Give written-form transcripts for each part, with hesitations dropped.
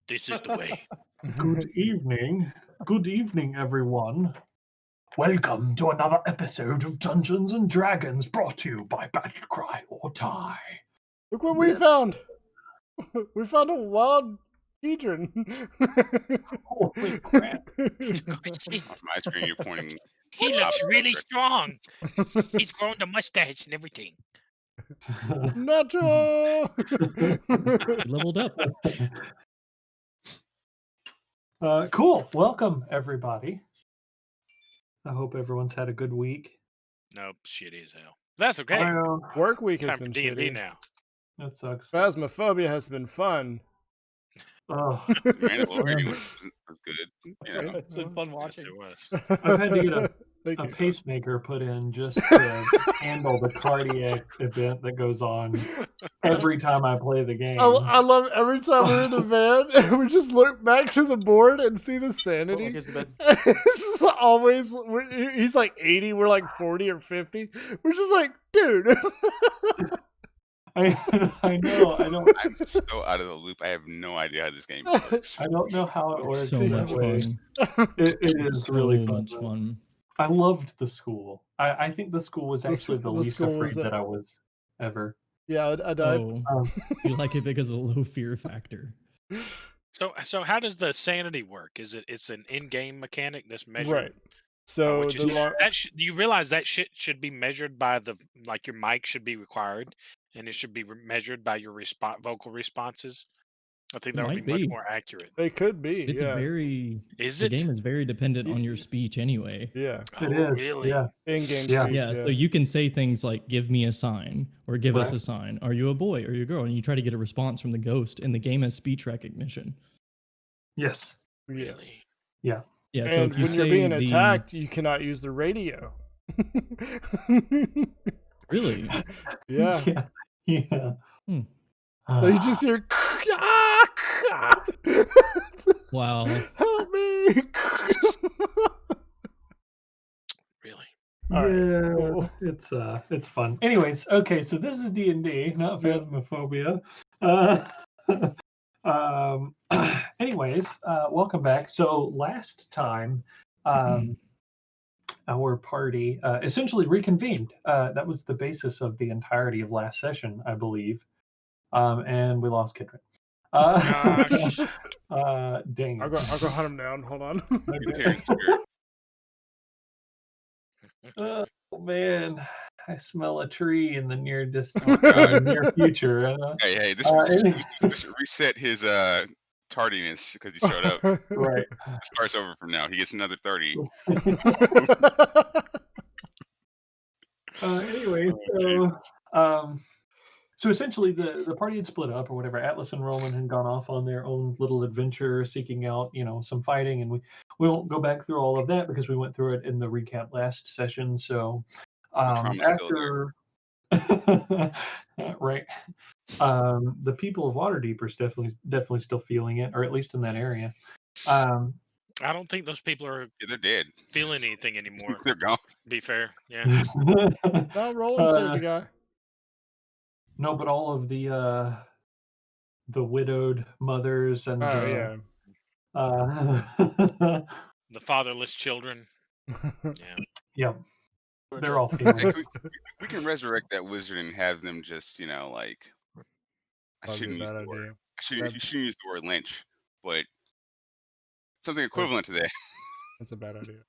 This is the way. Good evening. Good evening, everyone. Welcome to another episode of Dungeons and Dragons brought to you by Battlecry or Die. Look what we found! We found a wild hedron. Holy crap. On my screen, you're pointing. He looks really strong. He's grown the mustache and everything. Nacho! He leveled up. Cool. Welcome, everybody. I hope everyone's had a good week. Nope, shitty as hell. That's okay. Work week has Time for been D&D shitty. now. That sucks. Phasmophobia has been fun. Oh, Mandalorian was good. You know. It's been fun Yes, watching. it was. I've had to get a Thank you. pacemaker put in just to handle the cardiac event that goes on every time I play the game. I love every time we're in the van and we just look back to the board and see the Oh, sanity. look, it's been- This is always, he's like 80, we're like 40 or 50. We're just like, dude. I know. I'm so out of the loop. I have no idea how this game works. I don't know how it works. So that much way. fun. It is So really fun. much fun. I loved the school. I think the school was actually the the least school afraid was that I was ever. Yeah, I died. Oh, you like it because of the low fear factor. So how does the sanity work? It's an in-game mechanic that's measured? Right. So which is, the you realize that shit should be measured by your mic should be required, and it should be measured by your vocal responses. I think that would might be much be. more accurate. It could be. It's yeah. very. Is the it? game is very dependent on your speech anyway. Yeah. Oh, It is. really? Yeah. In-game Yeah. speech. Yeah, so you can say things like "Give me a sign" or "Give us Right. a sign." Are you a boy? Are you a girl? And you try to get a response from the ghost, and the game has speech recognition. Yes. Really? Yeah. Yeah, so And if you when you're say being the- attacked, you cannot use the radio. really, Yeah. Yeah. Hmm. So you just hear, wow. help me. Really? All right, Yeah, cool. it's fun. Anyways, okay, so this is D&D, not Phasmophobia. Anyways, welcome back. So last time, our party essentially reconvened. That was the basis of the entirety of last session, I believe. And we lost Kidron. Gosh. Dang I'll it. go hunt him down. Hold on. He's here in spirit. Oh man, I smell a tree in the near distant, God. near future. Hey, this reset his tardiness because he showed up. Right. Starts over from now. He gets another 30. Anyway, so essentially the party had split up or whatever. Atlas and Roman had gone off on their own little adventure, seeking out some fighting, and we won't go back through all of that because we went through it in the recap last session. So after right, the people of Waterdeep are definitely still feeling it, or at least in that area. I don't think those people are They're dead. feeling anything anymore. They're gone. To be fair, yeah. No, Roland saved the guy. No, but all of the widowed mothers and Oh The fatherless children. Yeah. yeah, they're all feeling Like, it. we can resurrect that wizard and have them just, like. I Probably shouldn't a use bad the word. idea. You shouldn't use the word lynch, but something equivalent to that. That's a bad idea.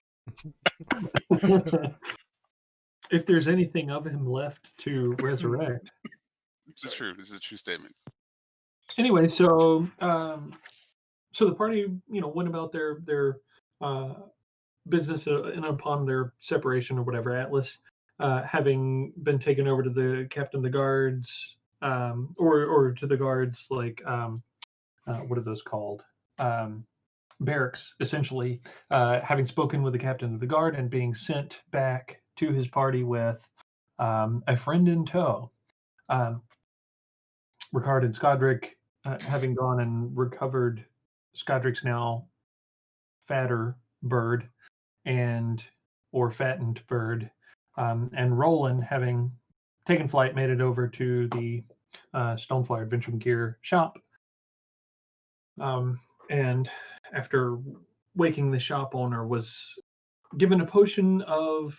If there's anything of him left to resurrect. This is true. This is a true statement. Anyway, so the party, went about their business, and upon their separation or whatever, Atlas, having been taken over to the captain of the guards, or to the guards, like what are those called? Barracks, essentially, having spoken with the captain of the guard and being sent back to his party with a friend in tow. Ricard and Skodrick, having gone and recovered Skodrick's now fatter bird or fattened bird, and Roland, having taken flight, made it over to the Stonefly Adventure Gear shop And after waking the shop owner, was given a potion of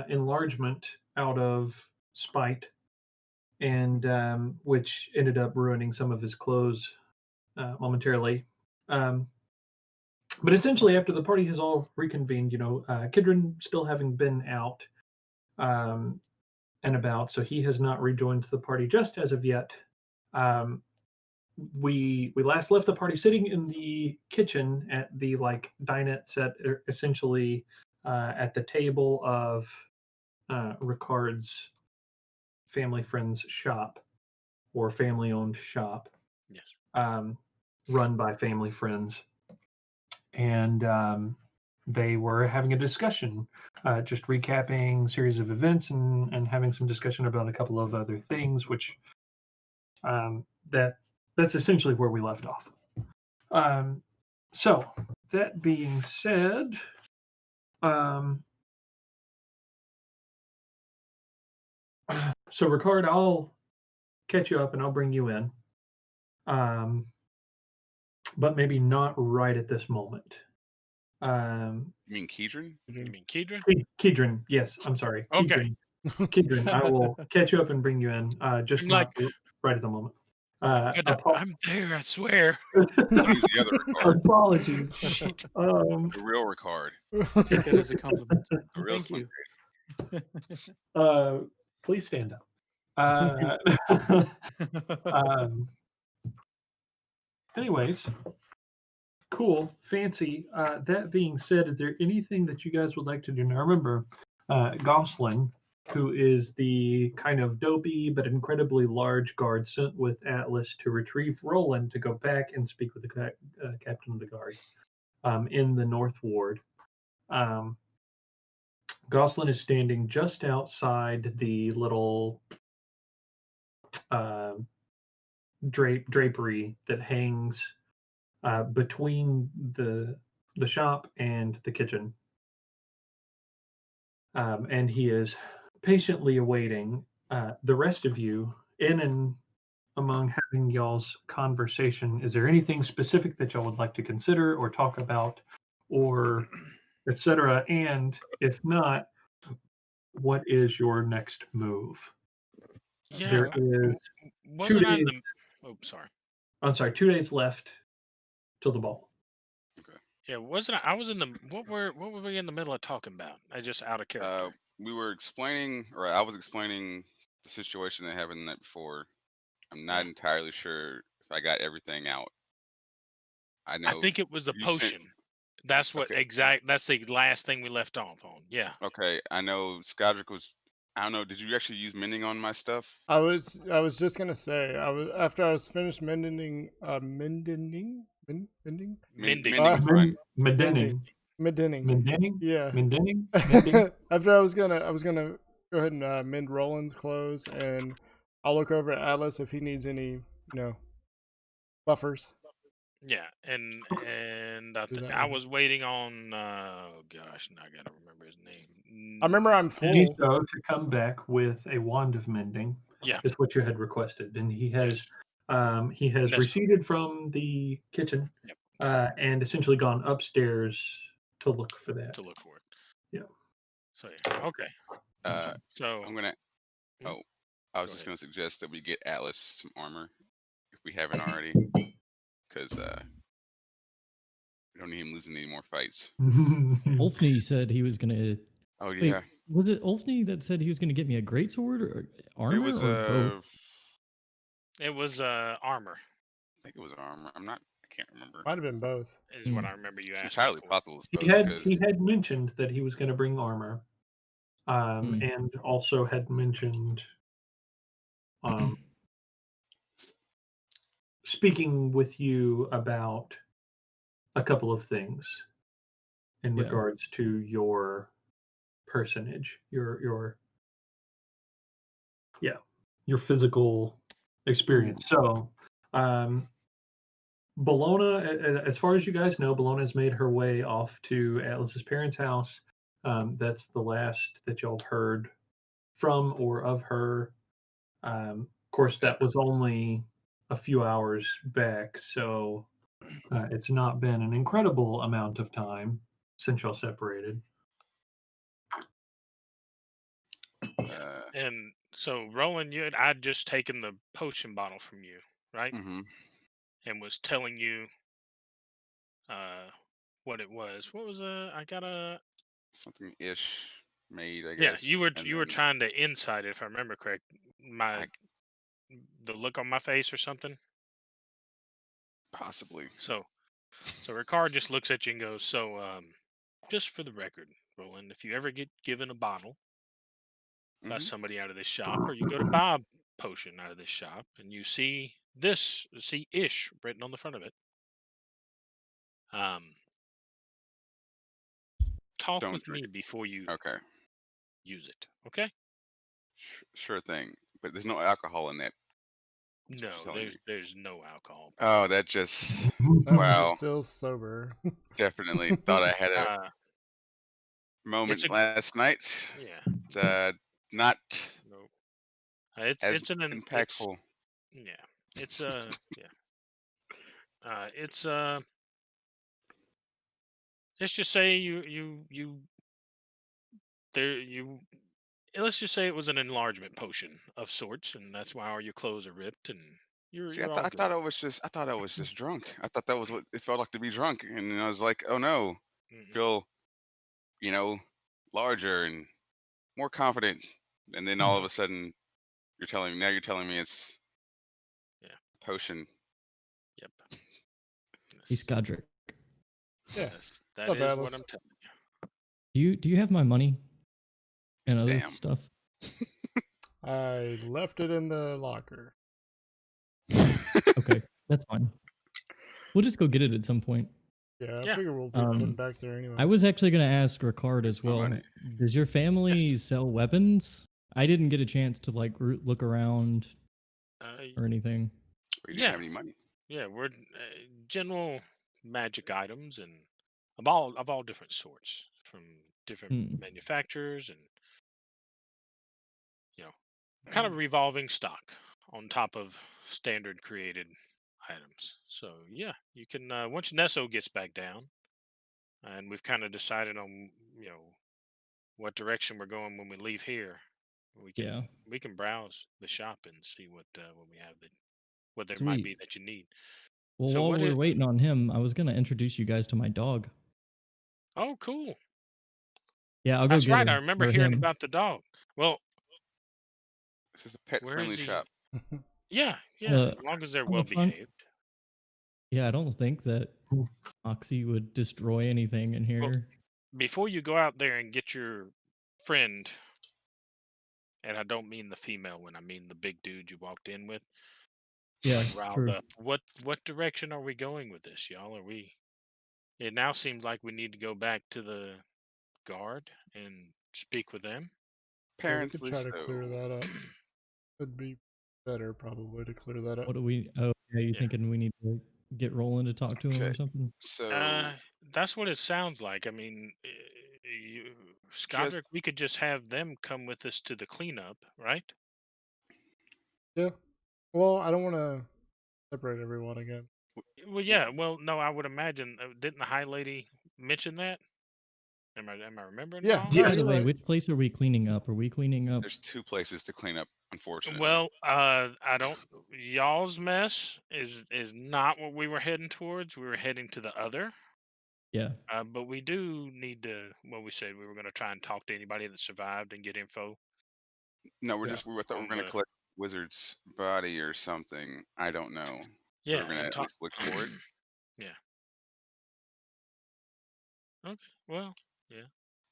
enlargement out of spite, and which ended up ruining some of his clothes momentarily. Um, but essentially, after the party has all reconvened, Kidron still having been out um, and about, so he has not rejoined the party just as of yet. Um, we last left the party sitting in the kitchen at the dinette set, essentially at the table of Ricard's family friend's shop, or family owned shop, Yes. run by family friends. And they were having a discussion, just recapping series of events and having some discussion about a couple of other things, which that's essentially where we left off. So that being said, so Ricard, I'll catch you up and I'll bring you in, but maybe not right at this moment. You mean Kedron? You mean Kedron? Kidron, yes, I'm sorry. Okay. Kidron, I will catch you up and bring you in, just I'm not like, right at the moment. I'm there, I swear. He's the other Ricard. Apologies. Shit. The real Ricard. Take that as a compliment. The real Thank you. Please stand up. Anyways, cool, fancy. That being said, is there anything that you guys would like to do? Now, remember, Gosling, who is the kind of dopey but incredibly large guard sent with Atlas to retrieve Roland to go back and speak with the captain of the guard in the North Ward. Gosling is standing just outside the little drapery that hangs between the shop and the kitchen, and he is patiently awaiting the rest of you in and among having y'all's conversation. Is there anything specific that y'all would like to consider or talk about, or etc.? And if not, what is your next move? Yeah. There is Wasn't I days. Oh, sorry. I'm sorry, 2 days left till the ball. Yeah, wasn't I was in the what were we in the middle of talking about? I just out of character. We were explaining, or I was explaining the situation that happened the night before. I'm not entirely sure if I got everything out. I know. I think it was a you sent- potion. That's what Okay. that's the last thing we left off on. Yeah. Okay, I know Skodrick was. I don't know. Did you actually use mending on my stuff? I was just gonna say after I was finished mending. Mending. Mending's fine. Medening. Yeah. Medening. After I was gonna go ahead and mend Roland's clothes, and I'll look over at Atlas if he needs any, buffers. Yeah, and that I with was waiting on oh gosh, now I gotta remember his name. I remember I'm full. Niso to come back with a wand of mending. Yeah. Is what you had requested, and he has receded from the kitchen, and essentially gone upstairs to look for that. To look for it. Yeah. So yeah, okay. So I'm gonna. Oh, I was just gonna suggest that we get Atlas some armor if we haven't already, because we don't need him losing any more fights. Ulfney said he was gonna. Oh Wait, yeah. was it Ulfney that said he was gonna get me a greatsword or armor? It was or both? it was armor. I think it was armor. I can't remember. Might have been both. Is what I remember you It's asked. entirely possible. It's both, he had mentioned that he was going to bring armor, and also had mentioned speaking with you about a couple of things in regards to your personage, your physical experience. So Bologna, as far as you guys know, Bologna has made her way off to Atlas's parents' house. That's the last that y'all heard from or of her. Of course, that was only a few hours back, so It's not been an incredible amount of time since y'all separated. And so, Roland, I'd just taken the potion bottle from you, right? Mm-hmm. And was telling you uh, what it was. What was I got a Something ish made, I yeah. guess, and You were then trying to insight it, if I remember correct. My I the look on my face or something. possibly. So Ricard just looks at you and goes, "So, just for the record, Roland, if you ever get given a bottle by Mm-hmm. somebody out of this shop, or you go to buy a potion out of this shop, and you see ish written on the front of it, um, talk Don't with drink me it. before you Okay, use it, okay?" sure thing. But there's no alcohol in that. That's what No, you're telling me. there's no alcohol Oh, present. that just That means you're wow. still sober. Definitely thought I had a Uh, it's moment a last night. yeah, Not no, as it's impactful. yeah, it's yeah, it's let's just say you there you let's just say it was an enlargement potion of sorts, and that's why all your clothes are ripped, and See, you're all I good. thought I was just drunk. I thought that was what it felt like to be drunk, and then I was like, oh no, Mm-mm. feel you know larger and more confident, and then all Hmm. of a sudden you're telling me it's Yeah. potion. Yep. He's That's, Godric. Yeah. that What's up, is what I'm Atlas? telling you. Do you have my money and other Damn. stuff? I left it in the locker. Okay, that's fine. We'll just go get it at some point. Yeah, I Yeah. figure we'll be heading back there anyway. I was actually going to ask Ricard as my money. well. Does your family sell weapons? I didn't get a chance to like look around Uh, or anything. Or you didn't yeah. have any money. Yeah. We're general magic items and of all different sorts from different Hmm. manufacturers and you know kind of revolving stock on top of standard created items. So yeah, you can once Nesso gets back down, and we've kind of decided on what direction we're going when we leave here. We can Yeah, we can browse the shop and see what we have that what there might sweet. be that you need. Well, So while what we're it? waiting on him, I was going to introduce you guys to my dog. Oh, cool. Yeah, I'll go That's get right. I her remember or hearing him. about the dog. Well, This is a pet where is friendly he? shop. Yeah, yeah. Uh, As long as they're on well the front. behaved. Yeah, I don't think that Oxy would destroy anything in Well, here. before you go out there and get your friend, and I don't mean the female one, I mean the big dude you walked in with, Yeah, like riled true. up. What direction are we going with this, y'all? Are we? It now seems like we need to go back to the guard and speak with them. Yeah, we could Apparently try to clear so. that up. It'd be better probably to clear that up. What do we? Oh, yeah, you Yeah. thinking we need to get Roland to talk to him Okay. or something? So That's what it sounds like. I mean, just Skodrick, we could just have them come with us to the cleanup, right? Yeah. Well, I don't want to separate everyone again. Well, yeah. Well, no, I would imagine. Didn't the High Lady mention that? Am I remembering Yeah, wrong? no, By the you're way, right. which place are we cleaning up? Are we cleaning up? there's two places to clean up, unfortunately. Well, I don't. Y'all's mess is not what we were heading towards. We were heading to the other. Yeah. But we do need to. Well, we said we were going to try and talk to anybody that survived and get info No, Yeah. I thought we were on gonna the. collect wizard's body or something. I don't know. We were Yeah, gonna and at talk. least look for it. Yeah. Okay. Well. Yeah.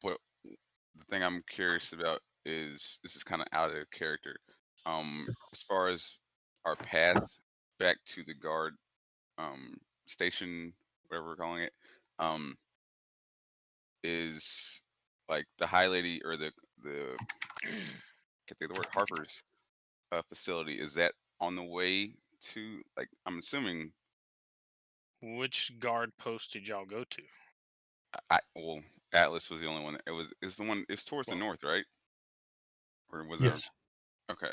But the thing I'm curious about is this is kind of out of character. As far as our path back to the guard station, whatever we're calling it, um, is like the High Lady or the can't think of the word Harper's facility. Is that on the way to like? I'm assuming. Which guard post did y'all go to? Well, Atlas was the only one. It's the one. It's towards the Well, north, right? Or was there? Yes. Okay.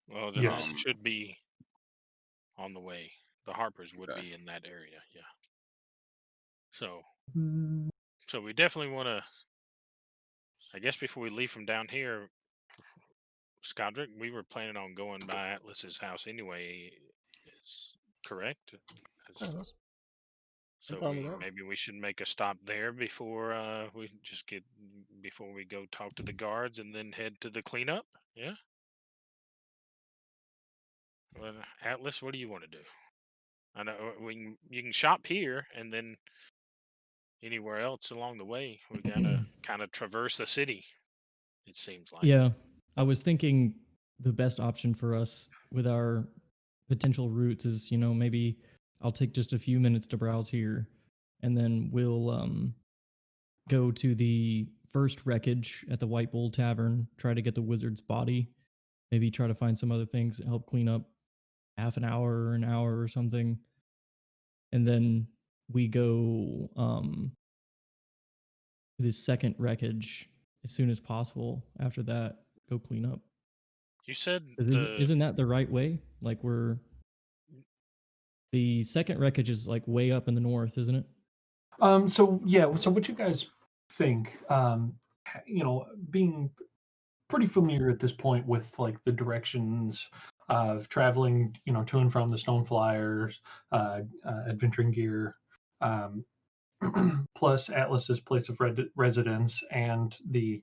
well, then Yes. it Um. should be on the way. the Harpers would Okay. be in that area. Yeah. So Mm, so we definitely want to. I guess before we leave from down here, Scodrick, we were planning on going by Atlas's house anyway. Is correct? Yeah, As- I'm So fine with that. maybe we should make a stop there before we just get before we go talk to the guards and then head to the cleanup. Yeah. Well, Atlas, what do you want to do? I know you can shop here and then anywhere else along the way. We gotta kind of traverse the city. It seems like. Yeah, I was thinking the best option for us with our potential routes is, maybe I'll take just a few minutes to browse here, and then we'll go to the first wreckage at the White Bull Tavern, try to get the wizard's body, maybe try to find some other things, help clean up half an hour or an hour or something, and then we go to the second wreckage as soon as possible. After that, go clean up. You said 'Cause the isn't that the right way? Like the second wreckage is like way up in the north, isn't it? so yeah, so what you guys think? Being pretty familiar at this point with like the directions of traveling, to and from the Stone Flyers, adventuring gear, um, plus Atlas's place of residence and the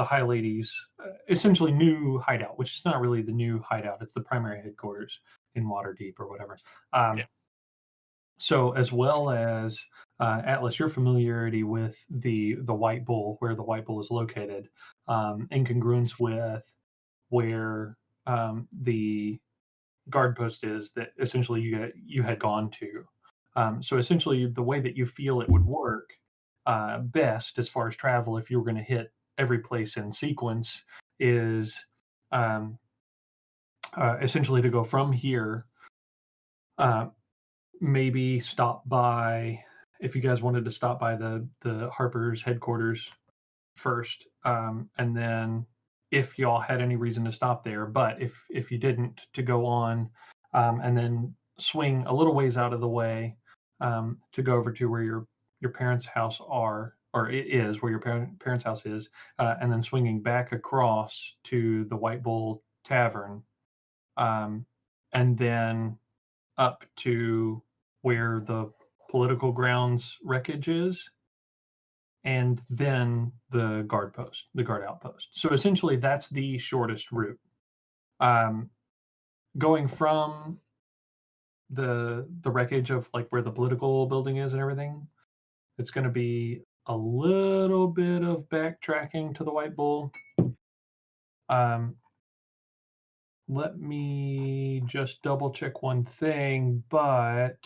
High Lady's essentially new hideout, which is not really the new hideout; it's the primary headquarters in Waterdeep or whatever. Yeah. So as well as Atlas, your familiarity with the White Bull, where the White Bull is located, in congruence with where the guard post is that essentially you had gone to. So essentially, the way that you feel it would work best as far as travel, if you were going to hit every place in sequence, is um, essentially to go from here. Uh, Maybe stop by, if you guys wanted to stop by the Harper's headquarters first, and then if y'all had any reason to stop there, but if you didn't, to go on, and then swing a little ways out of the way, to go over to where your parents' house are, or it is where your parents' house is, and then swinging back across to the White Bull Tavern, and then up to where the political grounds wreckage is, and then the guard outpost. So essentially, that's the shortest route. Um, Going from the wreckage of like where the political building is and everything, it's going to be a little bit of backtracking to the White Bull. Um, Let me just double check one thing, but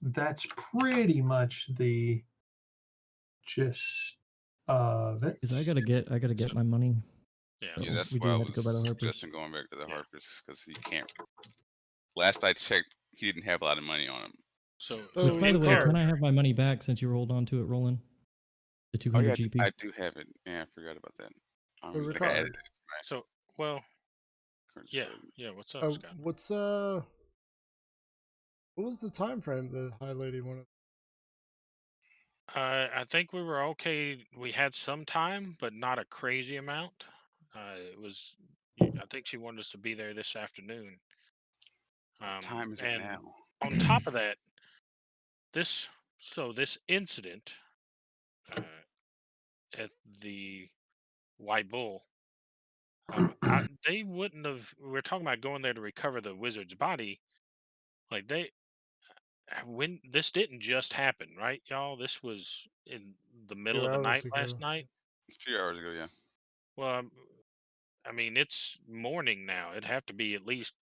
that's pretty much the gist of it. Because I gotta get So- my money. Yeah. So Yeah, that's we why do I have to go by the was Harpers. suggesting going back to the Yeah. Harpers because he can't. Last I checked, he didn't have a lot of money on him. So So Which, by in the way, Car- can character. I have my money back since you rolled onto it, Roland? The Oh 200 yeah, GP. I do have it. Yeah, I forgot about that. So I think I Ricard, added it. So well, Right? yeah, So, yeah. What's up, Scott? what was the time frame the High Lady wanted? I think we were okay. We had some time, but not a crazy amount. It was. I think she wanted us to be there this afternoon. what time is it And now? on top of that, this incident uh, at the White Bull, they wouldn't have. We're talking about going there to recover the wizard's body. Like when this didn't just happen, right, y'all? This was in the middle Few of the hours night last ago. night. It's a few hours ago. Yeah. Well, I mean, it's morning now. It'd have to be at least,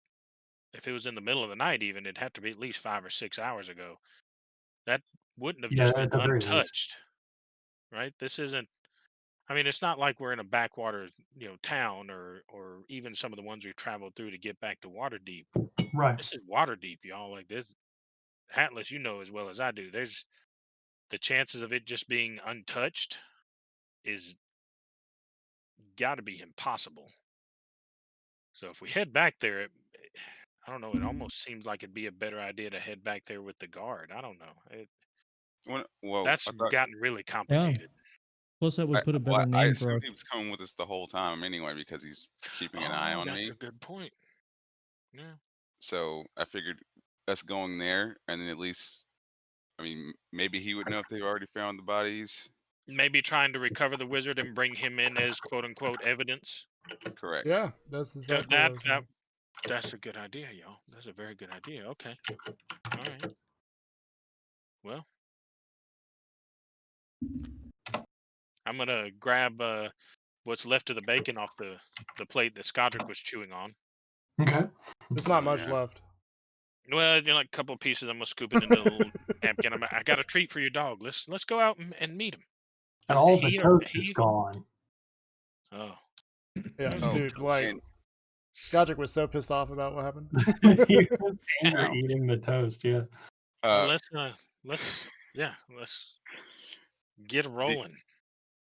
if it was in the middle of the night, even, it'd have to be at least 5 or 6 hours ago. That wouldn't have Yeah, just at been the very least. untouched, right? This isn't. I mean, it's not like we're in a backwater, town, or even some of the ones we've traveled through to get back to Waterdeep. Right. This is Waterdeep, y'all. Like this, Atlas, you know as well as I do. There's the chances of it just being untouched is got to be impossible. So if we head back there, I don't know. It almost seems like it'd be a better idea to head back there with the guard. I don't know. Well, That's I thought gotten really Yeah. complicated. Plus, that would put a better I name for assumed our. he was coming with us the whole time anyway because he's keeping an eye Oh, on that's me. a good point. Yeah. So I figured us going there, and then at least, I mean, maybe he would know if they've already found the bodies. Maybe trying to recover the wizard and bring him in as quote unquote evidence. Correct. Yeah, that's exactly what I was thinking. That's a good idea, y'all. That's a very good idea. Okay. All right. Well, I'm gonna grab what's left of the bacon off the plate that Skodrick was chewing on. Okay. There's not Oh, much yeah. left. Well, like a couple of pieces. I'm gonna scoop it into a little napkin. I got a treat for your dog. Let's go out and meet him. And Is all the he- toast is he- gone. Oh, Yeah, There's Oh, dude, toast. like and Skodrick was so pissed off about what happened. He was angry Wow. eating the toast. Yeah. let's get rolling.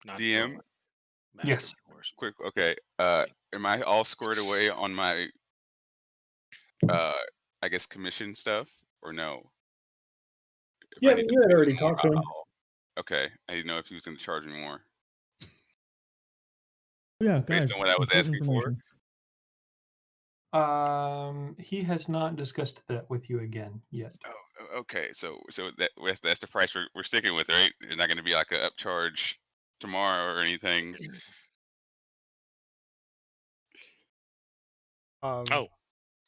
Not DM? rolling. Master Yes. Course. quick. Okay. Am I all squared away on my, I guess commission stuff or no? If I Yeah, need to you had pay already more, talked to him. okay. I didn't know if he was going to charge me more Yeah, based guys. on what I was important asking for. information. He has not discussed that with you again yet. Oh, okay. So that's the price we're sticking with, right? It's not going to be like a upcharge tomorrow or anything. Oh,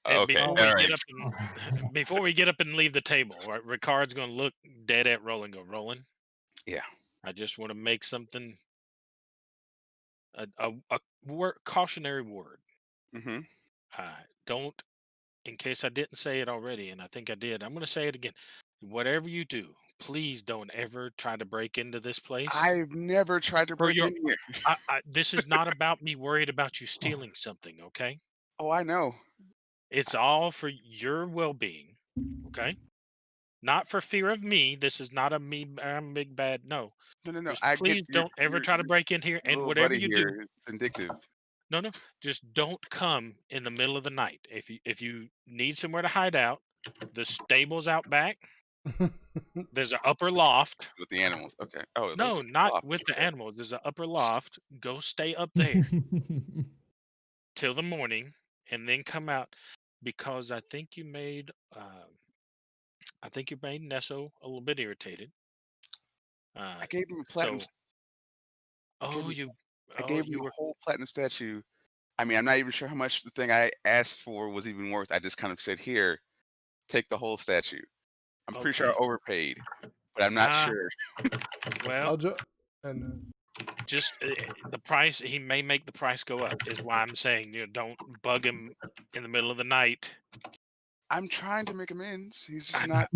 and Okay. before All we right. get up and before we get up and leave the table, right, Ricard's gonna look dead at Roland. Go, Roland. Yeah. I just want to make something a word, cautionary word. Mm-hmm. Don't, in case I didn't say it already, and I think I did. I'm gonna say it again. Whatever you do, please don't ever try to break into this place. I've never tried to For break your- in here. This is not about me worried about you stealing something. Okay, Oh, I know. it's all for your well-being. Okay. Not for fear of me. This is not a me. I'm big bad. No. No. Just I get please don't ever try to break in here. your And little whatever buddy you do, here is vindictive. no, just don't come in the middle of the night. If you need somewhere to hide out, the stable's out back. There's an upper loft. With the animals. Okay. Oh, those No, are not locked. with the Okay. animals. There's an upper loft. Go stay up there till the morning, and then come out because I think you made Nesso a little bit irritated. I gave him a So platinum. I gave him, I gave him you a were whole platinum statue. I mean, I'm not even sure how much the thing I asked for was even worth. I just kind of said, "Here, take the whole statue." I'm pretty sure I okay. overpaid, but I'm not sure. Well, And just the price. He may make the price go up. Is why I'm saying don't bug him in the middle of the night. I'm trying to make amends. He's just not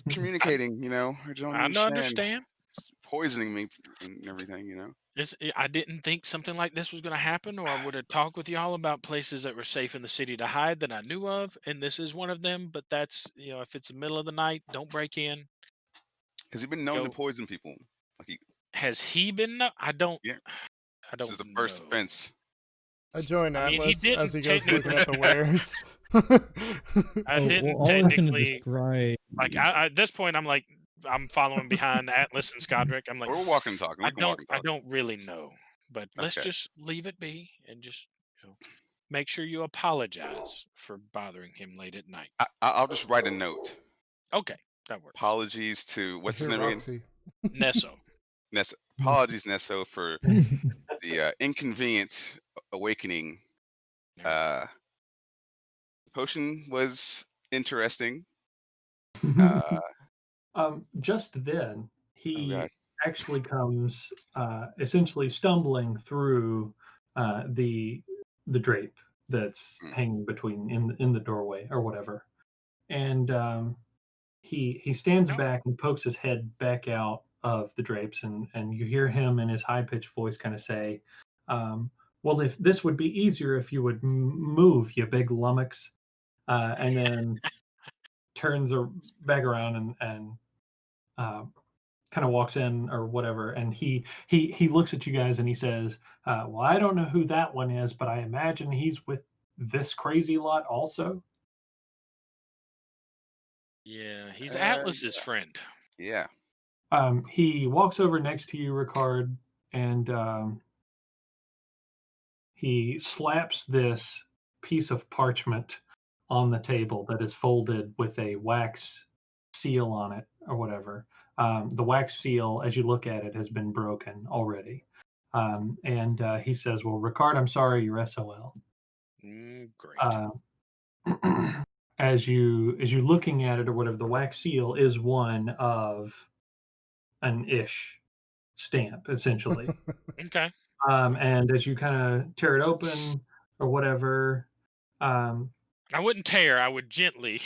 communicating. I don't I don't understand. He's poisoning me and everything. I didn't think something like this was going to happen, or I would have talked with y'all about places that were safe in the city to hide that I knew of, and this is one of them. But that's if it's the middle of the night, don't break in. Has he been known to poison people? Has he been? I don't. Yeah. I don't. This is the first know. offense. I join I mean, Atlas he as he didn't goes looking at the wares. I didn't all I was gonna technically. describe. Like at this point, I'm following behind Atlas and Skodrick. I'm like, We're walking and talking. We can walk and I talk. don't really know, but let's Okay. just leave it be and just make sure you apologize for bothering him late at night. I'll just write a note. Okay, that works. Apologies to what's his name again? Roxy. Nesso. Apologies, Nesso, for the inconvenient awakening. The potion was interesting. Just then, he God. actually comes essentially stumbling through the drape that's hanging between in the doorway or whatever, and he stands back and pokes his head back out of the drapes, and you hear him in his high-pitched voice kind of say, well, if this would be easier if you would move, you big lummox, and then turns back around and kind of walks in or whatever, and he looks at you guys and he says, well, I don't know who that one is, but I imagine he's with this crazy lot also. Yeah, he's Atlas's Yeah. friend. Yeah. He walks over next to you, Ricard, and he slaps this piece of parchment on the table that is folded with a wax seal on it or whatever. The wax seal, as you look at it, has been broken already. And he says, "Well, Ricard, I'm sorry, you're SOL." Great. As you looking at it or whatever, the wax seal is one of an ish stamp, essentially. Okay. And as you kind of tear it open or whatever, um, I wouldn't tear. I would gently,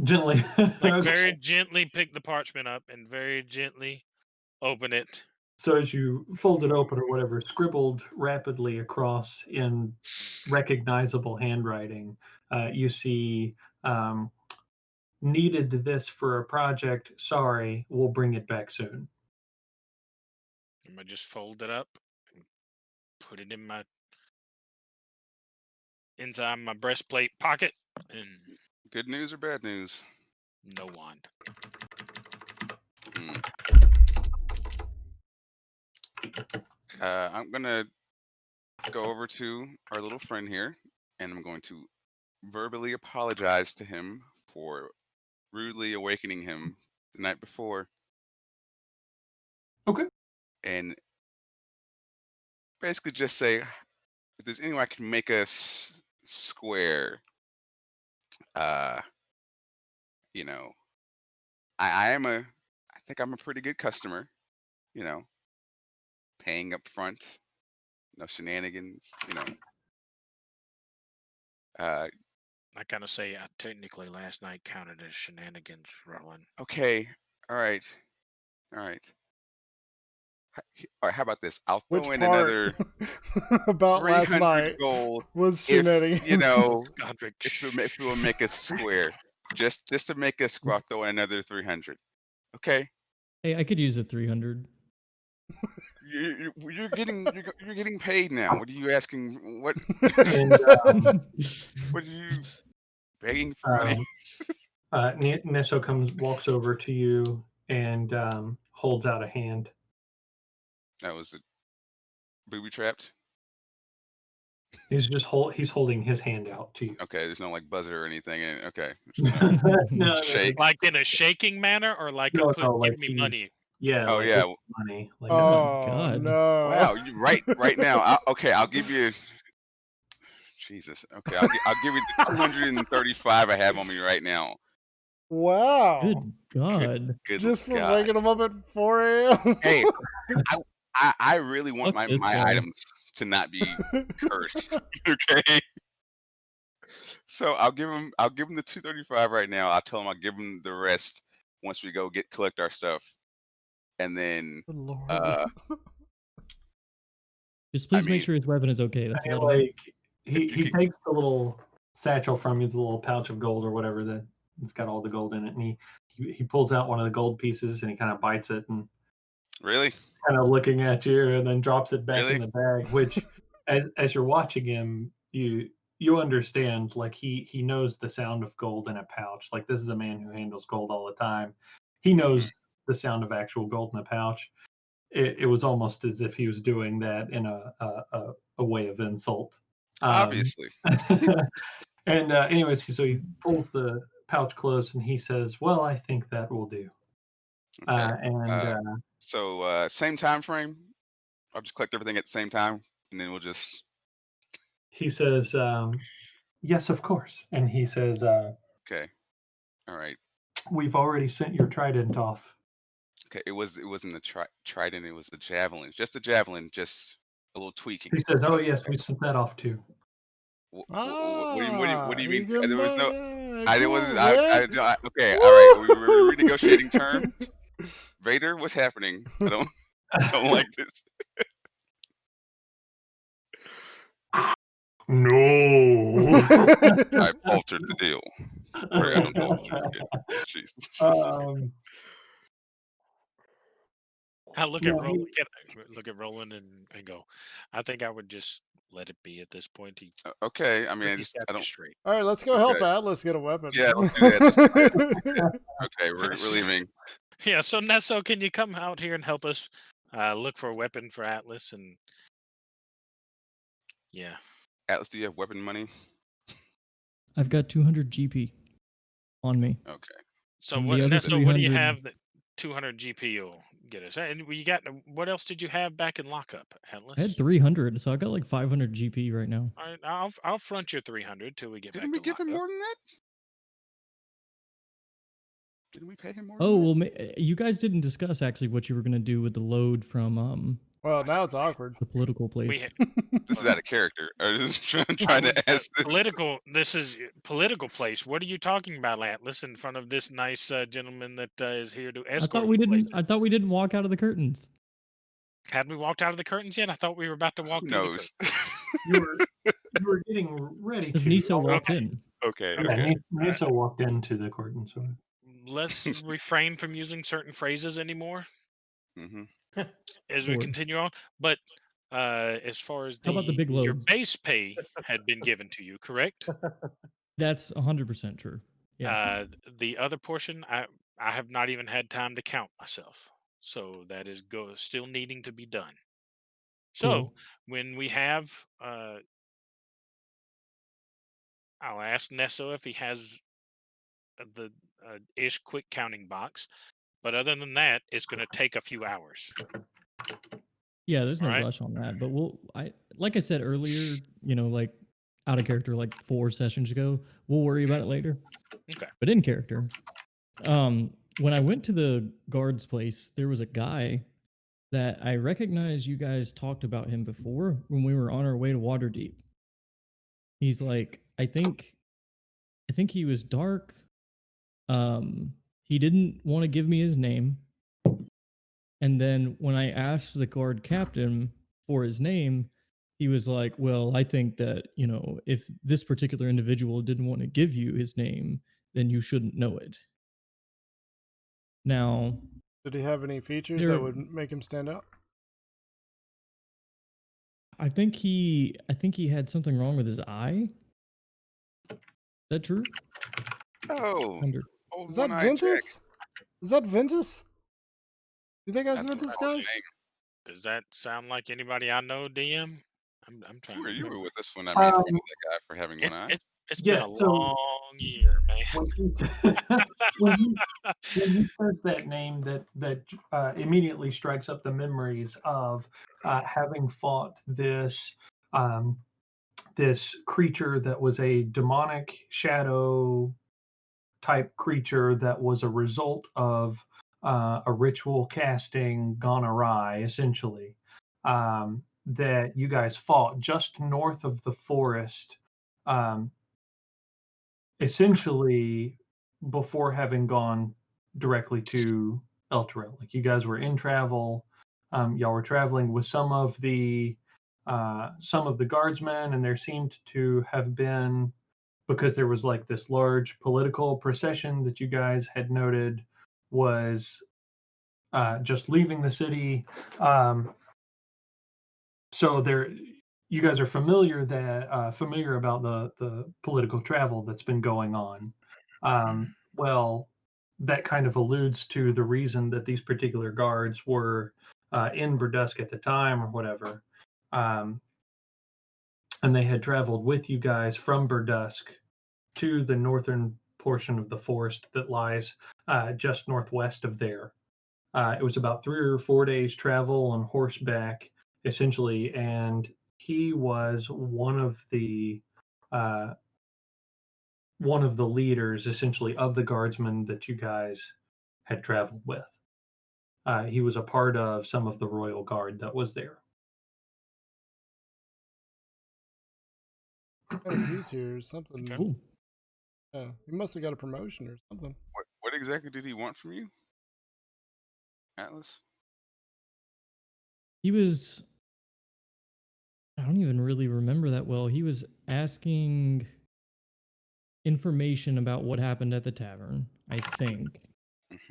gently, like very okay. gently pick the parchment up and very gently open it. So as you fold it open or whatever, scribbled rapidly across in recognizable handwriting, you see needed this for a project. Sorry, we'll bring it back soon. I'm gonna just fold it up and put it in my inside my breastplate pocket and Good news or bad news? no wand. Hmm. I'm gonna go over to our little friend here, and I'm going to verbally apologize to him for rudely awakening him the night before, Okay. and basically just say, if there's any way I can make us square, uh, you know, I think I'm a pretty good customer, you know, paying up front, no shenanigans, uh, I kind of say technically last night counted as shenanigans, Roland. okay, all right, all right. All right, how about this? I'll Which throw in part another about last 300 night gold was if, shenanigans? Godric. if it will make us square. Just to make us square, I'll throw in another 300. Okay? Hey, I could use a 300. You're getting paid now. What are you asking? What And what are you begging for money? Nesso walks over to you and holds out a hand. That was it. Booby trapped. He's holding his hand out to you. Okay, there's no like buzzer or anything. Okay, No, shake. Like in a shaking manner, or like No, a like give me he, money. yeah, Oh like yeah. with money. Like, Oh God. no! Wow, you right now. I'll give you. Jesus. Okay, I'll give you the 235 I have on me right now. Wow! Good God. Good Just for God. waking them up at 4 a.m. Hey, I really want Fuck this my guy. items to not be cursed. Okay. So I'll give him the 235 right now. I'll tell him I'll give him the rest once we go collect our stuff. And then Good Lord. Just I please make mean, sure his weapon is okay. That's and about all. like if you he could, takes the little satchel from you, the little pouch of gold or whatever that it's got all the gold in it, and he pulls out one of the gold pieces and he kind of bites it and really? kind of looking at you, and then drops it back in Really? the bag. Which, as you're watching him, you understand, like he knows the sound of gold in a pouch. Like, this is a man who handles gold all the time. He knows the sound of actual gold in a pouch. It was almost as if he was doing that in a way of insult. Obviously. And anyways, so he pulls the pouch closed and he says, "Well, I think that will do." Okay. And So same time frame. I'll just collect everything at the same time, and then we'll just. he says, "Yes, of course." And he says, Okay. All right. "We've already sent your trident off." Okay. It wasn't the trident. It was the javelin. Just the javelin. Just a little tweaking. He says, "Oh yes, we sent that off too." What do you mean? He's getting There was no. cool, It wasn't. man. Okay. Woo! All right. We're renegotiating terms. Vader, what's happening? I don't like this. No. I've altered the deal. Pray I don't alter it again. Jesus. I look Yeah, at Roland, look at Roland and go, I think I would just let it be at this point. He Okay, I mean, he stabbed I you don't. straight. All right, let's go help Okay. Atlas get a weapon. Yeah, let's do that. Let's go ahead. Okay, we're leaving. Yeah, so Nesso, can you come out here and help us look for a weapon for Atlas? And yeah, Atlas, do you have weapon money? I've got 200 GP on me. Okay. so And what, the other Nesso? What do you 300 have that 200 GP will get us? And you got what else did you have back in lockup, Atlas? I had 300, so I got like 500 GP right now. All right, I'll front your 300 till we get Didn't back we to give him lockup. more than that? Didn't we pay him more? Oh, than well, you guys didn't discuss actually what you were going to do with the load from Well, now it's awkward. the political We place. that? This is out of character. I was just trying to ask this. political. This is political place. What are you talking about, Atlas? In front of this nice gentleman that is here to I escort thought we you didn't. places. I thought we didn't walk out of the curtains. Had we walked out of the curtains yet? I thought we were about to walk Who through the knows? curtains. You were getting ready Because to. Niso walked Okay. in. Okay. Yeah, Okay. Nisa walked into the curtain. So Let's refrain from using certain phrases anymore Mm-hmm. as we Sure. continue on. But as far as How about the big your load? base pay had been given to you, correct? That's 100% true. Yeah. The other portion, I have not even had time to count myself, so that is still needing to be done. So Cool. when we have, I'll ask Nesso if he has the ish quick counting box. But other than that, it's going to take a few hours. Yeah, there's no Alright. rush on that. But like I said earlier, like out of character, like 4 sessions ago, we'll worry about it later. Okay. But in character, when I went to the guard's place, there was a guy that I recognized. You guys talked about him before when we were on our way to Waterdeep. He's like, I think he was dark. He didn't want to give me his name. And then when I asked the guard captain for his name, he was like, well, I think that, if this particular individual didn't want to give you his name, then you shouldn't know it. Now, Did he have any features There- that would make him stand out? I think he had something wrong with his eye. Is that true? Oh, Under- old Is that one-eyed Jack. Ventus? Is that Ventus? You think that's That's Ventus, what I was guys? saying. Does that sound like anybody I know, DM? I'm trying to You remember. were with us when I made fun of Um, that guy for having one eye. It's been Yeah, a so- long year, man. when he says that name, that immediately strikes up the memories of having fought this this creature that was a demonic shadow type creature that was a result of a ritual casting gone awry, essentially. That you guys fought just north of the forest, essentially before having gone directly to Elturel. Like you guys were in travel, y'all were traveling with some of the guardsmen, and there seemed to have been, because there was like this large political procession that you guys had noted was just leaving the city. So there, you guys are familiar about the political travel that's been going on. Well, that kind of alludes to the reason that these particular guards were in Verdusk at the time, or whatever. And they had traveled with you guys from Verdusk to the northern portion of the forest that lies just northwest of there. It was about 3 or 4 days travel on horseback, essentially, and he was one of the leaders, essentially, of the guardsmen that you guys had traveled with. He was a part of some of the royal guard that was there. Got a goose here or something. Okay. Cool. Yeah, he must have got a promotion or something. What exactly did he want from you, Atlas? He was. I don't even really remember that well. He was asking information about what happened at the tavern, I think.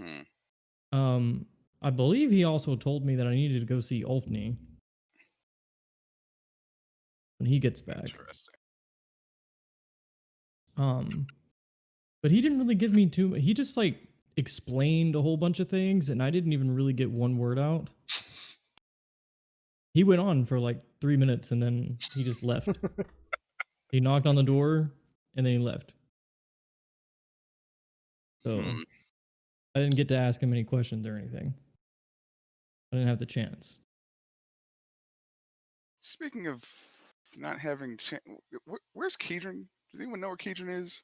Mm-hmm. I believe he also told me that I needed to go see Ulfni. when he gets back. Interesting. But he didn't really give me too. He just like explained a whole bunch of things, and I didn't even really get one word out. He went on for like 3 minutes, and then he just left. He knocked on the door, and then he left. So Hmm. I didn't get to ask him any questions or anything. I didn't have the chance. Speaking of not having, where's Kedron? Does anyone know where Kedron is?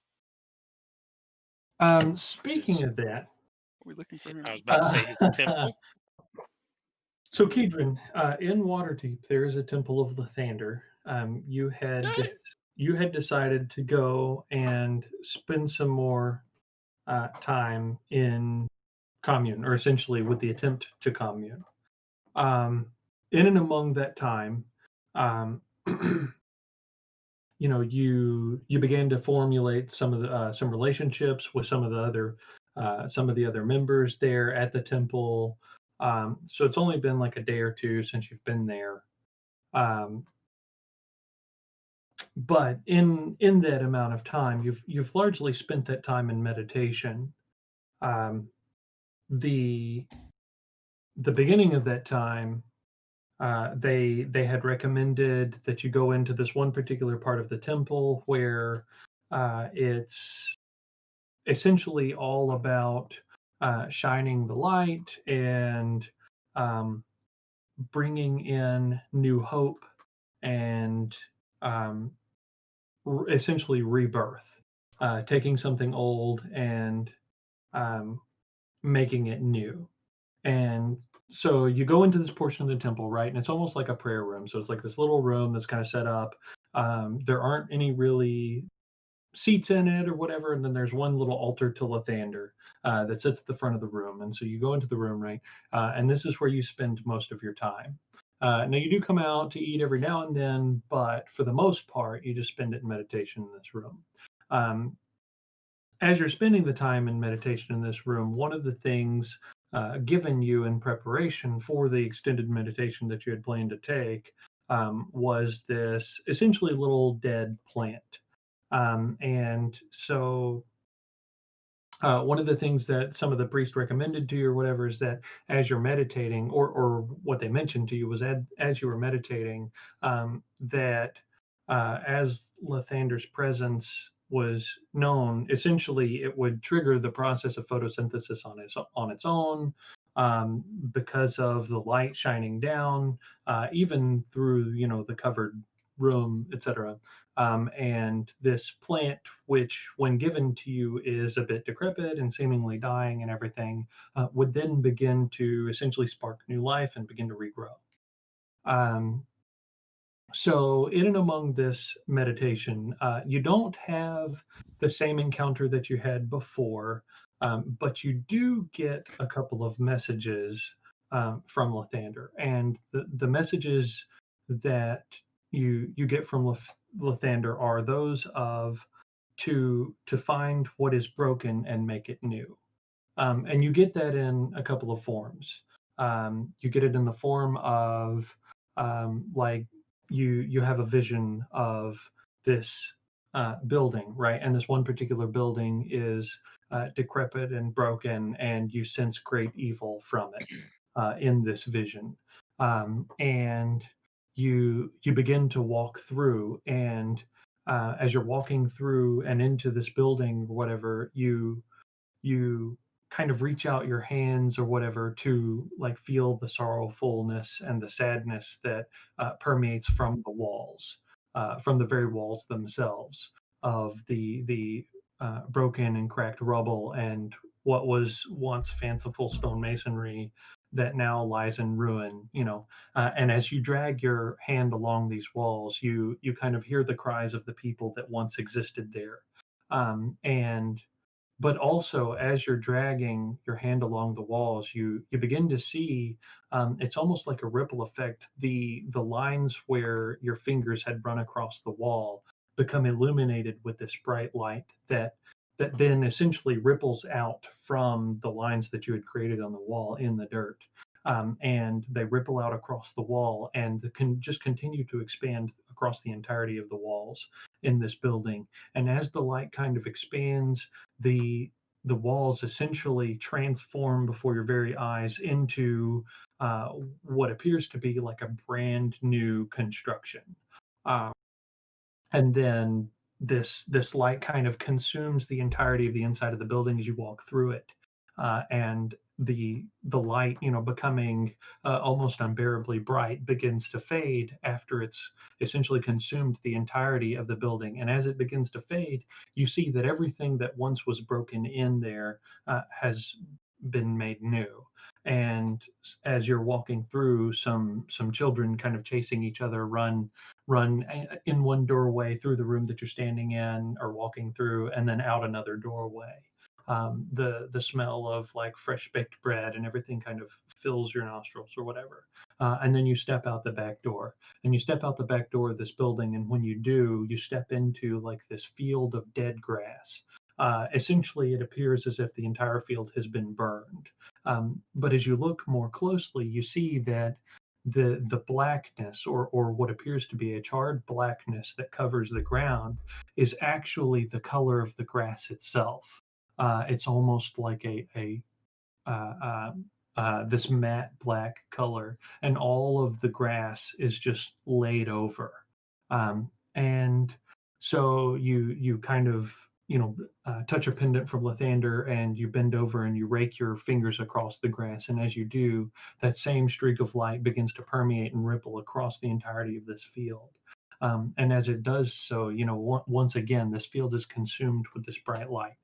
Speaking of that, Are we looking for him? I was about to say he's the temple. So Kedron, in Waterdeep, there is a temple of Lathander. You had decided to go and spend some more time in commune, or essentially with the attempt to commune. In and among that time, um, you began to formulate some relationships with some of the other members there at the temple. So it's only been like a day or two since you've been there. But in that amount of time, you've largely spent that time in meditation. Um, the the beginning of that time, they had recommended that you go into this one particular part of the temple where it's essentially all about shining the light and um, bringing in new hope and essentially rebirth, taking something old and um, making it new. And so you go into this portion of the temple, right? And it's almost like a prayer room. So it's like this little room that's kind of set up. There aren't any really seats in it or whatever. And then there's one little altar to Lathander that sits at the front of the room. And so you go into the room, right? And this is where you spend most of your time. Now you do come out to eat every now and then, but for the most part, you just spend it in meditation in this room. As you're spending the time in meditation in this room, one of the things given you in preparation for the extended meditation that you had planned to take was this essentially little dead plant. And so one of the things that some of the priests recommended to you or whatever is that as you're meditating, or what they mentioned to you was as you were meditating, that as Lathander's presence was known, essentially it would trigger the process of photosynthesis on its own, because of the light shining down, even through the covered room, etc. And this plant, which when given to you is a bit decrepit and seemingly dying and everything, would then begin to essentially spark new life and begin to regrow. So in and among this meditation, you don't have the same encounter that you had before, but you do get a couple of messages from Lathander, and the messages that you get from Lathander are those of to find what is broken and make it new. And you get that in a couple of forms. You get it in the form of like you have a vision of this building, right? And this one particular building is decrepit and broken, and you sense great evil from it in this vision. And you begin to walk through, and as you're walking through and into this building, whatever, you kind of reach out your hands or whatever to like feel the sorrowfulness and the sadness that permeates from the walls, from the very walls themselves of the broken and cracked rubble and what was once fanciful stonemasonry that now lies in ruin. And as you drag your hand along these walls, you kind of hear the cries of the people that once existed there, and but also as you're dragging your hand along the walls, you begin to see, it's almost like a ripple effect, the lines where your fingers had run across the wall become illuminated with this bright light that then essentially ripples out from the lines that you had created on the wall in the dirt. and they ripple out across the wall and can just continue to expand across the entirety of the walls in this building. And as the light kind of expands, the walls essentially transform before your very eyes into what appears to be like a brand new construction. Uh, and then this light kind of consumes the entirety of the inside of the building as you walk through it, and the light, becoming almost unbearably bright, begins to fade after it's essentially consumed the entirety of the building. And as it begins to fade, you see that everything that once was broken in there has been made new. And as you're walking through, some children kind of chasing each other run in one doorway through the room that you're standing in or walking through, and then out another doorway. The smell of like fresh baked bread and everything kind of fills your nostrils or whatever. And then you step out the back door, and you step out the back door of this building. And when you do, you step into like this field of dead grass. Essentially, it appears as if the entire field has been burned. But as you look more closely, you see that the blackness, or what appears to be a charred blackness that covers the ground, is actually the color of the grass itself. It's almost like a uh, uh, this matte black color, and all of the grass is just laid over. And so you kind of touch a pendant from Lathander, and you bend over and you rake your fingers across the grass. And as you do, that same streak of light begins to permeate and ripple across the entirety of this field. And as it does so, once again, this field is consumed with this bright light.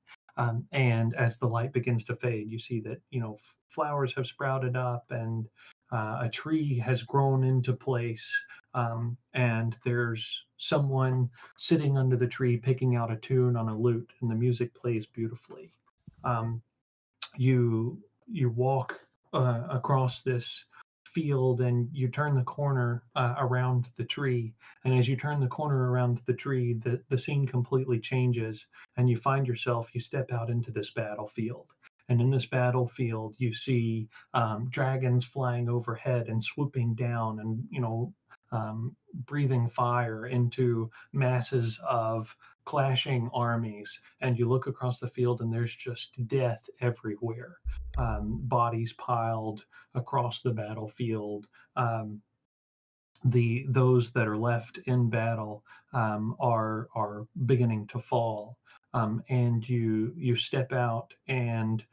And as the light begins to fade, you see that flowers have sprouted up, and a tree has grown into place, and there's someone sitting under the tree picking out a tune on a lute, and the music plays beautifully. Um, you walk across this field, and you turn the corner around the tree. And as you turn the corner around the tree, the scene completely changes, and you step out into this battlefield. And in this battlefield, you see dragons flying overhead and swooping down, and breathing fire into masses of clashing armies. And you look across the field, and there's just death everywhere. Bodies piled across the battlefield. Those that are left in battle are beginning to fall. And you step out, and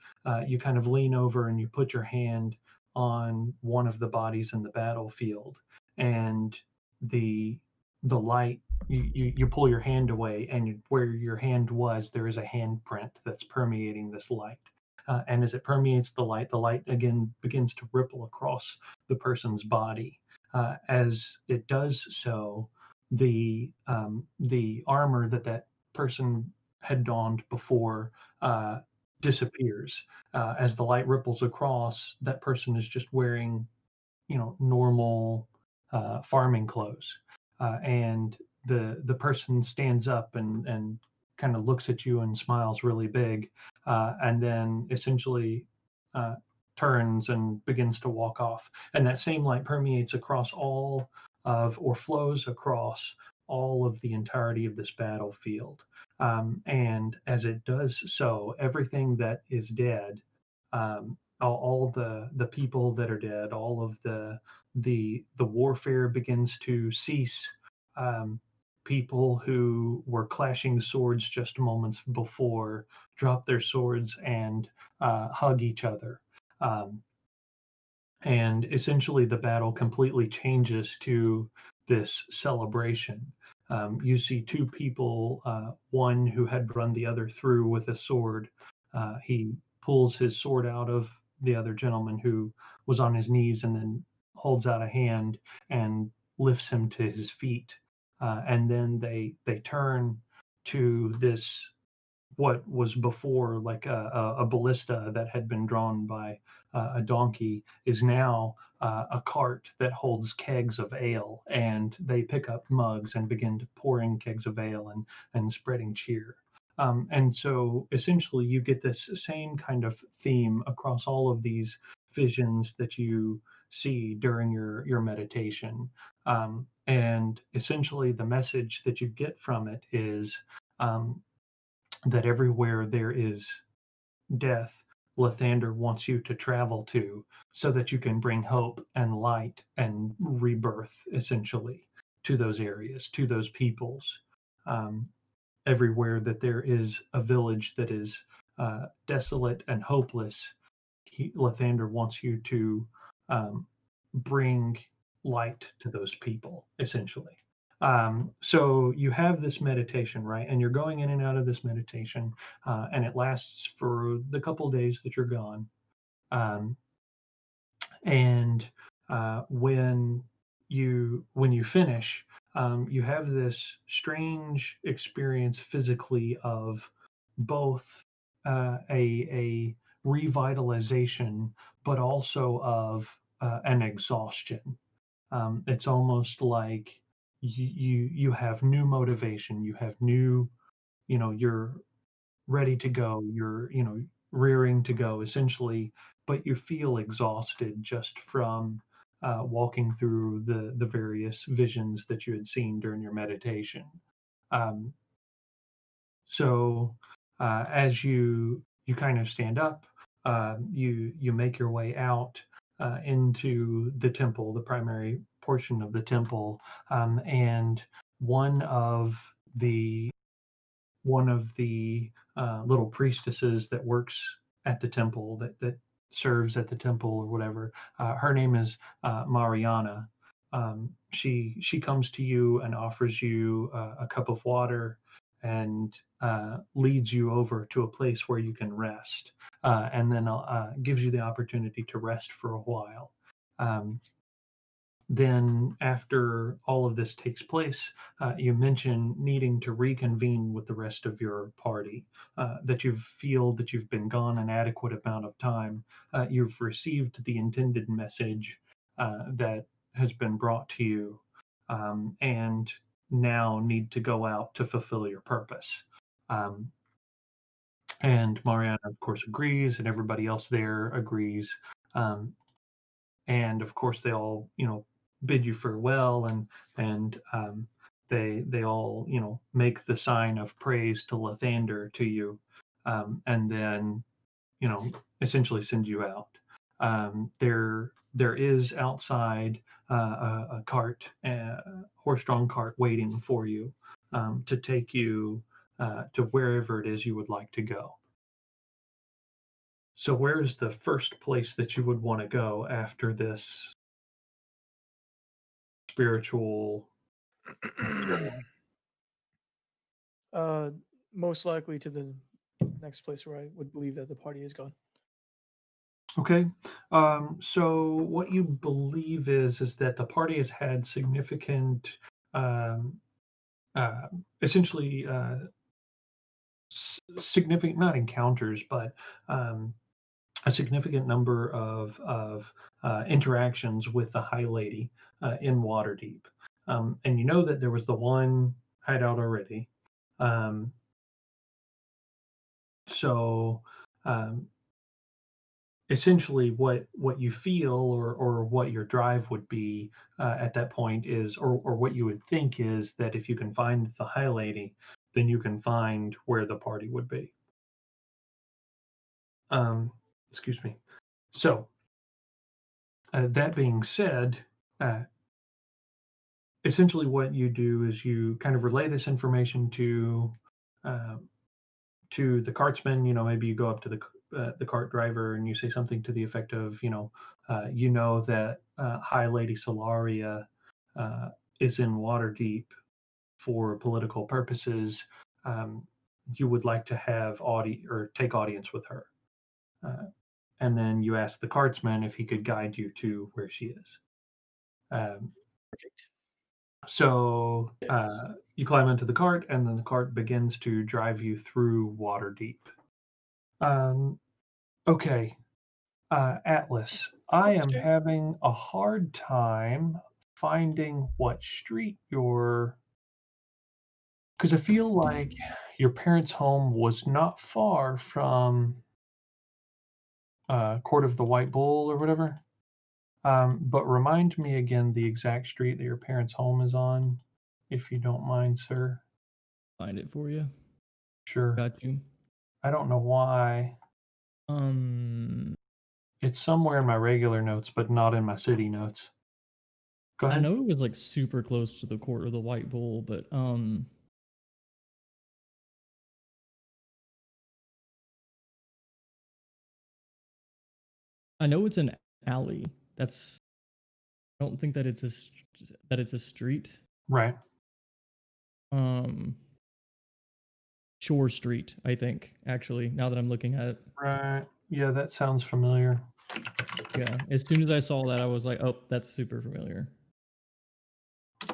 you kind of lean over, and you put your hand on one of the bodies in the battlefield, and the light, you pull your hand away, and where your hand was, there is a handprint that's permeating this light. And as it permeates the light again begins to ripple across the person's body. As it does so, the armor that person had donned before disappears. As the light ripples across, that person is just wearing normal farming clothes. And the person stands up and kind of looks at you and smiles really big, and then essentially uh, turns and begins to walk off. And that same light permeates across all of, or flows across all of the entirety of this battlefield. And as it does so, everything that is dead, all the people that are dead, all of the warfare begins to cease. People who were clashing swords just moments before drop their swords and hug each other. Um, and essentially, the battle completely changes to this celebration. You see two people, one who had run the other through with a sword. He pulls his sword out of the other gentleman who was on his knees, and then holds out a hand and lifts him to his feet. And then they turn to this, what was before like a ballista that had been drawn by a donkey, is now a cart that holds kegs of ale. And they pick up mugs and begin pouring kegs of ale and spreading cheer. And so essentially, you get this same kind of theme across all of these visions that you see during your meditation. And essentially, the message that you get from it is um, that everywhere there is death, Lathander wants you to travel to so that you can bring hope and light and rebirth, essentially, to those areas, to those peoples. Um, Everywhere that there is a village that is desolate and hopeless, Lathander wants you to um, bring light to those people, essentially. So you have this meditation, right? And you're going in and out of this meditation, and it lasts for the couple days that you're gone. Um, and when you finish, you have this strange experience physically of both a revitalization, but also of an exhaustion. It's almost like you have new motivation, you have new, you're ready to go, you're, rearing to go essentially, but you feel exhausted just from walking through the various visions that you had seen during your meditation. Um, so as you kind of stand up, you make your way out into the temple, the primary portion of the temple, and one of the one of the little priestesses that works at the temple, that serves at the temple or whatever. Her name is Mariana. She comes to you and offers you a cup of water and leads you over to a place where you can rest, and then gives you the opportunity to rest for a while. Um, then after all of this takes place, you mention needing to reconvene with the rest of your party, that you feel that you've been gone an adequate amount of time. You've received the intended message that has been brought to you, and now need to go out to fulfill your purpose. Um, and Mariana, of course, agrees, and everybody else there agrees. Um, and of course they all bid you farewell, and they all make the sign of praise to Lathander to you, and then you know essentially send you out. There is outside a cart, a horse-drawn cart waiting for you, to take you to wherever it is you would like to go. So where is the first place that you would want to go after this spiritual journey? Uh, Most likely to the next place where I would believe that the party is gone. Okay. So what you believe is that the party has had significant, um, uh, essentially significant, not encounters, but a significant number of interactions with the High Lady in Waterdeep. And you know that there was the one hideout already. Um, so um, essentially what you feel, or what your drive would be at that point is, or what you would think is, that if you can find the High Lady, then you can find where the party would be. Um, excuse me. So that being said, uh, essentially what you do is you kind of relay this information uh, to the cartsman. Maybe you go up to the cart driver and you say something to the effect of, that High Lady Solaria uh, is in Waterdeep for political purposes. Um, you would like to have or take audience with her, and then you ask the cartsman if he could guide you to where she is. Um, Perfect. so Yes. you climb into the cart, and then the cart begins to drive you through Waterdeep. Okay, Atlas, I am Okay. having a hard time finding what street you're, because I feel like your parents' home was not far from Court of the White Bull or whatever. But remind me again the exact street that your parents' home is on, if you don't mind, sir. Find it for you. Sure. Got you. I don't know why. It's somewhere in my regular notes, but not in my city notes. Go I ahead. know it was like super close to the Court of the White Bull, but I know it's an alley. I don't think that it's a street. Right. Shore Street, I think, actually, now that I'm looking at it. Right. Yeah, that sounds familiar. Yeah. As soon as I saw that, I was like, oh, that's super familiar.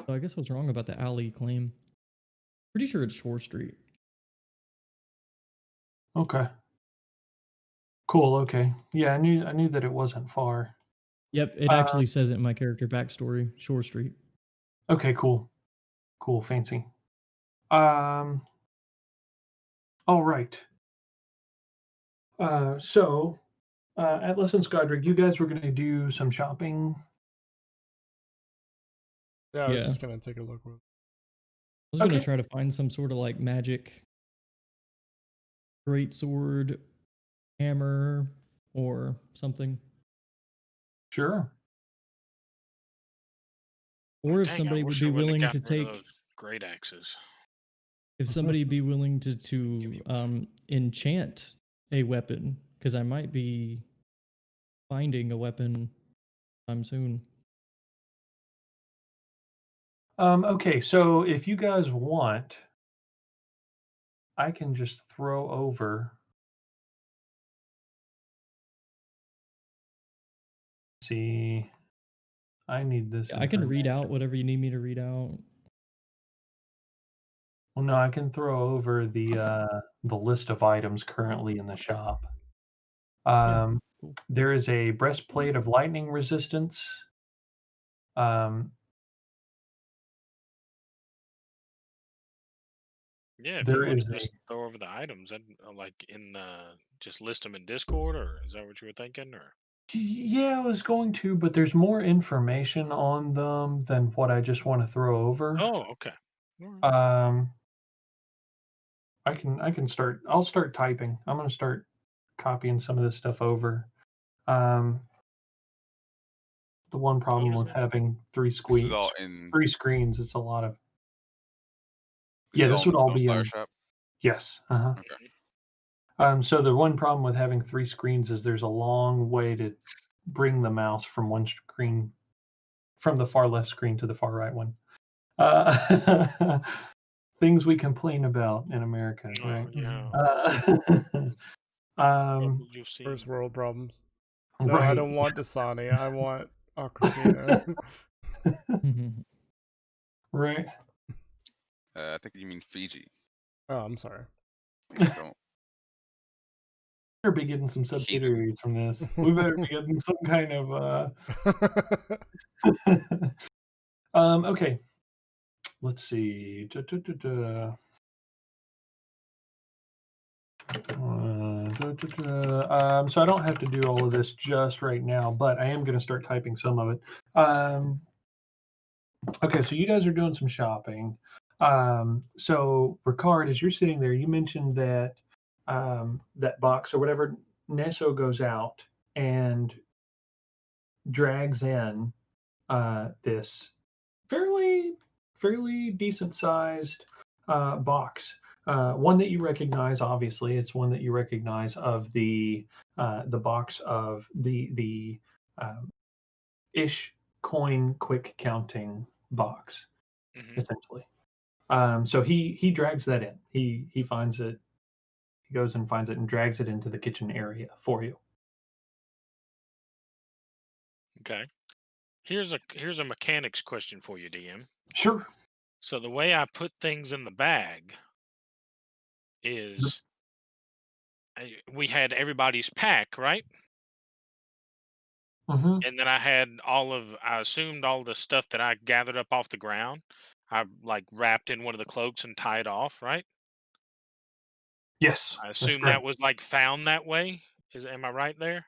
So I guess I was wrong about the alley claim. Pretty sure it's Shore Street. Okay. Cool. Okay. Yeah, I knew that it wasn't far. Yep, it actually says it in my character backstory, Shore Street. Okay. Cool. Cool. Fancy. All right. So, Atlas and Skodrick, you guys were going to do some shopping. Yeah, I was Yeah. just gonna take a look. I was going to Okay. try to find some sort of like magic greatsword, hammer, or something. Sure. Or if Dang, I somebody would wish be I wouldn't willing have to gotten rid of take, those great axes. if somebody be willing to enchant a weapon, because I might be finding a weapon sometime soon. Okay. So, if you guys want, I can just throw over. See, I need this. I can read out information. whatever you need me to read out. Well, no, I can throw over the list of items currently in the shop. Cool. There is a breastplate of lightning resistance. Yeah, if you There want is to a just throw over the items, I'd just list them in Discord, or is that what you were thinking? Or yeah, I was going to, but there's more information on them than what I just want to throw over. oh, okay. All right. I can start. I'll start typing. I'm going to start copying some of this stuff over. The one problem is with it? having This is all in. three screens, it's a lot of. This Yeah, is all this in would the all be Sunflower in. Shop. Yes. Okay. So the one problem with having three screens is there's a long way to bring the mouse from one screen, from the far left screen to the far right one. Things we complain about in America, Oh, right? yeah. Um, You've seen. First world problems. No, I right. don't want Dasani. I want Aquafina. Right. I think you mean Fiji. Oh, I'm sorry. Don't. Better be getting some Heathen. subsidiaries from this. We better be getting some kind of. Okay. Let's see. So I don't have to do all of this just right now, but I am going to start typing some of it. Okay, so you guys are doing some shopping. So Ricard, as you're sitting there, you mentioned that that box or whatever, Nesso goes out and drags in this fairly decent sized box. One that you recognize, obviously, it's one that you recognize of the box of the ish coin quick counting box, Mhm. essentially. So he drags that in. He finds it. He goes and finds it and drags it into the kitchen area for you. Okay. Here's a mechanics question for you, DM. Sure. So the way I put things in the bag is we had everybody's pack, right? Mm-hmm. And then I assumed all the stuff that I gathered up off the ground, I like wrapped in one of the cloaks and tied off, right? Yes, I that's assume correct. that was like found that way. Am I right there?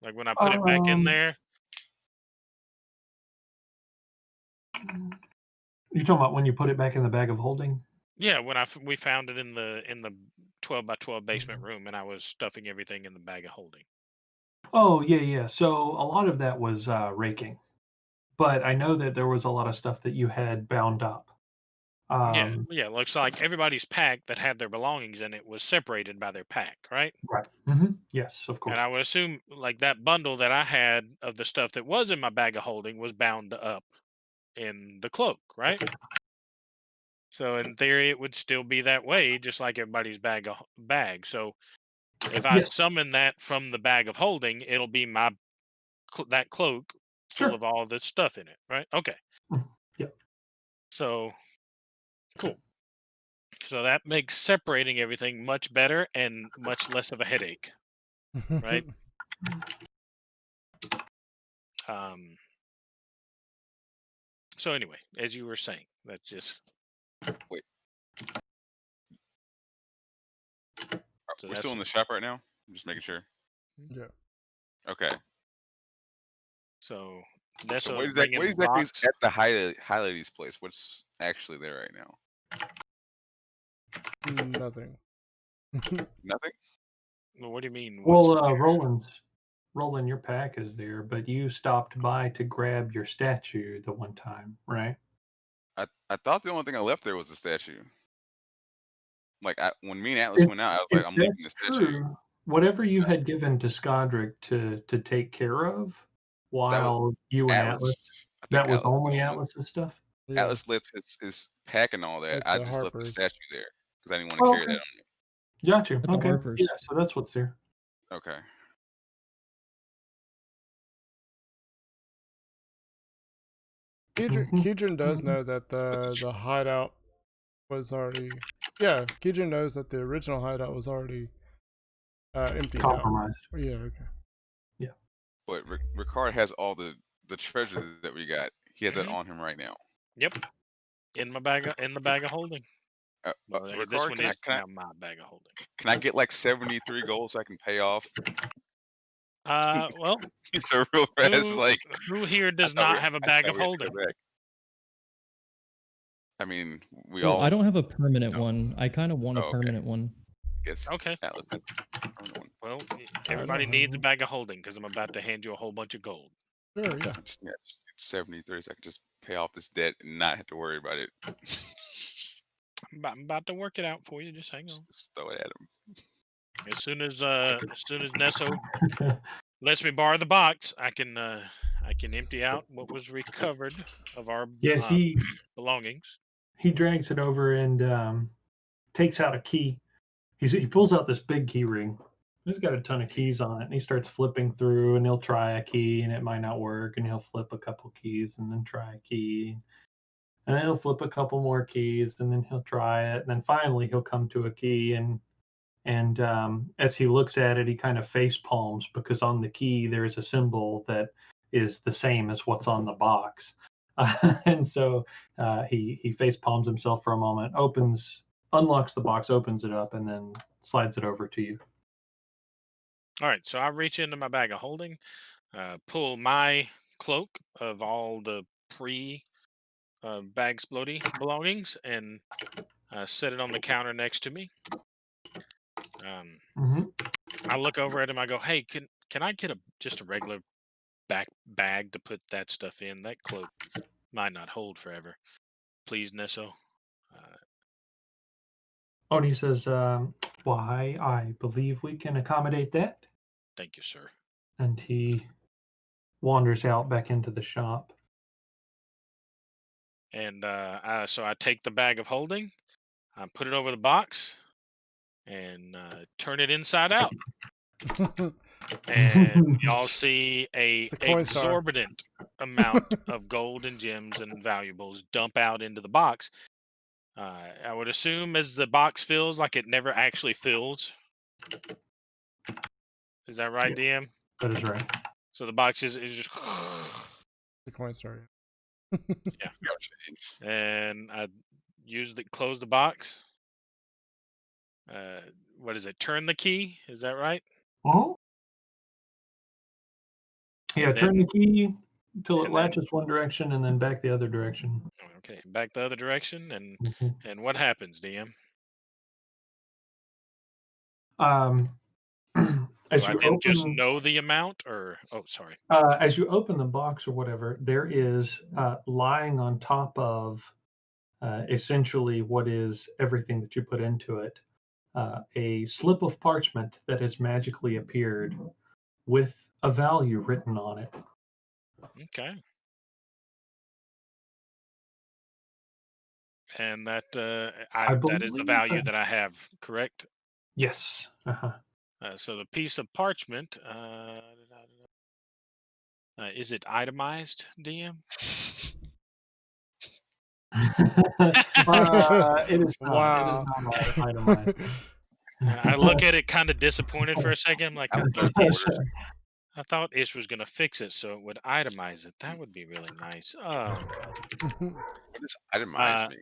Like when I put it back in Um, there. you're talking about when you put it back in the bag of holding? Yeah, when we found it in the 12 by 12 basement room, and I was stuffing everything in the bag of holding. Oh, yeah, yeah. So a lot of that was raking, but I know that there was a lot of stuff that you had bound up. Yeah, Um, yeah. Looks like everybody's pack that had their belongings in it was separated by their pack, right? right. Yes, of And course. I would assume like that bundle that I had of the stuff that was in my bag of holding was bound up in the cloak, right? So in theory, it would still be that way, just like everybody's bag. So if I Yes, summon that from the bag of holding, it'll be my that cloak full sure. of all this stuff in it, right? Okay. Yep. So cool. So that makes separating everything much better and much less of a headache, right? Um, so anyway, as you were saying, that's just Wait, so we're still that's in the shop right now. I'm just making sure. Yeah. Okay. so So Nessa what is exactly? What bringing exactly is rocks. at the Highlighties place? What's actually there right now? Nothing. Nothing. Well, what do you mean? What's Well, there? Roland, your pack is there, but you stopped by to grab your statue the one time, right? I thought the only thing I left there was the statue. Like when me and Atlas If went out, I was like, if I'm leaving that's the statue. true, whatever you had given to Skadric to take care of That was while you and Atlas. Atlas, I think that was Atlas was the only only one. Atlas's stuff? Yeah. Atlas left his pack and all that. At I the just left the Harper's. statue there because I didn't want to Oh, carry that okay. on Got you. At the Okay. Yeah, Harper's. so that's what's there. me. Okay. Mhm, Keidron does mhm. know that But the hideout was already. Yeah, Keidron knows that the original hideout was already emptied out. Compromised. Yeah. Okay. Yeah. Ricard has all the treasure that we got. He has that Hmm. on him right now. Yep, in my bag in the bag of holding. Well, this Ricard, one is now my bag of holding. can I get like 73 gold so I can pay off? Well, It's a real fast. who Like who here I does thought we not have a I bag thought of we had to holding? go back. I mean, we Well, all. I don't have a permanent No. one. I kind of want a Oh, okay. permanent one. Guess Okay. Atlas has a permanent one. Well, I everybody don't have needs a one. bag of holding because I'm about to hand you a whole bunch of gold. Sure. Yeah. Just 73 so I can just pay off this debt and not have to worry about it. I'm about to work it out for you. Just hang on. Just throw it at him. As soon as Nesso lets me borrow the box, I can empty out what was recovered of our Yeah, belongings. he drags it over and takes out a key. He pulls out this big key ring. He's got a ton of keys on it, and he starts flipping through, and he'll try a key, and it might not work, and he'll flip a couple keys, and then try a key, and then he'll flip a couple more keys, and then he'll try it, and then finally he'll come to a key, and as he looks at it, he kind of face palms because on the key there's a symbol that is the same as what's on the box, and so he face palms himself for a moment, unlocks the box, opens it up, and then slides it over to you. All right, so I reach into my bag of holding, pull my cloak of all the pre bag splody belongings, and set it on the counter next to me. Mm-hmm. I look over at him. I go, "Hey, can I get just a regular bag to put that stuff in? That cloak might not hold forever, please, Nesso." Uh, Oh, and he says, "Why, I believe we can accommodate that." Thank you, sir. And he wanders out back into the shop. And so I take the bag of holding, I put it over the box, and turn it inside out. And y'all see a It's a coin star. exorbitant amount of gold and gems and valuables dump out into the box. I would assume as the box fills, like it never actually fills. Is that right, Yeah. DM? That is right. So the box is just The coin star. yeah. And I close the box, what is it? Turn the key. Is that right? Oh, yeah. And Turn then, the key until it and then, latches one direction, and then back the other direction. okay, back the other direction, Mhm. and what happens, DM? Um, Do as I you then just open know the amount, or sorry? as you open the box or whatever, there is lying on top of essentially what is everything that you put into it, a slip of parchment that has magically appeared with a value written on it. Okay. And that I that is the believe. value that I have, correct? Yes. Uh-huh. So the piece of parchment, is it itemized, DM? It is not. It is Wow. not itemized. I look at it kind of disappointed for a second. I'm like, I No thought Ish, quarters. I thought Ish was gonna fix it so it would itemize it. That would be really nice. Oh well. What does itemize Uh, mean?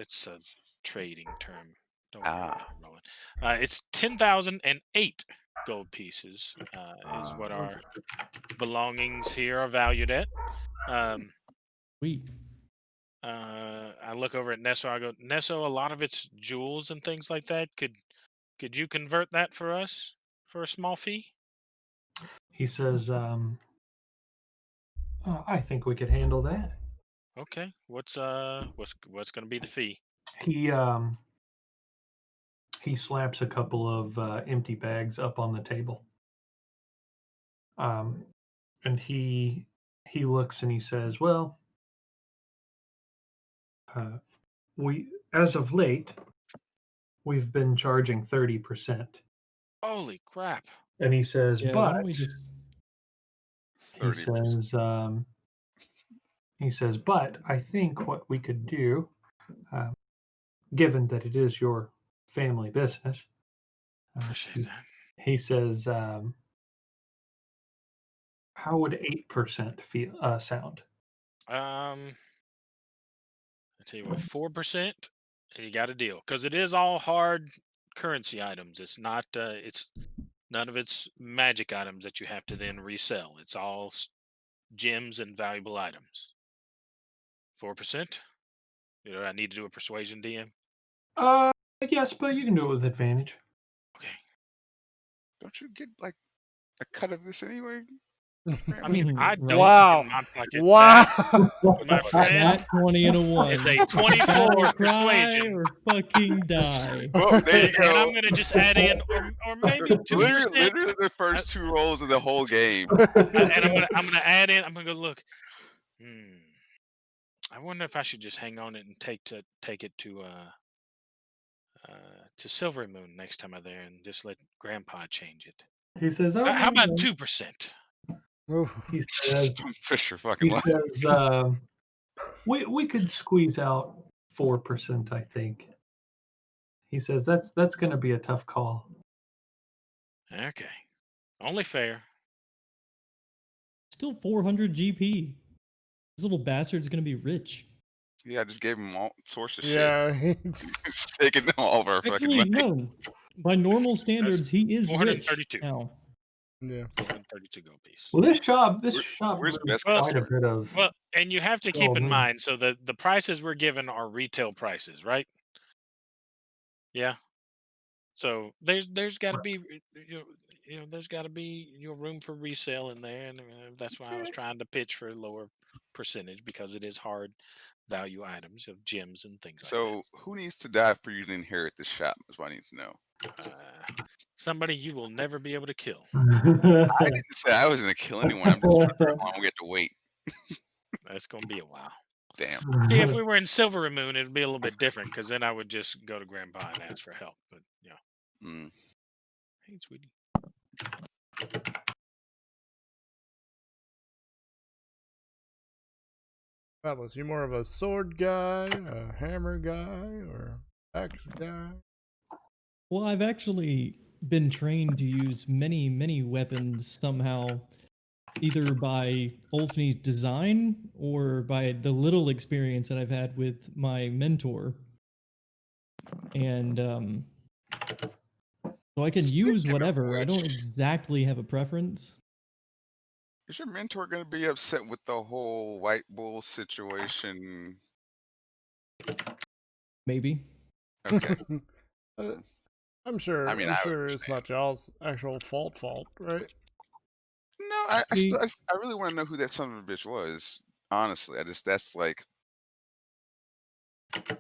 it's a trading term. Don't worry about Ah, it, Roland. It's 10,008 gold pieces. Is what Oh, our belongings here are valued at. Um, Sweet. I look over at Nesso. I go, Nesso. A lot of it's jewels and things like that. Could you convert that for us for a small fee? He says, I think we could handle that. Okay. What's going to be the fee? He um, he slaps a couple of empty bags up on the table. Um, and he looks and he says, "Well, we as of late we've been charging 30%." Holy crap! And he says, Yeah, why "But," don't we just he 30%. says, "But I think what we could do, um, given that it is your family business," Appreciate he says, "How would 8% feel sound?" that. I tell you what, 4%, and you got a deal because it is all hard currency items. It's not. It's none of it's magic items that you have to then resell. It's all gems and valuable items. 4%. You know, I need to do a persuasion, DM. Uh, yes, but you can do it with advantage. Okay. Don't you get like a cut of this anyway? I mean, I right? don't Wow. in my pocket. Wow. That, my friend, Nat 20 and a 1. is a 24 Battle cry persuasion. or fucking die. Well, there you And I'm go. gonna just add in, or maybe 2%. Literally the first two rolls of the whole game. And I'm gonna add in. I'm gonna go look. I wonder if I should just hang on it and take it to Silver Moon next time I'm there, and just let Grandpa change it. He says, "Oh, How no, about no." 2%? Oof. He says, Fisher fucking he life. says, we could squeeze out 4%, I think. He says that's going to be a tough call. Okay, only fair. Still 400 GP. This little bastard's gonna be rich. Yeah, I just gave him all sorts of shit. Yeah. Just taking all of our fucking Actually, money. no. By normal standards, he is rich 432. now. Yeah. 432 gold piece. Well, this shop Where's moves best quite a customer? bit of. Well, and you have to keep in gold. mind, so the prices we're given are retail prices, right? Yeah. So there's got to be there's got to be room for resale in there, and that's why I was Okay. trying to pitch for a lower percentage because it is hard value items of gems and things like So who needs to die for you to inherit the shop is what I need to know. that. Somebody you will never be able to kill. I didn't say I was gonna kill anyone. I'm just wondering how long we have to wait. That's gonna be a while. Damn. See, if we were in Silver Moon, it'd be a little bit different because then I would just go to Grandpa and ask for help. But yeah, Mm. hey, sweetie. Atlas, you more of a sword guy, a hammer guy, or axe guy? Well, I've actually been trained to use many, many weapons somehow, either by Olfney's design or by the little experience that I've had with my mentor. and so I can use Speaking of whatever. I don't which, exactly have a preference. is your mentor going to be upset with the whole white bull situation? Maybe. Okay. Uh, I'm I sure. mean, I'm I would sure it's understand. not y'all's actual fault, right? No, I See, still, I really want to know who that son of a bitch was. Honestly, that's like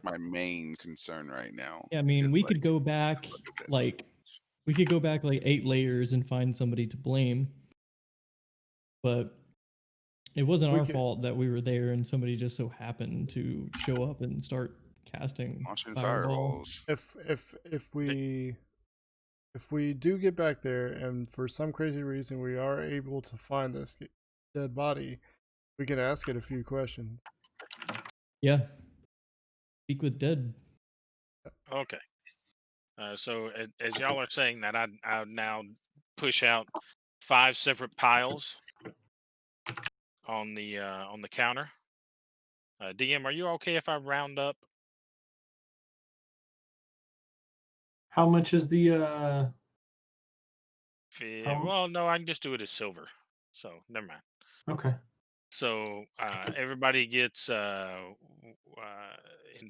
my main concern right now. yeah, I mean, Is we like, could go back what is that son of a like we could go back like 8 layers and find somebody to blame, but it wasn't We our could, fault that we were there and somebody just so happened to show up and start casting launching fireball. fireballs? if we do get back there and for some crazy reason we are able to find this dead body, we can ask it a few questions. Yeah. Speak with dead. Okay. So as y'all are saying that, I now push out 5 separate piles on the counter. DM, are you okay if I round up? How much is the how Well, no, I can just do it as silver. So never mind. okay. So everybody gets in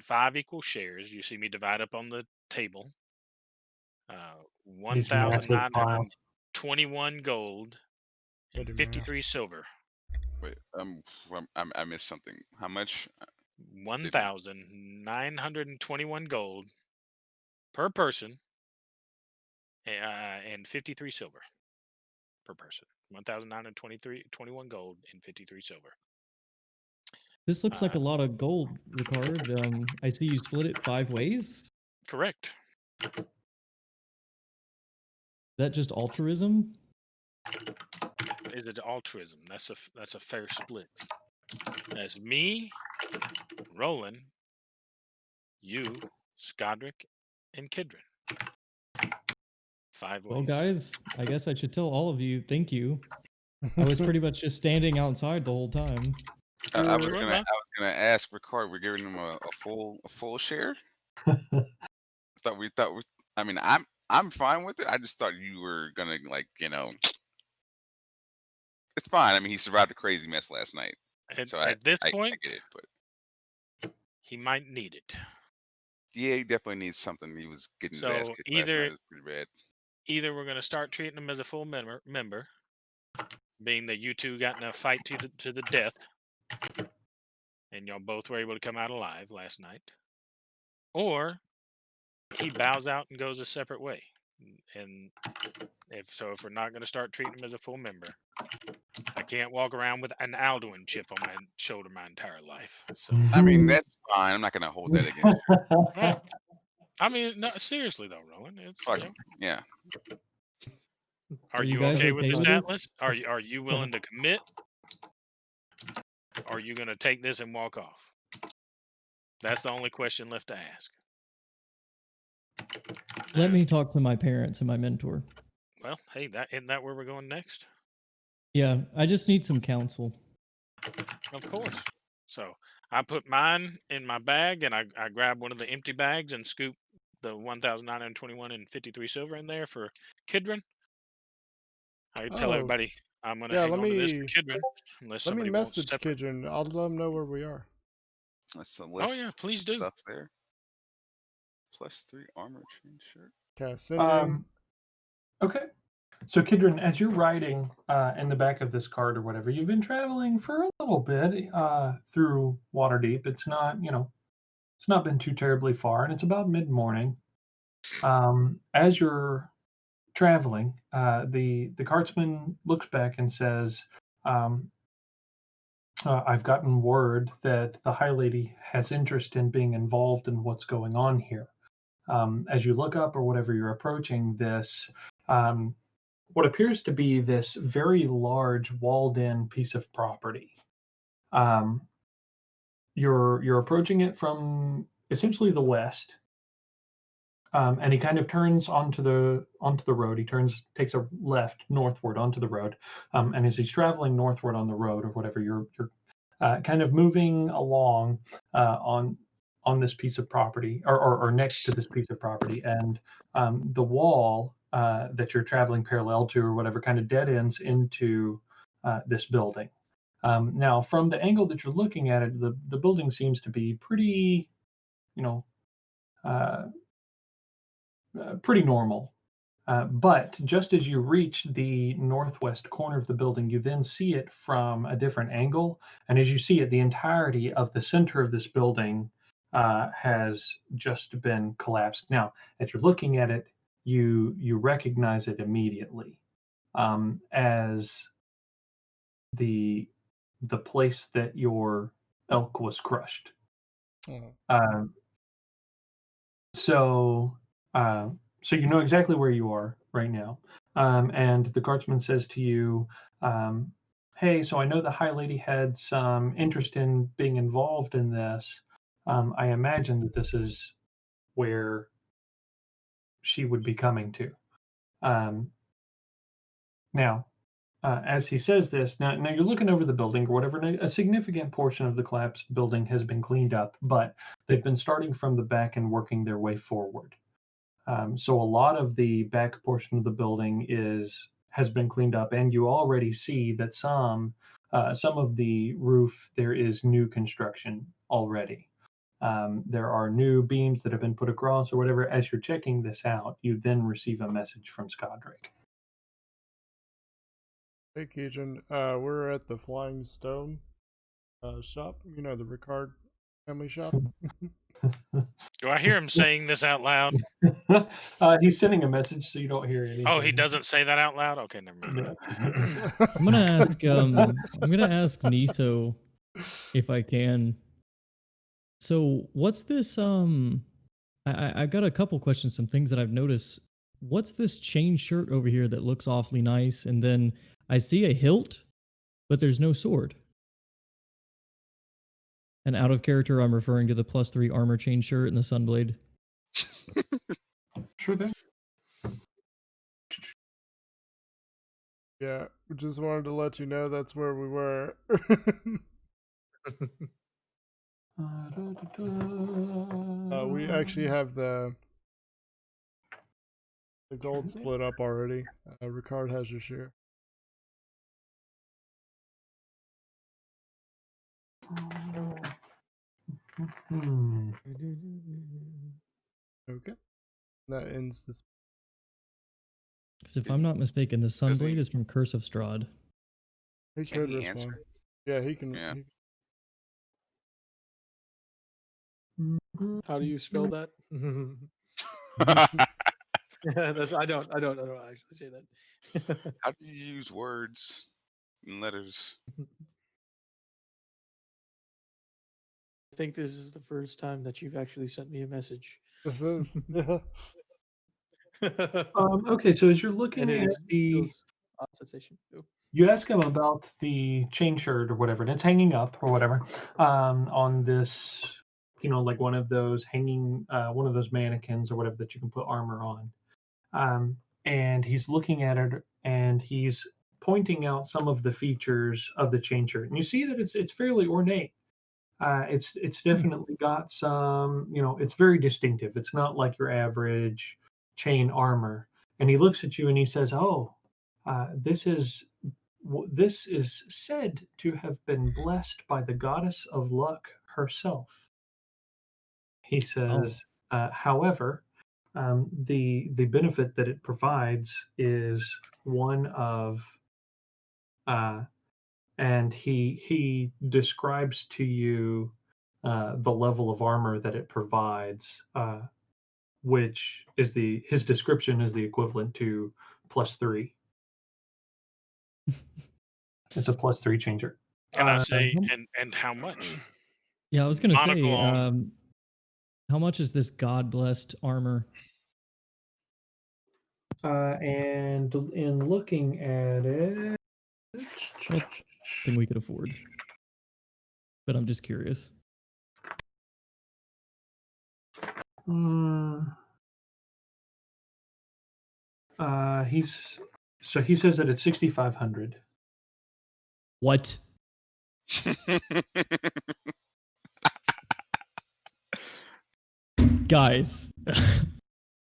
5 equal shares. You see me divide up on the table. These massive piles. 1,921 gold Good and math. 53 silver. Wait, I missed something. How much? 1,921 gold per person, and 53 silver per person. 1,921 gold and 53 silver. This looks like Uh, a lot of gold, Ricard. I see you split it 5 ways. correct. Is that just altruism? Is it altruism? That's a fair split. That's me, Roland, you, Skodrick, and Kidron. 5 ways. Well, guys, I guess I should tell all of you thank you. I was pretty much just standing outside the whole time. I was Sure gonna enough. ask Ricard. We're giving him a full share. We thought. I mean, I'm fine with it. I just thought you were gonna like it's fine. I mean, he survived a crazy mess last night, so At this I point, get it. But he might need it. yeah, he definitely needs something. He was getting his ass So kicked last night. It was pretty bad. either we're going to start treating him as a full member, being that you two got in a fight to the death, and y'all both were able to come out alive last night, or he bows out and goes a separate way. And if we're not going to start treating him as a full member, I can't walk around with an Alduin chip on my shoulder my entire life. So I mean, that's fine. I'm not gonna hold that against you. well, I mean, no, seriously though, Roland, it's Fuck him. Yeah. Are Are you you guys okay with okay this, with this? Atlas? Are you willing to commit? Or are you going to take this and walk off? That's the only question left to ask. Let me talk to my parents and my mentor. Well, hey, isn't that where we're going next? Yeah, I just need some counsel. Of course. So I put mine in my bag, and I grab one of the empty bags and scoop the 1,921 and 53 silver in there for Kidron. I tell Oh, everybody I'm going to yeah. hang on to this for Kidron unless Let me somebody wants message separate. Kidron. I'll let him know where we are. That's a Oh list. yeah, please of do. Stuff there. +3 armor chain shirt. Okay, sending. Okay. So Kidron, as you're riding in the back of this cart or whatever, you've been traveling for a little bit through Waterdeep. It's not, it's not been too terribly far, and it's about mid-morning. As you're traveling, the cartsman looks back and says, "I've gotten word that the High Lady has interest in being involved in what's going on here." As you look up or whatever, you're approaching this. What appears to be this very large walled-in piece of property. You're approaching it from essentially the west, and he kind of turns onto the road. He takes a left northward onto the road, and as he's traveling northward on the road or whatever, you're kind of moving along on on this piece of property, or next to this piece of property, and the wall that you're traveling parallel to, or whatever, kind of dead ends into this building. Now, from the angle that you're looking at it, the building seems to be pretty, pretty normal. But just as you reach the northwest corner of the building, you then see it from a different angle. And as you see it, the entirety of the center of this building has just been collapsed. Now, as you're looking at it, you recognize it immediately as the place that your elk was crushed. Um, so so you know exactly where you are right now. And the guardsman says to you, hey, so I know the High Lady had some interest in being involved in this. I imagine that this is where she would be coming to. Now, as he says this, now you're looking over the building or whatever, and a significant portion of the collapsed building has been cleaned up, but they've been starting from the back and working their way forward. So a lot of the back portion of the building has been cleaned up, and you already see that some of the roof there is new construction already. There are new beams that have been put across or whatever. As you're checking this out, you then receive a message from Scodrake. Hey, Keegan. We're at the Flying Stone shop. You know, the Ricard family shop. Do I hear him saying this out loud? He's sending a message, so you don't hear anything. Oh, he doesn't say that out loud? Okay, never mind. I'm gonna ask Niso if I can. So what's this I've got a couple questions, some things that I've noticed. What's this chain shirt over here that looks awfully nice? And then I see a hilt, but there's no sword. And out of character, I'm referring to the +3 armor chain shirt and the sunblade. Sure thing. Yeah, we just wanted to let you know that's where we were. We actually have the gold split up already. Ricard has your share. Okay. That ends this. Because if I'm not mistaken, the Doesn't sunblade he- is from Curse of Strahd. He Can could he respond. answer? Yeah, he can. Yeah. How do you spell that? I don't actually say that. How do you use words and letters? I think this is the first time that you've actually sent me a message. This is. Okay, so as you're looking And it at is, the, feels odd sensation. Ooh. you ask him about the chain shirt or whatever, and it's hanging up or whatever on this, like one of those hanging, one of those mannequins or whatever that you can put armor on. And he's looking at it and he's pointing out some of the features of the chain shirt, and you see that it's fairly ornate. It's definitely got some, it's very distinctive. It's not like your average chain armor. And he looks at you and he says, "Oh, this is said to have been blessed by the goddess of luck herself." He says, however, the benefit that it provides is one of and he describes to you the level of armor that it provides, which is his description is the equivalent to +3. It's a +3 changer. Can I say, and how much? Yeah, I was gonna say, Monocle on. how much is this god blessed armor? And in looking at it, Thing we could afford. But I'm just curious. he says that it's 6,500. What? Guys.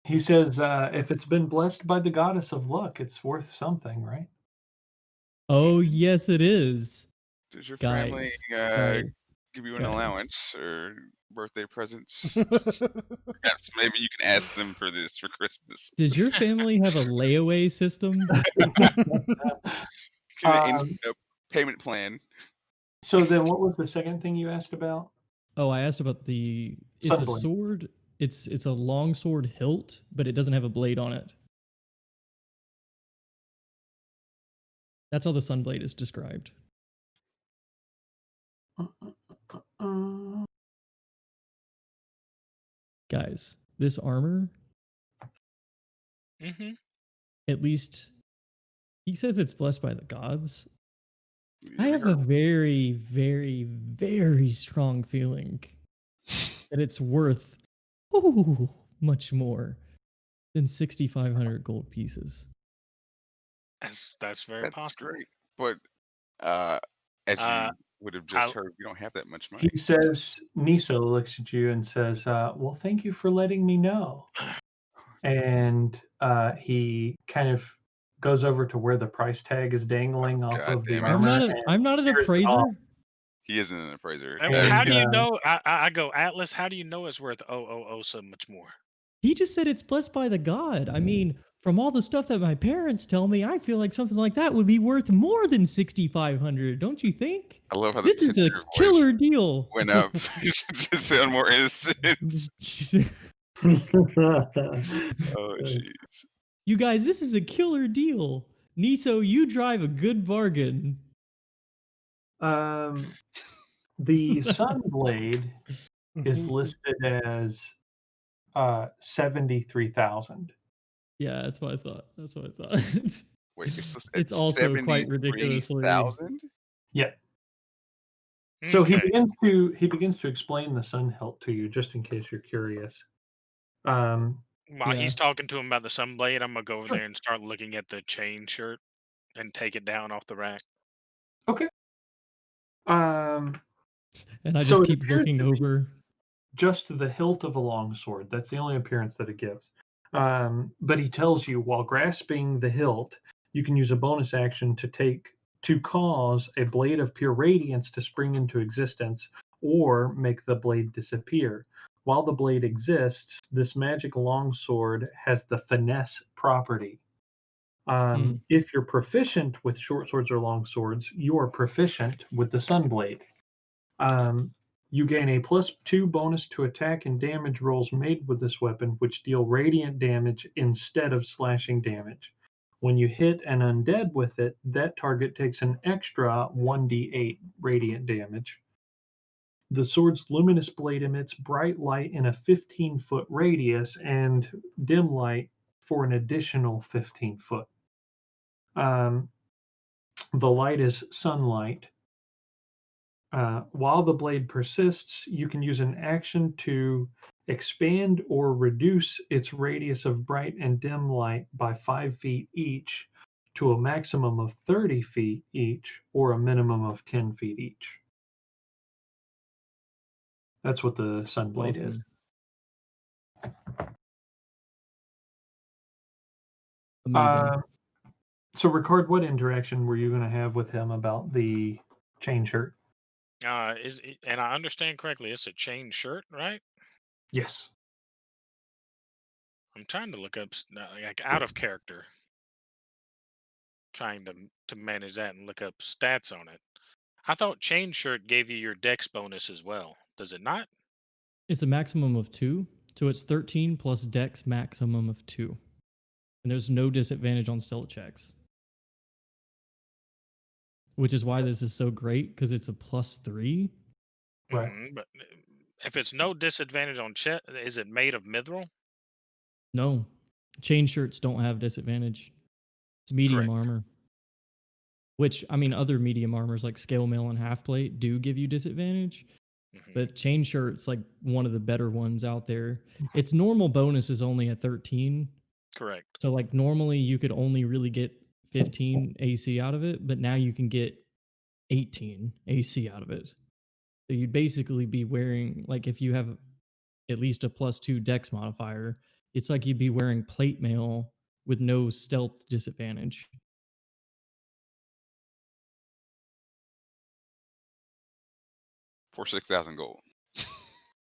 He says, if it's been blessed by the goddess of luck, it's worth something, right? Oh, yes, it is. Does your family Guys, give you an guys. allowance or birthday presents? Perhaps maybe you can ask them for this for Christmas. Does your family have a layaway system? Get an instant payment plan. So then what was the second thing you asked about? Oh, I asked about it's a Sunblade. sword. It's a long sword hilt, but it doesn't have a blade on it. That's how the Sunblade is described. Guys, this armor, Mm-hmm. at least he says it's blessed by the gods. I Yeah, have a very, very, very strong feeling that it's worth much more than 6,500 gold pieces. That's very that's possible. great. But as Uh, you would have just I- heard, we don't have that much money. He says, Niso looks at you and says, well, thank you for letting me know. And he kind of goes over to where the price tag is dangling off God of the damn it. armor. I'm not an tears it appraiser. off. He isn't an appraiser. and And, how do you know? I go, Atlas. How do you know it's worth so much more? He just said it's blessed by the god. I mean, from all the stuff that my parents tell me, I feel like something like that would be worth more than 6,500. Don't you think? I love how the This is a pitcher voice killer deal. went up. Just sound more innocent. Oh jeez. You guys, this is a killer deal. Niso, you drive a good bargain. the Sunblade is listed as 73,000. Yeah, that's what I thought. That's what I thought. Wait, it's It's also quite ridiculously. 73,000? Yeah. So he Okay. begins to explain the sun hilt to you, just in case you're curious. While Yeah. he's talking to him about the Sunblade, I'm gonna go over there and start looking at the chain shirt and take it down off the rack. Okay. And I So just it keep appears looking to be over. just the hilt of a longsword. That's the only appearance that it gives. But he tells you while grasping the hilt, you can use a bonus action to cause a blade of pure radiance to spring into existence or make the blade disappear. While the blade exists, this magic longsword has the finesse property. If you're proficient with short swords or long swords, you are proficient with the Sunblade. You gain a +2 bonus to attack and damage rolls made with this weapon, which deal radiant damage instead of slashing damage. When you hit an undead with it, that target takes an extra 1d8 radiant damage. The sword's luminous blade emits bright light in a 15-foot radius and dim light for an additional 15 foot. The light is sunlight. While the blade persists, you can use an action to expand or reduce its radius of bright and dim light by 5 feet each to a maximum of 30 feet each or a minimum of 10 feet each. That's what the Sunblade is. Amazing. So, Ricard, what interaction were you going to have with him about the chain shirt? And I understand correctly, it's a chain shirt, right? Yes. I'm trying to look up like out of character, trying to manage that and look up stats on it. I thought chain shirt gave you your dex bonus as well. Does it not? It's a maximum of 2, so it's 13 plus dex maximum of 2. And there's no disadvantage on stealth checks. Which is why this is so great, because it's a +3. Right. But if it's no disadvantage on check, is it made of mithril? No. Chain shirts don't have disadvantage. It's medium Correct. armor. Which, I mean, other medium armors like scale mail and half plate do give you disadvantage. But chain shirt's like one of the better ones out there. Its normal bonus is only a 13. Correct. So like normally you could only really get 15 AC out of it, but now you can get 18 AC out of it. So you'd basically be wearing, like if you have at least a +2 dex modifier. It's like you'd be wearing plate mail with no stealth disadvantage. For 6,000 gold.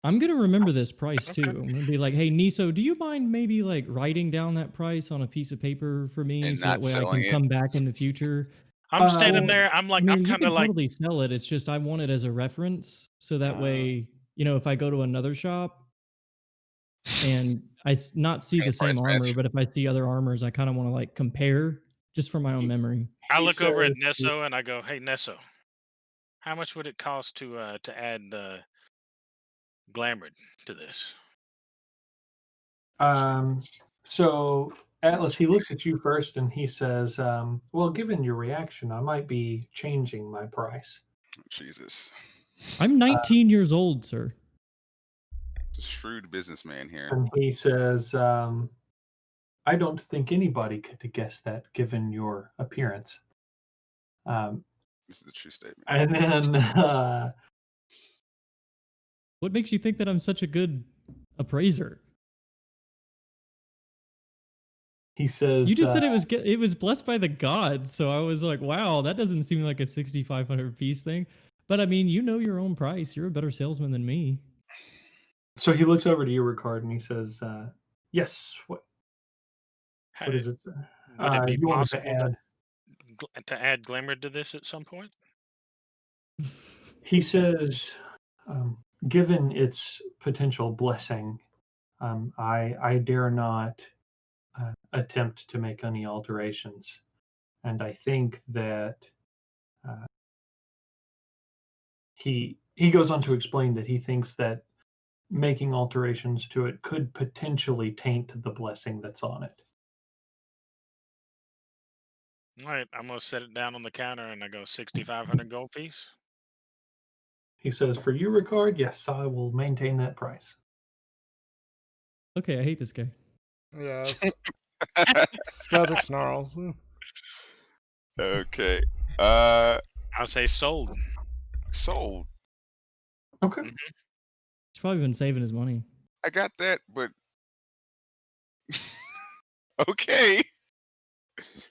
I'm gonna remember this price Okay. too. I'm gonna be like, "Hey, Niso, do you mind maybe like writing down that price on a piece of paper for me, And so that not way I selling can it. come back in the future?" I'm standing Well, there. I'm I like, I'm mean, you kind of can like, totally sell it. It's just I want it as a reference, so that Uh. way, if I go to another shop and not see Can the a same price armor, match? but if I see other armors, I kind of want to like compare just for my own he, memory. I he look over at says, Nesso and I go, "Hey, Nesso, how much would it cost to add the glamour to this?" Jesus. So Atlas, he looks at you first and he says, well, given your reaction, I might be changing my price. Jesus. I'm 19 years old, sir. It's a shrewd businessman here. And he says, I don't think anybody could have guessed that given your appearance. This is a true statement. And then What makes you think that I'm such a good appraiser? he says, You just said it was blessed by the gods, so I was like, wow, that doesn't seem like a 6,500 piece thing. But I mean, you know your own price. You're a better salesman than me. so he looks over to you, Ricard, and he says, yes, what How, is it? would it be You wanted to possible add. to add glamour to this at some point? He says, given its potential blessing, I dare not attempt to make any alterations. And I think that he goes on to explain that he thinks that making alterations to it could potentially taint the blessing that's on it. All right, I'm gonna set it down on the counter and I go 6,500 gold piece. He says, for you, Ricard, yes, I will maintain that price. Okay, I hate this guy. Yeah, Scottish snarls. Okay. I'll say sold. Sold. Okay. He's probably been saving his money. I got that, but okay.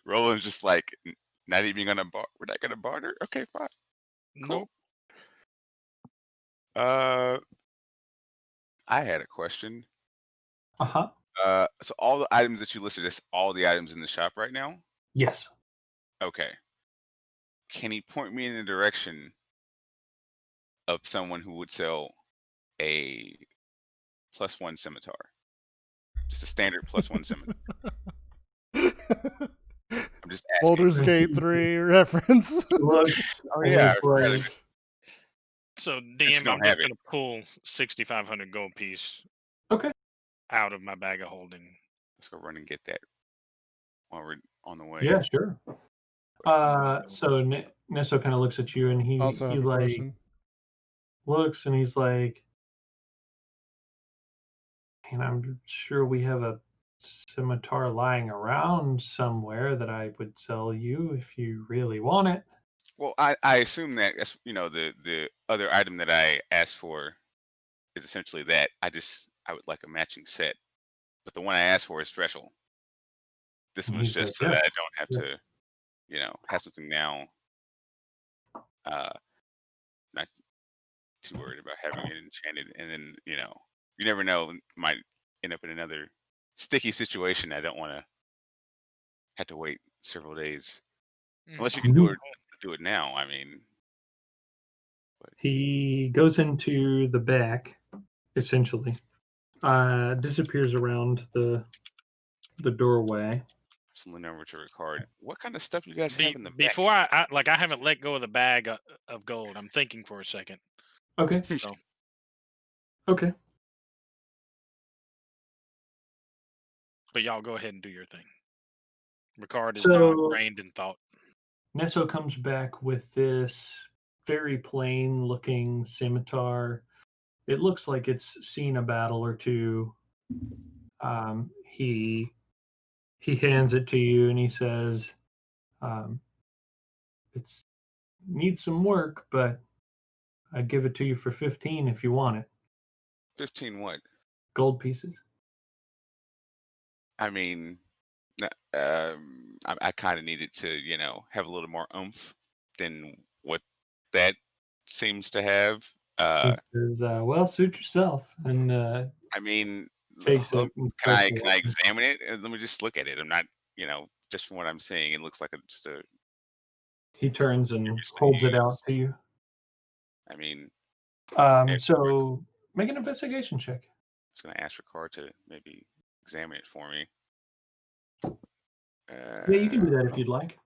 Roland's just like, not even gonna we're not gonna barter? Okay, fine. Cool. Nope. I had a question. Uh-huh. So all the items that you listed, is all the items in the shop right now? Yes. Okay. Can he point me in the direction of someone who would sell a +1 scimitar? Just a standard +1 scimitar. I'm just asking. Baldur's Gate 3 reference. He looks Oh and yeah, he's like, So you DM, don't I'm have just it. gonna pull 6,500 gold piece okay. out of my bag of holding. Let's go run and get that while we're on the way. Yeah, sure. So Nesso kind of looks at you and he Also have a like question. looks and he's like, and I'm sure we have a scimitar lying around somewhere that I would sell you if you really want it. Well, I assume that the other item that I asked for is essentially that. I would like a matching set, but the one I asked for is special. This And one is he says, just so yes. that I don't have Yeah. to, have something now. Not too worried about having it enchanted, and then you never know, might end up in another sticky situation. I don't want to have to wait several days, unless you can do it now. I mean, He goes into the back, essentially, disappears around the doorway. just lean over to Ricard. What kind of stuff you guys have in the back? Before I haven't let go of the bag of gold. I'm thinking for a second. Okay. So Okay. but y'all go ahead and do your thing. Ricard is So- now ingrained in thought. Nesso comes back with this very plain looking scimitar. It looks like it's seen a battle or two. He hands it to you and he says, it's needs some work, but I'd give it to you for 15 if you want it. 15 what? gold pieces. I mean, I kind of needed to, have a little more oomph than what that seems to have. He says, "Well, suit yourself," and I mean, takes can it and starts to I walk. examine it? Let me just look at it. I'm not, just from what I'm seeing, it looks like just a He turns and just to holds it out use. to you. I mean, So make an investigation check. it's gonna ask Ricard to maybe examine it for me. Yeah, you can do Uh, that if you'd like.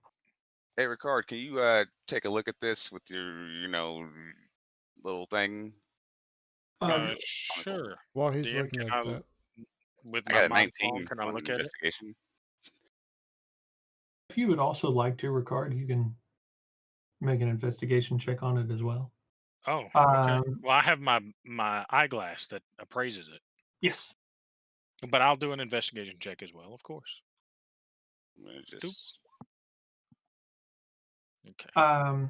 hey, Ricard, can you take a look at this with your, little thing? Um, Sure. While he's DM, looking can at I, that, with I my got a mind phone, 19 can I on look at it? investigation. if you would also like to, Ricard, you can make an investigation check on it as well. Oh, okay. Well, I have my eyeglass that appraises it, Yes. but I'll do an investigation check as well, of course. I'm gonna Doop. just Okay.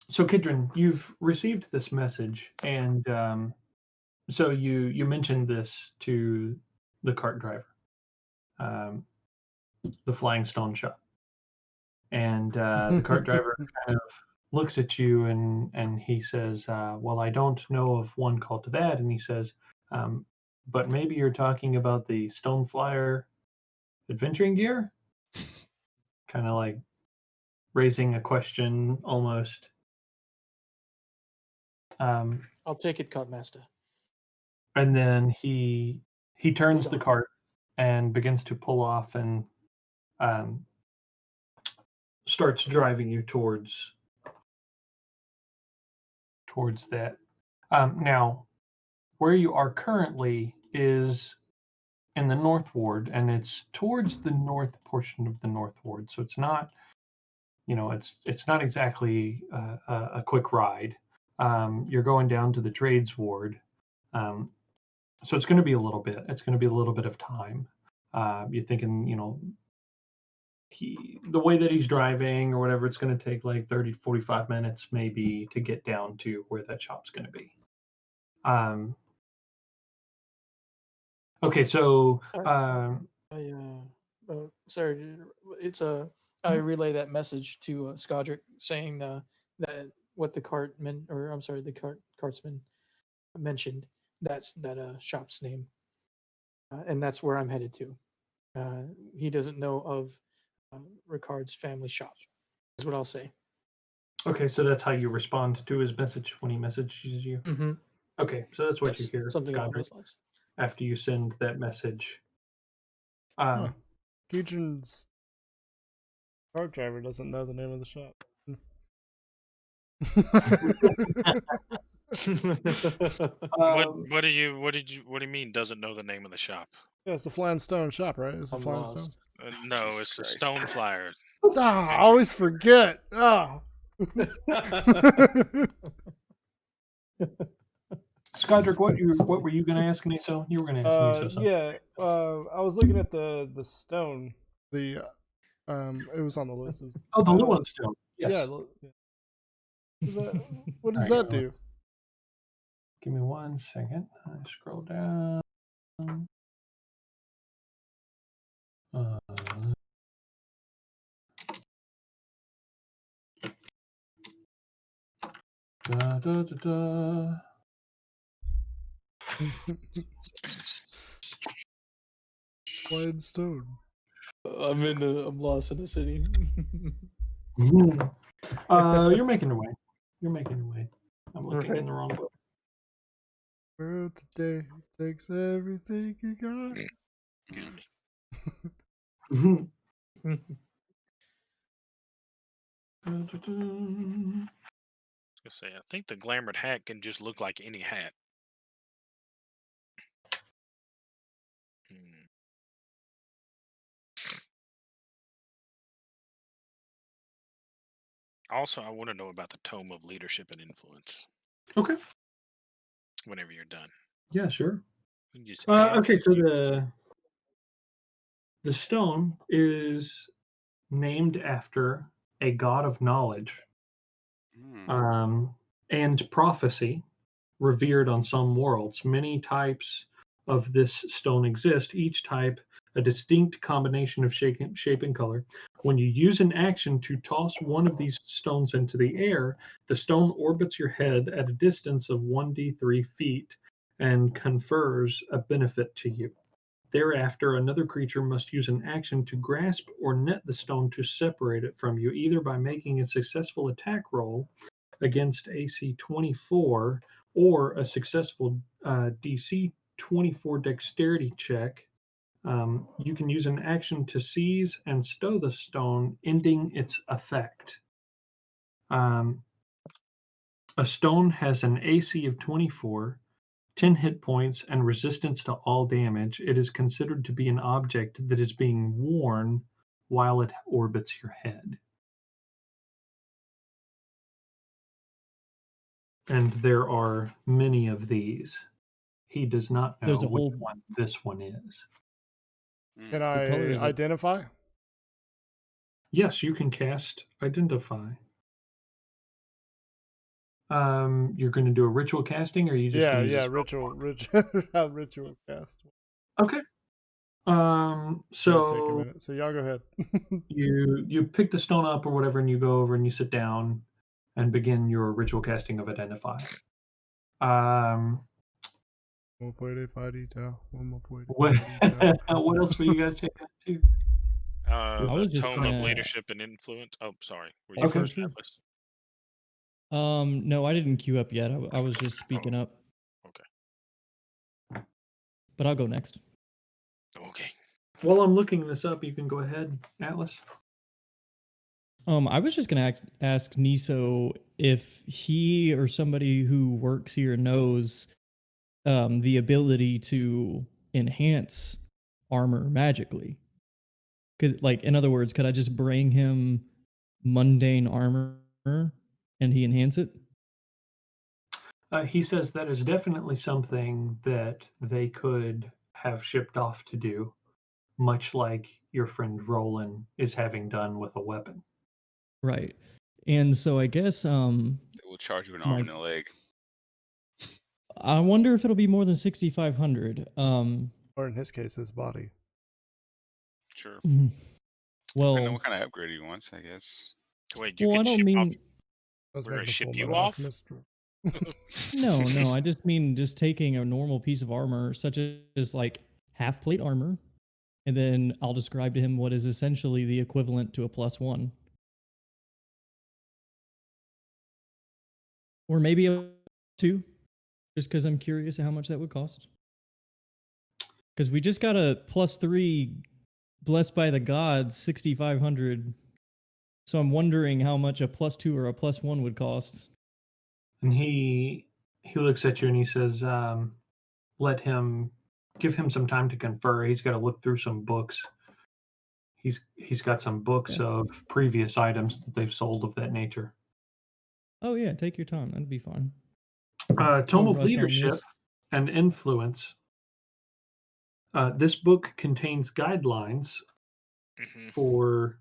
So Kidron, you've received this message, and so you mentioned this to the cart driver, the Flying Stone shop, and the cart driver kind of looks at you and he says, "Well, I don't know of one called to that," and he says, "But maybe you're talking about the Stone Flyer adventuring gear," kind of like raising a question almost. I'll take it, Cartmaster. And then he turns Lead the on. cart and begins to pull off and um, starts driving you towards that. Now, where you are currently is in the North Ward, and it's towards the north portion of the North Ward. So it's not, it's not exactly a quick ride. You're going down to the Trades Ward, so it's going to be a little bit. It's going to be a little bit of time. You're thinking, the way that he's driving or whatever, it's going to take like 30, 45 minutes maybe to get down to where that shop's going to be. Okay, so Sorry, it's I relay that message to Skodrick saying that what the cartman, or I'm sorry, the cartsman mentioned. That's that shop's name, and that's where I'm headed to. He doesn't know of Ricard's family shop. Is what I'll say. okay, so that's how you respond to his message when he messages you. Mm-hmm. Okay, so that's what you Yes, hear, something along Godric, those lines. after you send that message. huh. Keegan's cart driver doesn't know the name of the shop. What do you mean doesn't know the name of the shop? Yeah, it's the Flying Stone shop, right? It's the I'm Flying Stone. lost. No, Jesus it's the Christ. Stone Flyer. I always forget. Skodrick, what were you going to ask Niso? You were going to ask Niso something. Yeah, I was looking at the stone. The it was on the list. It was, Oh, the Luminous Stone. Yes. Yeah. What does Alright, that do? Give me 1 second. I scroll down. Da, da, da, da. Flying Stone. I'm lost in the city. You're making your way. You're making your way. I'm looking in the wrong book. World today takes everything you got. Mm. I was gonna say, I think the glamored hat can just look like any hat. Also, I want to know about the Tome of Leadership and Influence. Okay. Whenever you're done. Yeah, sure. We can just add Okay, a so few- the stone is named after a god of knowledge and prophecy revered on some worlds. Many types of this stone exist, each type a distinct combination of shape and color. When you use an action to toss one of these stones into the air, the stone orbits your head at a distance of 1d3 feet and confers a benefit to you. Thereafter, another creature must use an action to grasp or net the stone to separate it from you, either by making a successful attack roll against AC 24 or a successful DC 24 dexterity check. You can use an action to seize and stow the stone, ending its effect. A stone has an AC of 24, 10 hit points, and resistance to all damage. It is considered to be an object that is being worn while it orbits your head. And there are many of these. He does not know There's a which whole. one this one is. Can What color I is it? identify? Yes, you can cast Identify. You're going to do a ritual casting, or are you just Yeah, going to use yeah, a spell? ritual cast. Okay. It'll take a So minute. So y'all go ahead. you pick the stone up or whatever, and you go over and you sit down and begin your ritual casting of Identify. What what else were you guys checking out too? I The was just Tome of gonna. Leadership and Influence. Oh, sorry. Were you Okay. first, Sure. Atlas? No, I didn't queue up yet. I was just speaking up. Okay. But I'll go next. Okay. While I'm looking this up, you can go ahead, Atlas. I was just gonna ask Niso if he or somebody who works here knows the ability to enhance armor magically. Because, like, in other words, could I just bring him mundane armor and he enhance it? He says that is definitely something that they could have shipped off to do, much like your friend Roland is having done with a weapon. Right. And so I guess They will charge you an arm and a leg. I wonder if it'll be more than 6,500. Or in his case, his body. Sure. Well, Depending on what kind of upgrade he wants, I guess. Wait, you well, I can don't ship off. mean Let's We're make gonna the ship Full you Metal off? Alchemist. no. I just mean just taking a normal piece of armor, such as like half plate armor, and then I'll describe to him what is essentially the equivalent to a +1, or maybe a 2, just because I'm curious how much that would cost. Because we just got a +3, blessed by the gods, 6,500. So I'm wondering how much a +2 or a +1 would cost. And he looks at you and he says, give him some time to confer. He's got to look through some books. He's got some books Okay. of previous items that they've sold of that nature. Oh yeah, take your time. That'd be fine. Tome No of rush on Leadership this. and Influence. This book contains guidelines Mhm. for.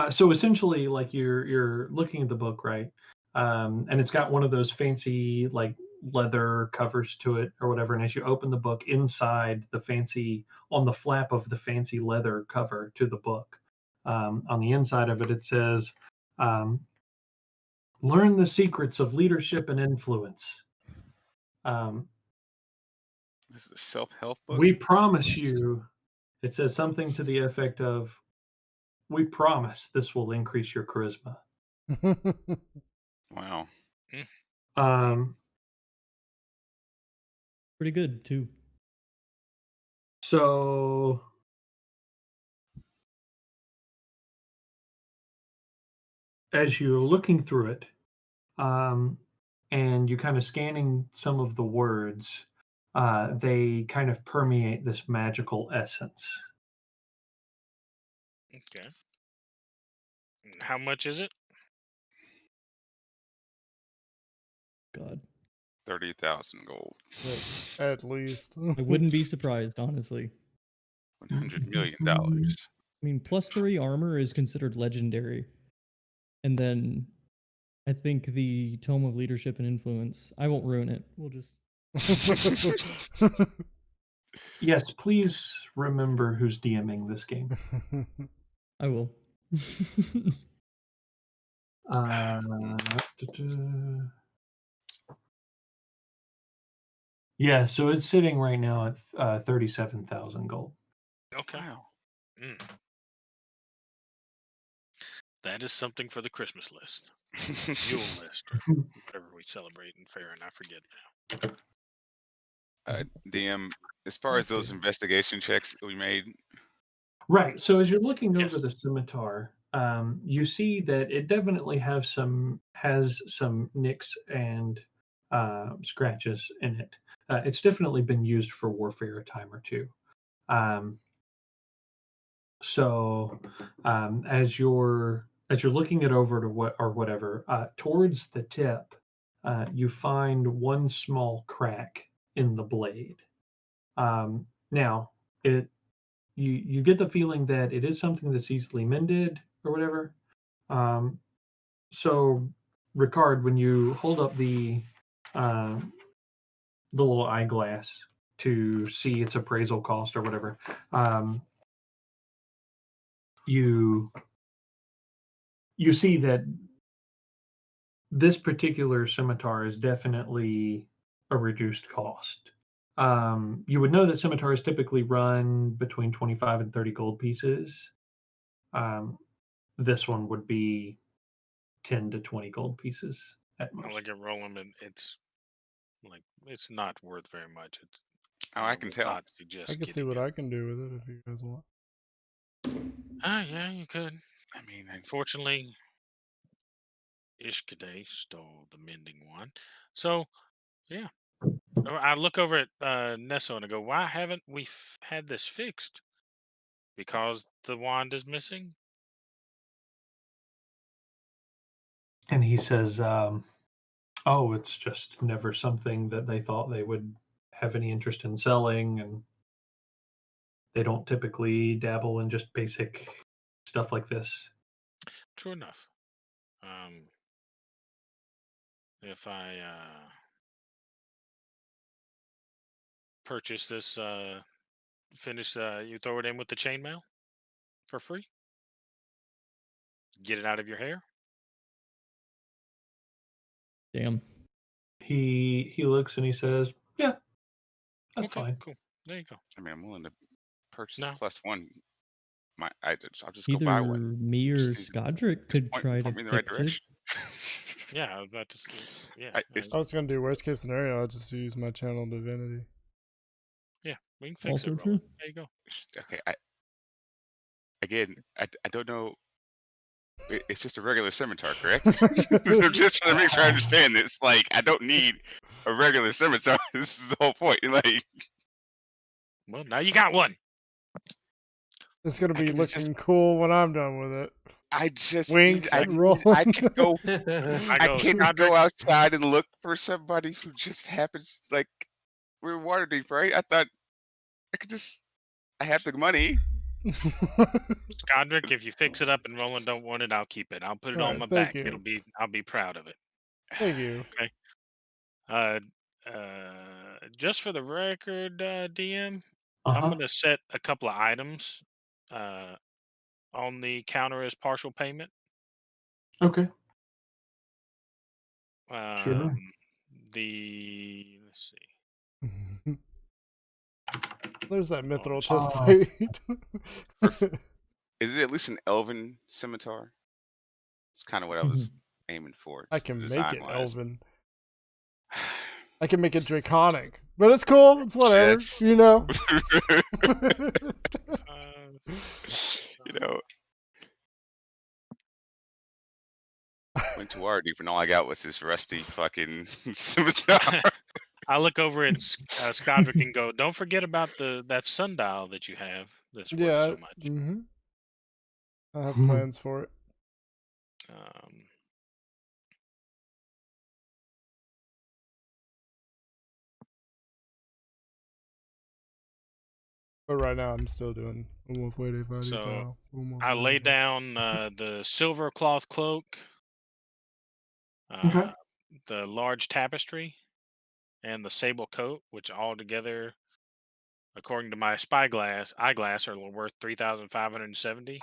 So essentially, like you're looking at the book, right? And it's got one of those fancy like leather covers to it or whatever. And as you open the book, inside the fancy on the flap of the fancy leather cover to the book, on the inside of it, it says, "Learn the secrets of leadership and influence." This is a self-help book. We promise you. It says something to the effect of, "We promise this will increase your charisma." Wow. Pretty good too. So as you're looking through it, and you're kind of scanning some of the words, they kind of permeate this magical essence. Okay. How much is it? God, 30,000 gold. At least. I wouldn't be surprised, honestly. $100 million. I mean, +3 armor is considered legendary, and then I think the Tome of Leadership and Influence. I won't ruin it. We'll just. Yes, please remember who's DMing this game. I will. Yeah, so it's sitting right now at 37,000 gold. Okay. Wow. Mm. That is something for the Christmas list. Yule list, or whatever we celebrate in Fair, and I forget now. DM, as far as those investigation checks that we made, Right. So as you're looking over Yes. the scimitar, you see that it definitely has some nicks and scratches in it. It's definitely been used for warfare a time or two. So as you're looking it over to whatever, towards the tip, you find one small crack in the blade. Now it you get the feeling that it is something that's easily mended or whatever. So Ricard, when you hold up the little eyeglass to see its appraisal cost or whatever, you see that this particular scimitar is definitely a reduced cost. You would know that scimitars typically run between 25 and 30 gold pieces. This one would be 10 to 20 gold pieces at I most. look at Roland, and it's not worth very much. It's, I can would tell. not I suggest can see getting what it. I can do with it if you guys want. Ah, yeah, you could. I mean, Unfortunately, Ishkade stole the mending one. So, yeah. I look over at Nesso and I go, why haven't we had this fixed? Because the wand is missing? And he says, oh, it's just never something that they thought they would have any interest in selling, and they don't typically dabble in just basic stuff like this. True enough. If I purchase this, finish, you throw it in with the chainmail for free? Get it out of your hair? Damn. He looks and he says, yeah, that's Okay, fine. cool. There you go. I mean, I'm willing to purchase No. a +1. I'll just go Either buy one. me or Just Skodrick could try to point me in the right fix it. direction. Yeah, I was about to say, yeah. I was gonna do worst case scenario. I'll just use my channel divinity. Yeah, we can fix Also it, true. Roland. There you go. Okay, I don't know. It's just a regular scimitar, correct? I'm just trying to make sure I understand this. Like, I don't need a regular scimitar. This is the whole point. Like, Well, now you got one. It's gonna be can looking just- cool when I'm done with it. I just Wink, need. I roll. can go. I I go, can't just Skodrick. go outside and look for somebody who just happens. Like, we're Waterdeep, right? I thought I could just. I have the money. Skodrick, if you fix it up and Roland don't want it, I'll keep it. I'll put it on Alright, my thank back. you. I'll be proud of it. Thank you. Okay. Just for the record, DM, I'm Uh-huh. gonna set a couple of items on the counter as partial payment. Okay. Um, Sure. let's see. There's that mithril Oh, chest plate. Is it at least an elven scimitar? It's kind of what I was aiming for. I just can make it design-wise. elven. I can make it draconic, but it's cool. It's whatever, Yes. you know. You know, went to Waterdeep and all I got was this rusty fucking scimitar. I look over at Skodrick and go, "Don't forget about that sundial that you have. That's worth Yeah. so much." Mm-hmm. I have Mhm. plans for it. But right now, I'm still doing So I lay down the silver cloth cloak, Okay. the large tapestry, and the sable coat, which all together according to my spyglass, eyeglass, are worth 3,570.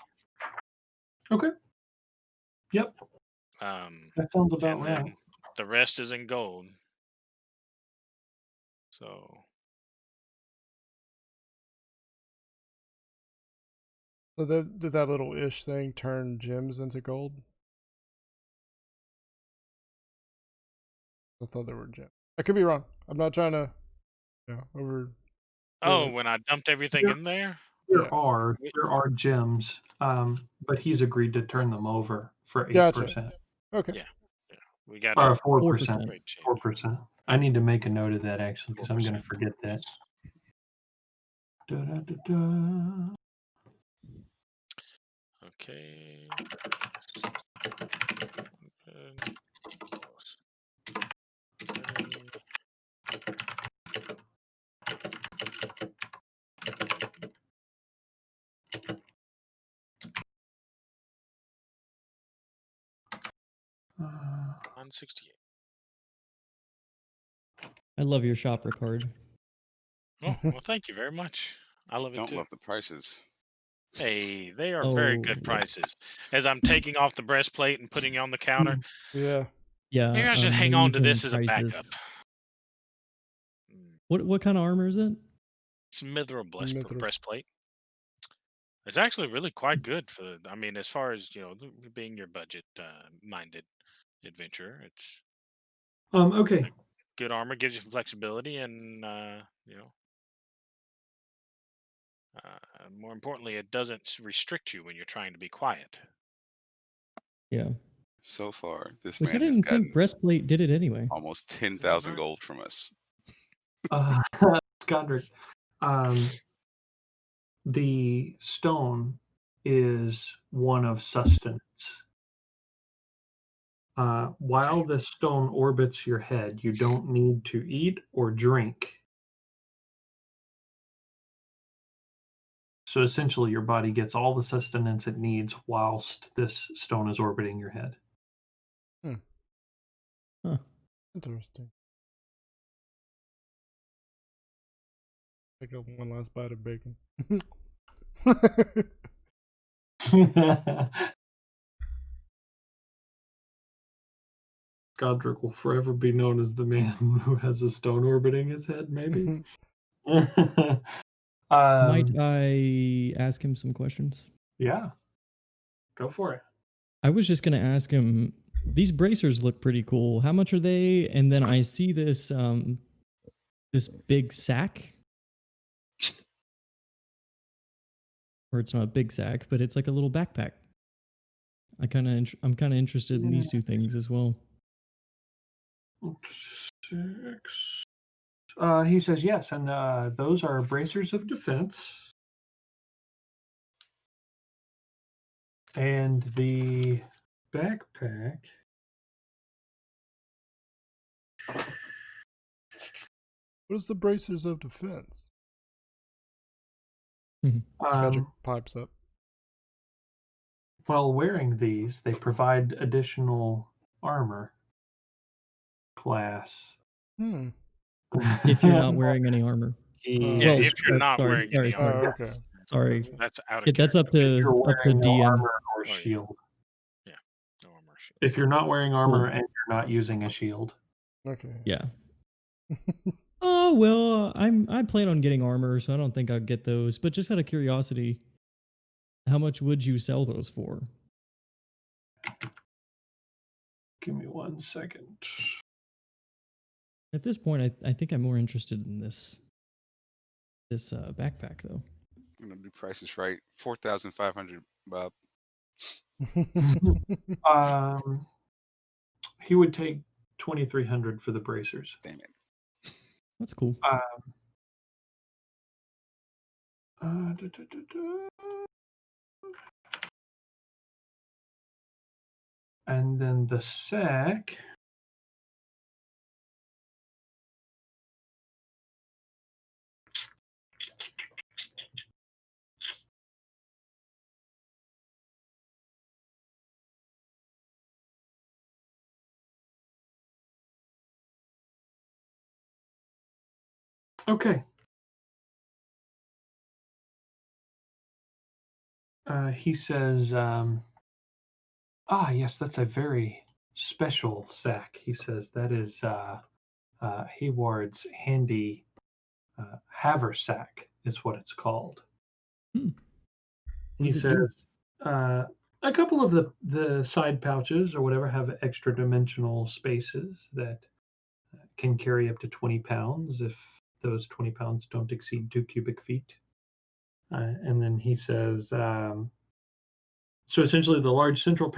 Okay. Yep. That sounds about And right. then the rest is in gold. So So did that little ish thing turn gems into gold? I thought they were gems. I could be wrong. I'm not trying to, over. oh, it. when I dumped everything Yeah. in there, Yeah. There are gems, but he's agreed to turn them over for 8%. Gotcha. Okay. yeah, we got Or a 4%. 4%. 4%. I need to make a note of that actually because I'm going to 4%. forget that. Da-da-da-da. Okay. Uh, 168. I love your shopper card. Oh, well, thank you very much. I love it Don't too. love the prices. Hey, they are very Oh, good prices. As I'm taking off the breastplate and putting it on the counter, Yeah. maybe yeah, I should hang on to amazing this as a backup. prices. What kind of armor is it? It's mithril Mithril. breastplate. It's actually really quite good for. I mean, as far as being your budget minded adventurer, it's okay. good armor, gives you some flexibility, and more importantly, it doesn't restrict you when you're trying to be quiet. Yeah. So far, this Which I man has didn't gotten think breastplate did it anyway. almost 10,000 gold from us. Skodrick, the stone is one of sustenance. While this stone orbits your head, you don't need to eat or drink. So essentially, your body gets all the sustenance it needs whilst this stone is orbiting your head. Huh. Interesting. Take one last bite of bacon. Godric will forever be known as the man who has a stone orbiting his head, maybe. Might I ask him some questions? Yeah, go for it. I was just gonna ask him. These bracers look pretty cool. How much are they? And then I see this this big sack, or it's not a big sack, but it's like a little backpack. I'm kind of interested in these two things as well. 6. He says yes, and those are bracers of defense. And the backpack. What is the bracers of defense? Um, pipes up. while wearing these, they provide additional armor class. If you're not wearing any armor. Yeah, Well, if you're not sorry, wearing sorry, any sorry. armor. Okay. Sorry. That's out of Yeah, that's up character. If you're to wearing no DM. armor or Oh, yeah. shield. Yeah, no armor or shield. If you're not wearing armor Cool. and you're not using a shield. Okay. Yeah. Oh well, I plan on getting armor, so I don't think I'll get those. But just out of curiosity, how much would you sell those for? Give me 1 second. At this point, I think I'm more interested in this backpack though. I'm gonna do prices right. 4,500, Bob. He would take 2,300 for the bracers. Damn it. That's cool. And then the sack. Okay. he says, yes, that's a very special sack. He says that is Hayward's handy Haversack is what it's called. What He does it do? says a couple of the side pouches or whatever have extra dimensional spaces that can carry up to 20 pounds if those 20 pounds don't exceed 2 cubic feet. And then he says, so essentially the large central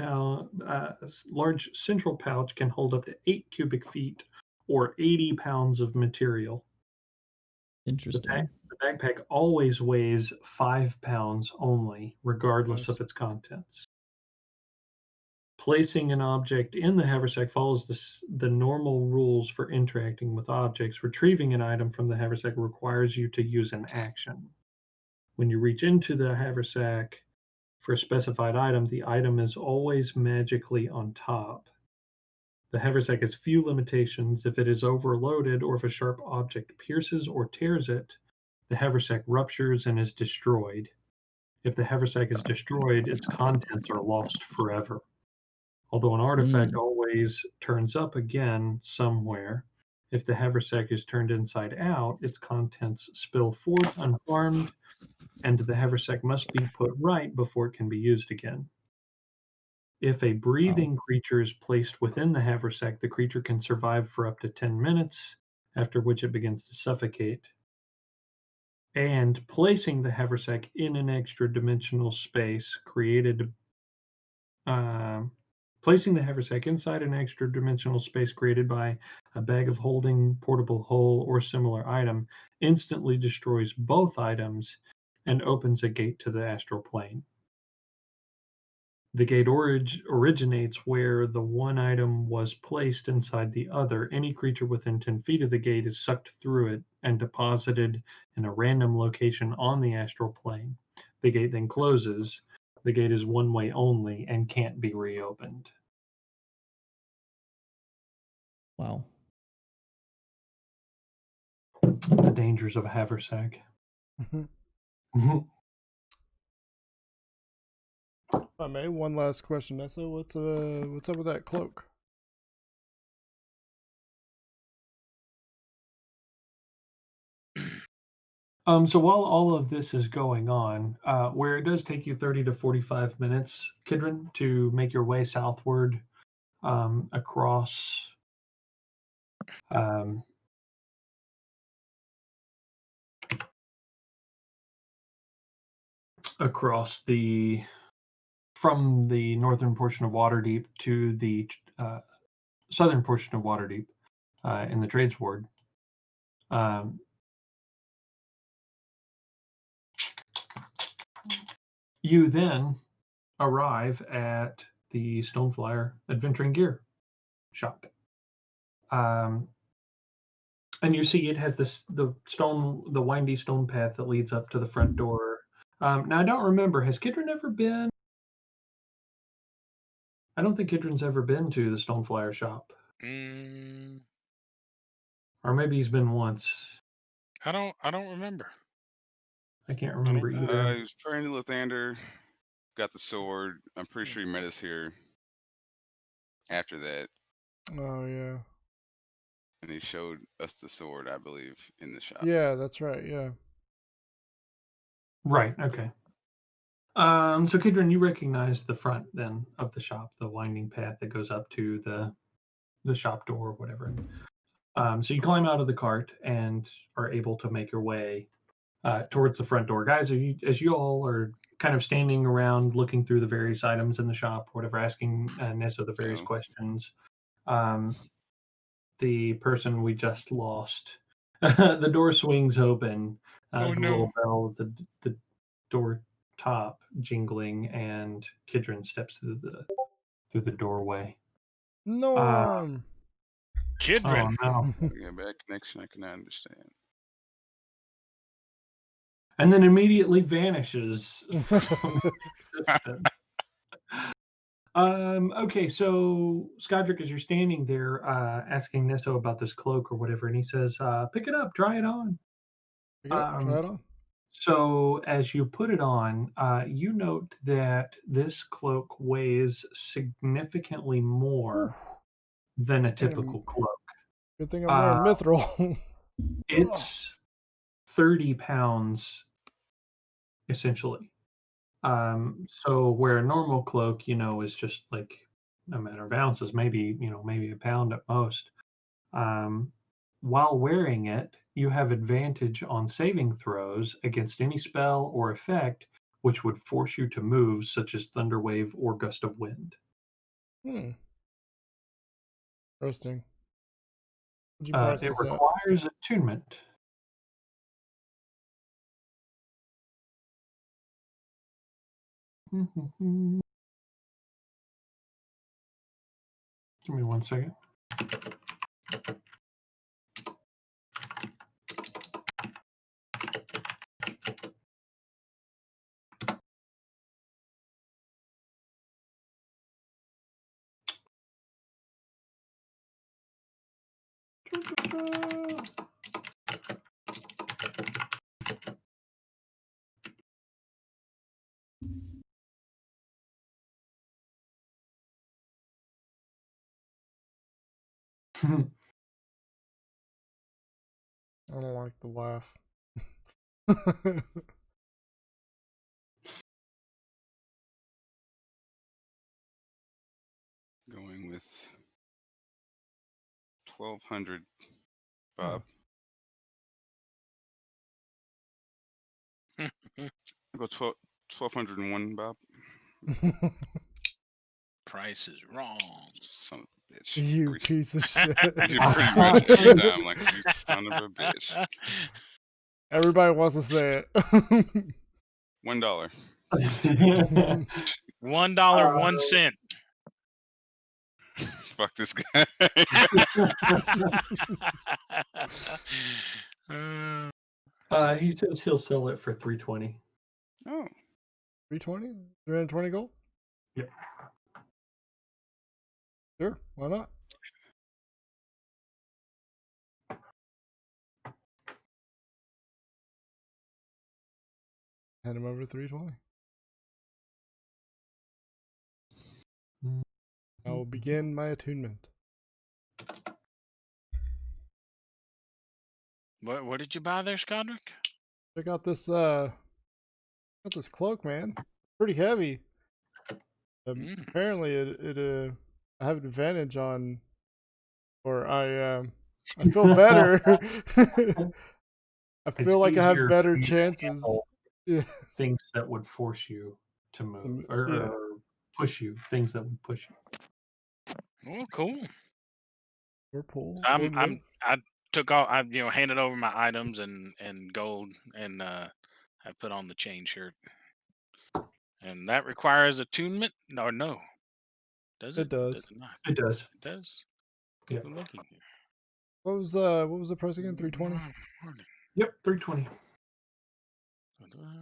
pouch can hold up to 8 cubic feet or 80 pounds of material. Interesting. The backpack always weighs 5 pounds only, regardless Nice. of its contents. Placing an object in the haversack follows the normal rules for interacting with objects. Retrieving an item from the haversack requires you to use an action. When you reach into the haversack for a specified item, the item is always magically on top. The haversack has few limitations. If it is overloaded or if a sharp object pierces or tears it, the haversack ruptures and is destroyed. If the haversack is destroyed, its contents are lost forever. Although an artifact always turns up again somewhere, if the haversack is turned inside out, its contents spill forth unharmed, and the haversack must be put right before it can be used again. If a breathing creature is placed within the haversack, the creature can survive for up to 10 minutes, after which it begins to suffocate. And placing the haversack in an extra dimensional space placing the haversack inside an extra dimensional space created by a bag of holding, portable hole, or similar item instantly destroys both items and opens a gate to the astral plane. The gate originates where the one item was placed inside the other. Any creature within 10 feet of the gate is sucked through it and deposited in a random location on the astral plane. The gate then closes. The gate is one way only and can't be reopened. Wow. The dangers of a haversack. I may one last question, Nessa. What's up with that cloak? So while all of this is going on, where it does take you 30 to 45 minutes, Kidron, to make your way southward across from the northern portion of Waterdeep to the southern portion of Waterdeep in the Trades Ward. You then arrive at the Stoneflyer Adventuring Gear shop. And you see it has the windy stone path that leads up to the front door. Now I don't remember, has Kidron ever been? I don't think Kidron's ever been to the Stoneflyer shop. Or maybe he's been once. I don't remember. I can't remember either. He was praying to Lathander, got the sword. I'm pretty sure he met us here after that. Oh yeah. And he showed us the sword, I believe, in the shop. Yeah, that's right. Yeah. Right. Okay. So Kidron, you recognize the front then of the shop, the winding path that goes up to the shop door or whatever. So you climb out of the cart and are able to make your way towards the front door. Guys, as you all are kind of standing around looking through the various items in the shop, whatever, asking Nessa the various questions, the person we just lost, the door swings open, the little bell, the door top jingling, and Kidron steps through the doorway. Norm. Kidron. Oh no. Yeah, bad connection. I can understand. And then immediately vanishes from existence. Okay, so Skodrick, as you're standing there asking Nesso about this cloak or whatever, and he says, pick it up, try it on. Try it on. So as you put it on, you note that this cloak weighs significantly more than a typical cloak. Good thing I'm wearing mithril. It's 30 pounds, essentially. So where a normal cloak, is just like a matter of ounces, maybe a pound at most. While wearing it, you have advantage on saving throws against any spell or effect which would force you to move, such as Thunder Wave or Gust of Wind. Interesting. What'd you price It this at? requires attunement. Give me 1 second. I don't like the laugh. Going with 1,200, Bob. I'll go 1,201, Bob. Price is wrong. Son of a bitch. You piece of shit. You're pretty much every time, like, you son of a bitch. Everybody wants to say it. $1. $1.01. Fuck this guy. He says he'll sell it for $320. Oh. 320? 320 gold? Yep. Sure, why not? Hand him over to 320. I will begin my attunement. What did you buy there, Skodrick? Check out this cloak, man. Pretty heavy. Apparently it I have an advantage on, or I feel better. I feel like I have better chances. Yeah. Things that would force you to move, or push you. Things that would push you. Oh, cool. We're pulled. I took all. I handed over my items and gold, and I put on the chain shirt. And that requires attunement, or no? Does it? It does. Does it not? It does. It does. Yeah. I'm looking here. What was the price again? 320. Yep, 320.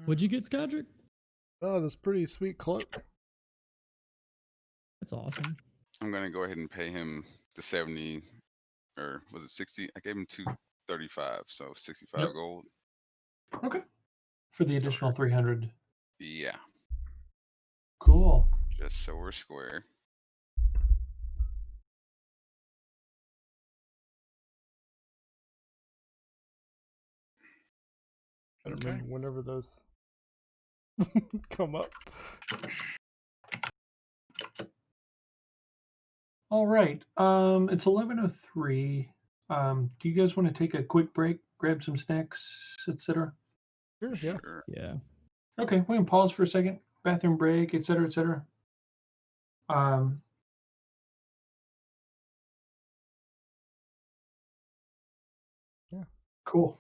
What'd you get, Skodrick? Oh, this pretty sweet cloak. That's awesome. I'm gonna go ahead and pay him the 70, or was it 60? I gave him 235, so 65 gold. Okay. For the additional 300. Yeah. Cool. Just so we're square. I don't remember whenever those come up. All right. It's 11:03. Do you guys want to take a quick break, grab some snacks, etc.? Sure, yeah. Yeah. Okay, we can pause for a second. Bathroom break, etc., etc. Yeah. Cool.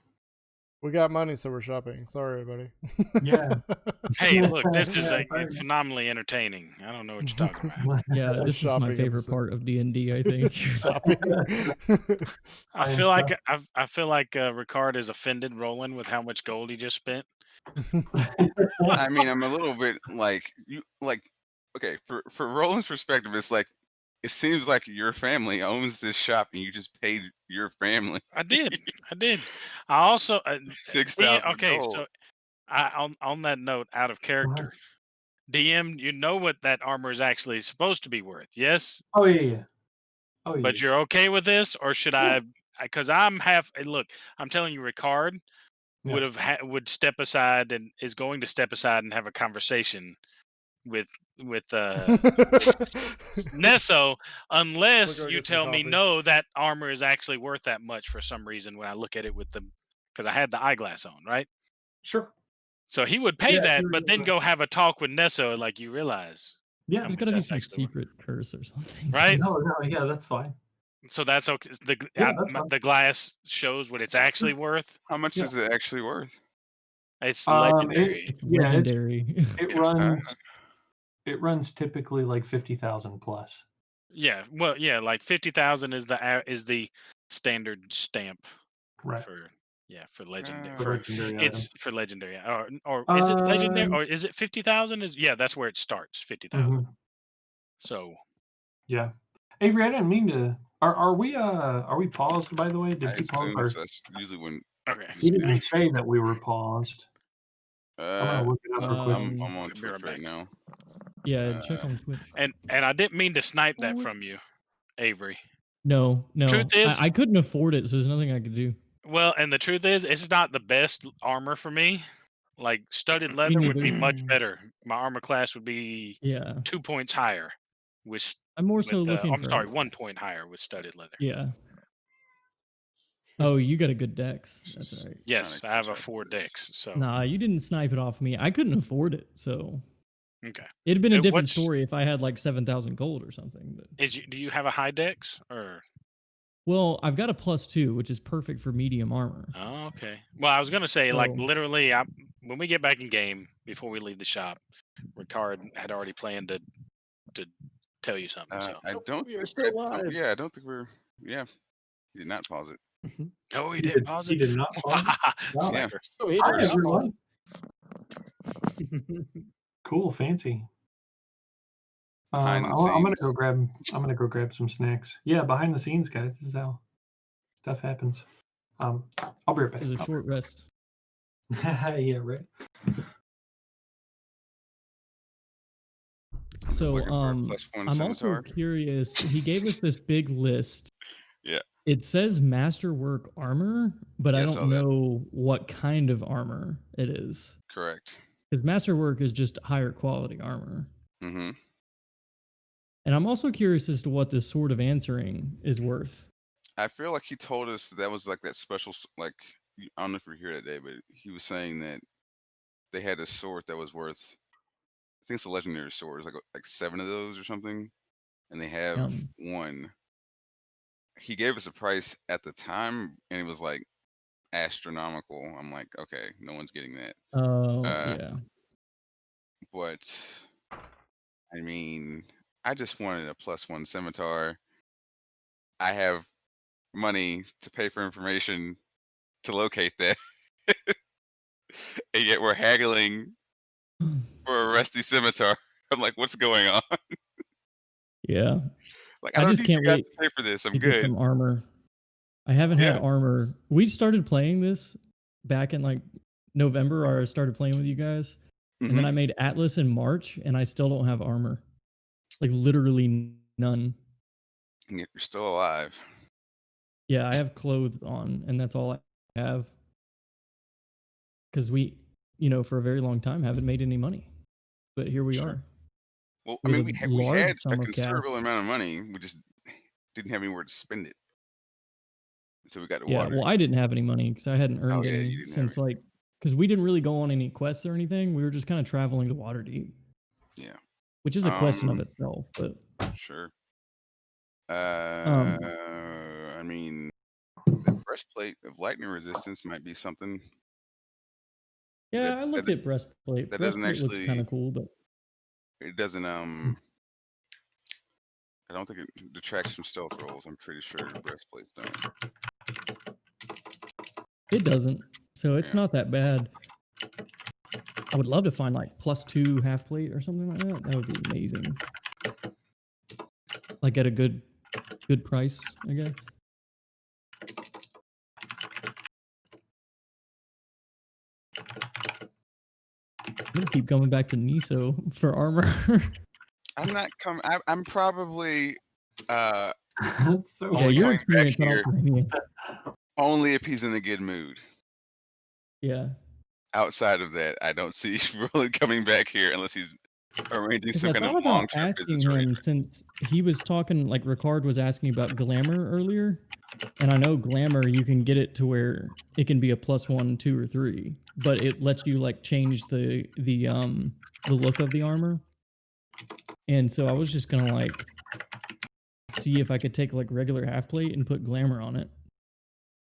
We got money, so we're shopping. Sorry, everybody. Yeah. Hey, look, this is phenomenally entertaining. I don't know what you're talking about. Yeah, this is my favorite part of D&D, I think. Shopping. I feel like Ricard is offended Roland with how much gold he just spent. I mean, I'm a little bit okay, for Roland's perspective, it's like, it seems like your family owns this shop and you just paid your family. I did. I also 6,000 okay. gold. So on that note, out of character, DM, you know what that armor is actually supposed to be worth, yes? Oh yeah. Oh yeah. But you're okay with this, or should Yeah. I? Because I'm look, I'm telling you, Ricard Yeah. would step aside and is going to step aside and have a conversation with Nesso, unless go you get some tell me coffee. no, that armor is actually worth that much for some reason when I look at it with them, because I had the eyeglass on, right? Sure. So he would pay Yeah. that, Sure, but then go have a talk with Nesso, like you realize Yeah. how There's much got to be that's some actually worth, secret curse or something. right? No. No. Yeah. That's fine. So that's okay. Yeah. That's fine. The glass shows what it's actually worth. How much Yeah. is it actually worth? It's It legendary. It's yeah. legendary. It Yeah. runs typically like 50,000 plus. Yeah. Well, yeah, like 50,000 is the standard stamp Right. for for legendary. For Uh, legendary It's item. for legendary, or is it legendary, Um. or is it 50,000? Is That's where it starts, 50,000. Mhm. So Yeah. Avery, I didn't mean to. Are we paused, by the way? I Did you pause? assume Or that's usually when okay, he this didn't game. say that we were paused. I'm gonna look it up real quick. I'm on I'll be right Twitch right back. now. Yeah, check Uh, on Twitch. And I didn't mean to snipe that from you, Avery. No, Truth is, I couldn't afford it, so there's nothing I could do. well, and the truth is, it's not the best armor for me. Like studded Me leather would be neither. much better. My armor class would be Yeah, 2 points higher with I'm more so looking I'm for. sorry, 1 point higher with studded leather. Yeah. Oh, you got a good dex. That's just right. trying Yes, to I have a check 4 this. dex. So Nah, you didn't snipe it off me. I couldn't afford it, so okay. it'd been a different What's story if I had like 7,000 gold or something. But do you have a high dex or? well, I've got a +2, which is perfect for medium armor. Oh, okay. Well, I was gonna say, like, So literally, when we get back in game, before we leave the shop, Ricard had already planned to tell you something. So, I don't We are think still live. yeah, I don't think we're. Yeah, he did not pause it. oh, he He didn't did. pause He it. did not pause it? Wow. Yeah. Slacker. Oh, he Hi, did not pause everyone. Cool, fancy. Behind the I'm gonna scenes. go grab some snacks. Yeah, behind the scenes, guys. This is how stuff happens. I'll be right back. this is a short rest. Yeah, right. So looking for a +1 I'm also scimitar. curious. He gave us this big list. Yeah. It says masterwork armor, but I Yeah, I saw don't that. know what kind of armor it is. Correct. Because masterwork is just higher quality armor. Mm-hmm. And I'm also curious as to what this sort of answering is worth. I feel like he told us that was like that special, like, I don't know if you're here that day, but he was saying that they had a sword that was worth, I think it's a legendary sword. It's like 7 of those or something, and they have one. He gave us a price at the time, and it was like astronomical. I'm like, okay, no one's getting that. Oh, Uh, yeah. But I mean, I just wanted a +1 scimitar. I have money to pay for information to locate that, and yet we're haggling for a rusty scimitar. I'm like, what's going on? Yeah. Like, I I don't just need you can't guys wait to pay for this. I'm to get good. some armor. I haven't had Yeah. armor. We started playing this back in like November, or I started playing with you guys. And then Mhm. I made Atlas in March, and I still don't have armor. Like literally none. And yet you're still alive. Yeah, I have clothes on, and that's all I have. Because we, for a very long time haven't made any money. But here we Sure. are. Well, I With mean, a we large had sum a of cash. considerable amount of money. We just didn't have anywhere to spend it until we got to Yeah, water. well, I didn't have any money because I hadn't earned Oh, yeah, any you didn't have since any. because we didn't really go on any quests or anything. We were just kind of traveling to Waterdeep, Yeah. which is a quest in of itself. But Sure. um, I mean, the breastplate of lightning resistance might be something yeah, I looked at breastplate. that doesn't Breastplate looks kind actually. of cool, but It doesn't. I don't think it detracts from stealth rolls. I'm pretty sure breastplates don't. it doesn't. So it's Yeah. not that bad. I would love to find like +2 half plate or something like that. That would be amazing. Like at a good price, I guess. I'm gonna keep coming back to Niso for armor. I'm not coming. I'm probably That's so yeah, Only your coming back experience on here. Ultimania. only if he's in a good mood. Yeah. Outside of that, I don't see Roland coming back here unless he's arranging Because some I kind of thought about long-term asking business him arrangement. since he was talking, like Ricard was asking about glamour earlier. And I know glamour, you can get it to where it can be a +1, 2, or 3, but it lets you like change the look of the armor. And so I was just gonna like see if I could take like regular half plate and put glamour on it.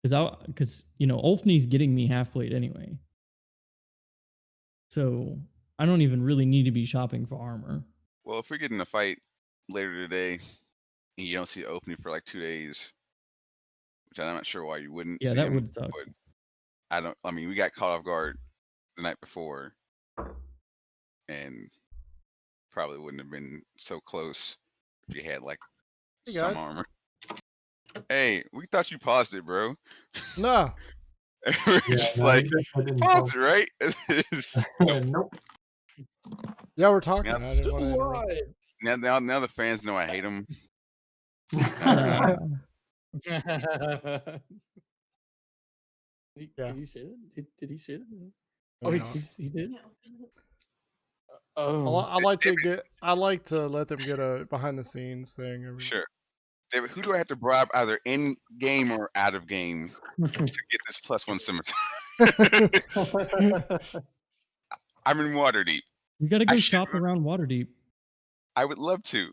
Because you know, Ulfney's getting me half plate anyway. So I don't even really need to be shopping for armor. Well, if we get in a fight later today and you don't see it opening for like 2 days, which I'm not sure why you wouldn't Yeah, see that him, would suck. but I mean, we got caught off guard the night before and probably wouldn't have been so close if you had like Hey, some guys. armor. Hey, we thought you paused it, bro. No. We're Yeah, just no, like, I didn't paused it, right? Nope. Yeah, we're talking. Now, I didn't want to interrupt. now the fans know I hate them. Nah. Yeah. Did he say that? Did he say that? No, Oh, no. he did. I Oh, like to let them get a behind the scenes thing. Sure. David, who do I have to bribe either in game or out of game to get this +1 scimitar? I'm in Waterdeep. You gotta I go should shop around Waterdeep. I would love to.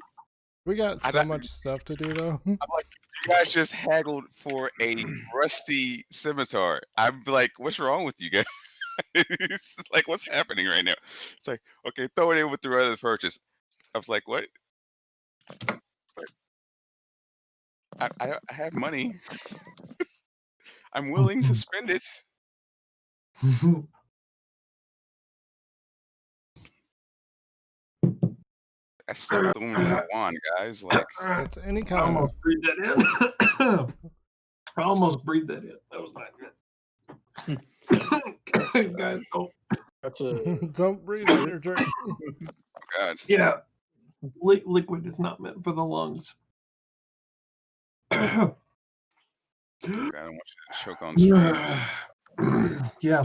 We got I so don't- much stuff to do though. I'm like, you guys just haggled for a rusty scimitar. I'm like, what's wrong with you guys? It's like, what's happening right now? It's like, okay, throw it in with the other purchase. I was like, what? I have money. I'm willing to spend it. I slept the woman with a wand, guys. Like, It's any I kind of almost breathed that in. I almost breathed that in. That was not good. Guys, oh, that's a don't breathe in your drink. oh God. yeah. Liquid is not meant for the lungs. God, I don't want you to choke on stream. Yeah.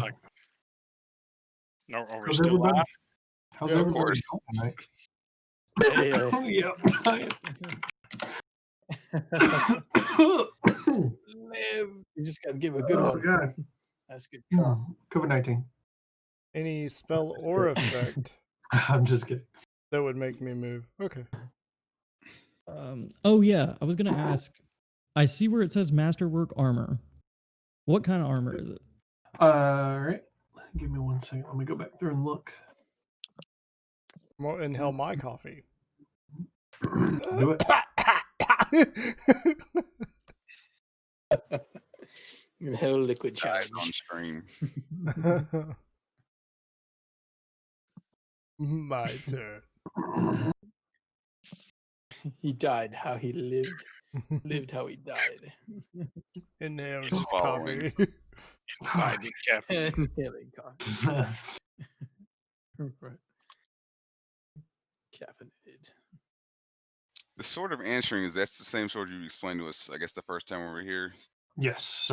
No, are we How's still everybody? live? How's Yeah, of everybody course. doing tonight? yeah. Yeah. You just gotta give a good Oh one. God. That's good. COVID-19. Any spell or effect I'm just kidding. that would make me move. Okay. Oh yeah, I was gonna ask. I see where it says masterwork armor. What kind of armor is it? All right. Give me 1 second. Let me go back through and look. Inhale my coffee. Do it. Your hell liquid Guys charge. on stream. My turn. He died how he lived. Lived how he died. Inhale He's this swallowing. coffee. Biden caffeine. Inhaling coffee. Right. Caffeinated. The sort of answering is that's the same sort you explained to us, I guess, the first time we were here. Yes.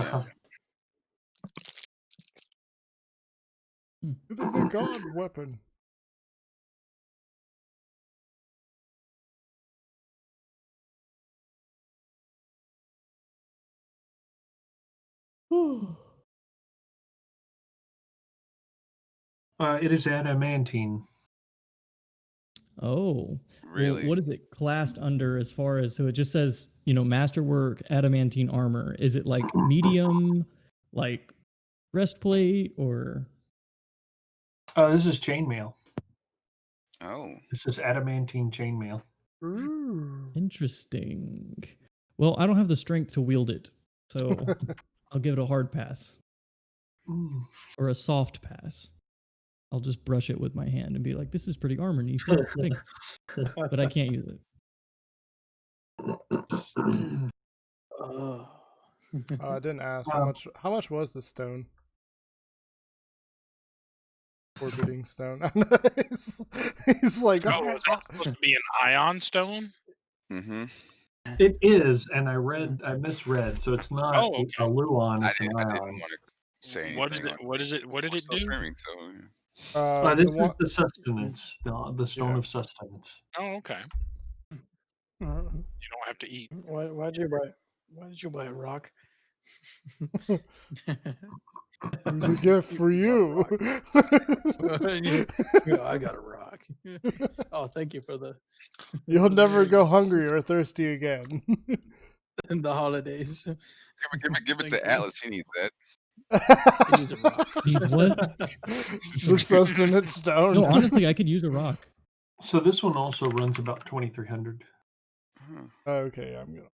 It is a god weapon. It is adamantine. Oh, Really? Well, what is it classed under as far as? So it just says, you know, masterwork adamantine armor. Is it like medium, like breastplate, or? This is chainmail. Oh. This is adamantine chainmail. Ooh. Interesting. Well, I don't have the strength to wield it, so I'll give it a hard pass Mm. or a soft pass. I'll just brush it with my hand and be like, "This is pretty armor, Nisa. Thanks," but I can't use it. Oh. I didn't ask Wow. how much was the stone? Orbiting stone. He's like, Oh, is that supposed to be an ion stone? Mm-hmm. It is, and I misread, so it's not Oh, a okay. Luon, I it's an didn't ion. want to say anything. What is it? What is it? What did it Still do? streaming, so This the is one, the sustenance, the stone Yeah. of sustenance. Oh, okay. Uh, You don't have to eat. why did you buy a rock? it was a gift for you. Yeah, I got a rock. Oh, thank you for the You'll never go Yes. hungry or thirsty again. in the holidays. give it Thank to you. Atlas. He needs that. He needs a rock. Needs what? The sustenance stone. No, honestly, I could use a rock. So this one also runs about 2,300. Huh. Okay, I'm gonna.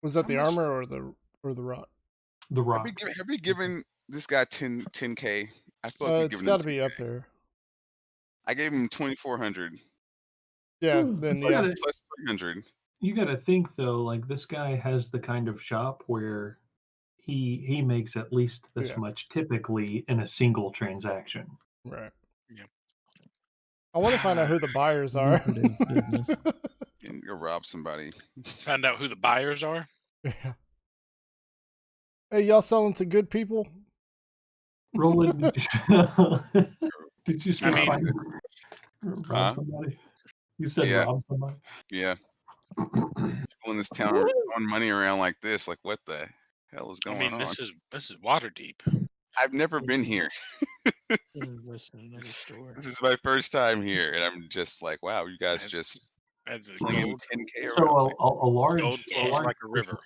Was that How the much- armor or the rock? The Have rock. we given this guy 10K? I feel like we've It's given got him to be up there. I gave him 2,400 Yeah, Ooh. then Look yeah. at it. plus 300. You got to think though, like this guy has the kind of shop where he makes at least this Yeah. much typically in a single transaction. Right. Yeah. I want to find out who the buyers are. Lucrative business. And go rob somebody. Find out who the buyers are. Yeah. Hey, y'all selling to good people? Roland, did you say I mean- find- rob Huh? somebody? You said Yeah. rob somebody. Yeah. People in this town are throwing money around like this. Like, what the hell is I going mean, on? this is water deep. I've never been here. Invest in another store. This is my first time here, and I'm just like, wow, you guys That's- just That's a flinging gold. 10K around. So like- a large, Gold a flows large like a portion- river.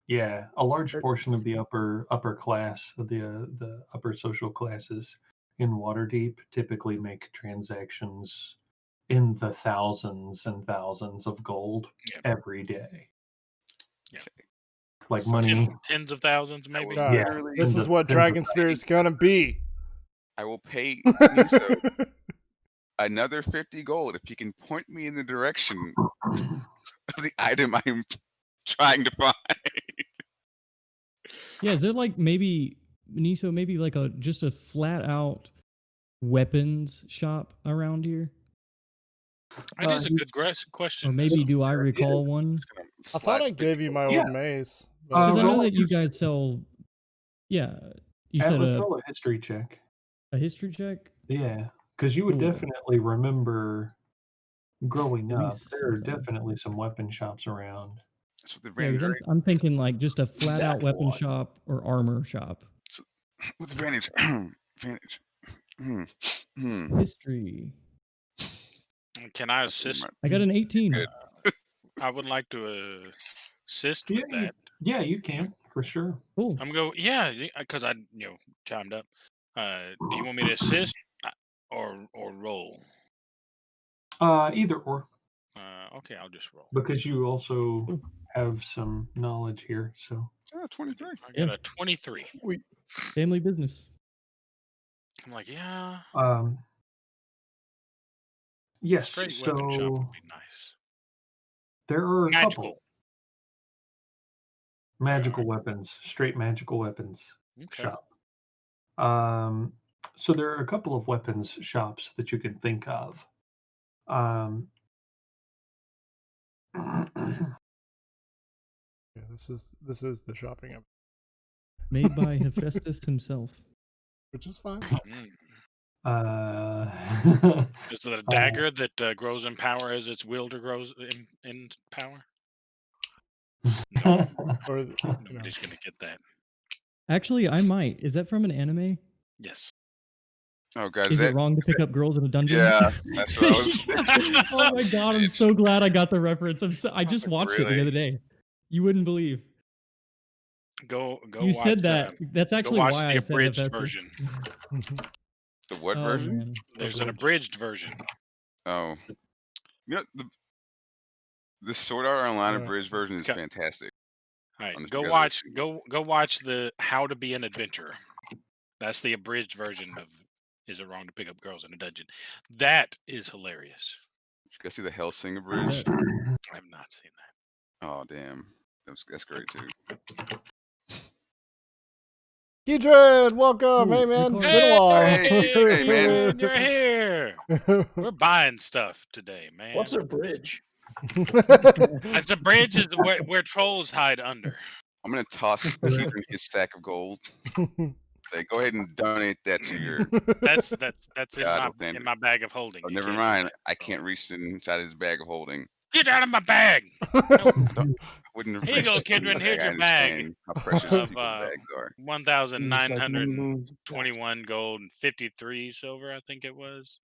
Yeah, a large portion of the upper class, of the upper social classes in Waterdeep typically make transactions in the thousands and thousands of gold Yeah. every day. Yeah. Like So money. Tens of thousands, maybe. will- Guys, Literally, this tens is of- what tens of Dragon Spirit's gonna be. I will pay Miso another 50 gold if he can point me in the direction of the item I'm trying to find. Yeah, is there like maybe Niso, maybe like just a flat out weapons shop around here? That is a he's- good question. Or maybe do I there recall one? Just gonna I thought slap I 50 gave you my gold. old Yeah. mace. Because I go know on, that you just- guys sell. Yeah, you said Atlas, roll a history check. a history check. Yeah, because you would Ooh. definitely remember growing Maybe up. There are something. definitely some weapon shops around. That's what the Yeah, 'cause advantage. I'm thinking like just a flat out That's weapon one. shop or armor shop. What's advantage? Advantage. History. Can I assist? I got an 18. Good. I would like to assist Yeah, with that. Yeah, you can for sure. Cool. I'm go. Yeah, because I chimed up. Do you want me to assist or roll? Either or, Okay, I'll just roll. because you also have some knowledge here. So 23. I got Yeah. a 23. Family business. I'm like, yeah, yes, straight weapon shop so would be nice. there are a Magical. couple magical weapons, straight magical weapons Okay. shop. So there are a couple of weapons shops that you can think of. Yeah, this is the shopping app, Made by Hephaestus himself. which is fine. Mm. Uh, Is it a dagger that grows in power as its wielder grows in power? No, Or you know, nobody's gonna get that. Actually, I might. Is that from an anime? Yes. Oh, God. Is it wrong to pick up girls in a dungeon? Yeah, that's what I was thinking. Oh my god, I'm so glad I got the reference. I just watched it the Really? other day. You wouldn't believe. Go. You said watch, that. That's Go actually watch why the I said abridged Hephaestus. version. The what Oh, version? man. There's an Abridged. abridged version. Oh. You know, the Sword Art Online Yeah. abridged version is Okay. fantastic. All right, Honest go to God, watch. Go watch the How to Be an Adventurer. That's the abridged version of Is It Wrong to Pick Up Girls in a Dungeon? That is hilarious. You guys see the Hellsing I abridged? bet. I have not seen that. Oh, damn. That's great, too. Kedron, welcome. Hey, man. It's been a while. Hey, man. You're here. We're buying stuff today, man. What's a bridge? It's a bridge is where trolls hide under. I'm gonna toss Keegan his sack of gold. Say, go ahead and donate that to your. That's God, in my bag of holding. Oh, You never can't do mind. that. I can't reach inside his bag of holding. Get out of my bag. Wouldn't Here you go, reach in Kidron. the Here's I your bag understand how precious of people's bags are. 1,921 gold and 53 silver, I think it was.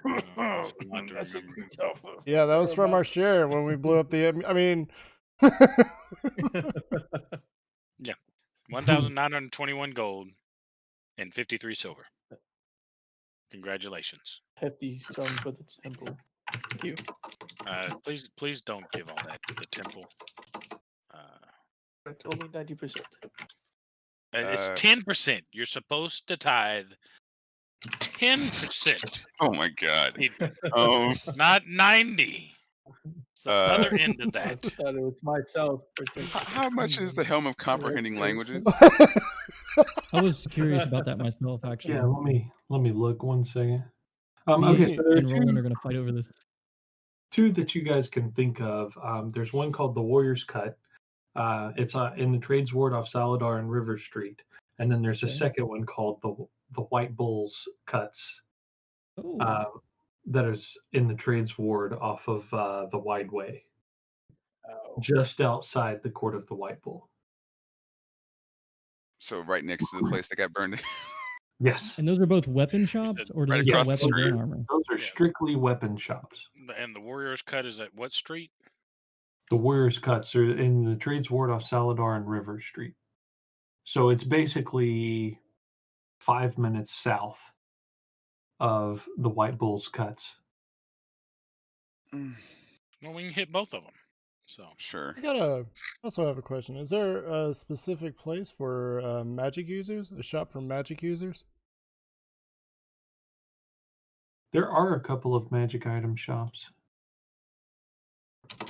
It's a lot to That's a remember. tough. Yeah, that was from our share when we blew up the. I mean. 1,921 gold and 53 silver. Congratulations. Hefty sum for the temple. Thank you. Please don't give all that to the temple. Only 90%. It's 10%. You're supposed to tithe 10%. Oh my God. Not 90. It's the other end of I that. thought it was myself. How much is the Helm of Comprehending Languages? I was curious about that myself, actually. Yeah, let me look 1 second. Me Okay, so there are and Roland are going to fight over this. two that you guys can think of. There's one called the Warrior's Cut. It's in the Trades Ward off Saladar and River Street, and then there's a second one called the White Bulls Cuts. Oh. That is in the Trades Ward off of the Wide Way, just outside the Court of the White Bull. So right next to the place that got burned. Yes. And those are both weapon shops, or do Right they sell across the weapons street. and armor? Those are strictly weapon shops. And the Warrior's Cut is at what street? The Warrior's Cuts are in the Trades Ward off Saladar and River Street. So it's basically 5 minutes south of the White Bulls Cuts. Well, we can hit both of them. So Sure. I also have a question. Is there a specific place for magic users? A shop for magic users? There are a couple of magic item shops. I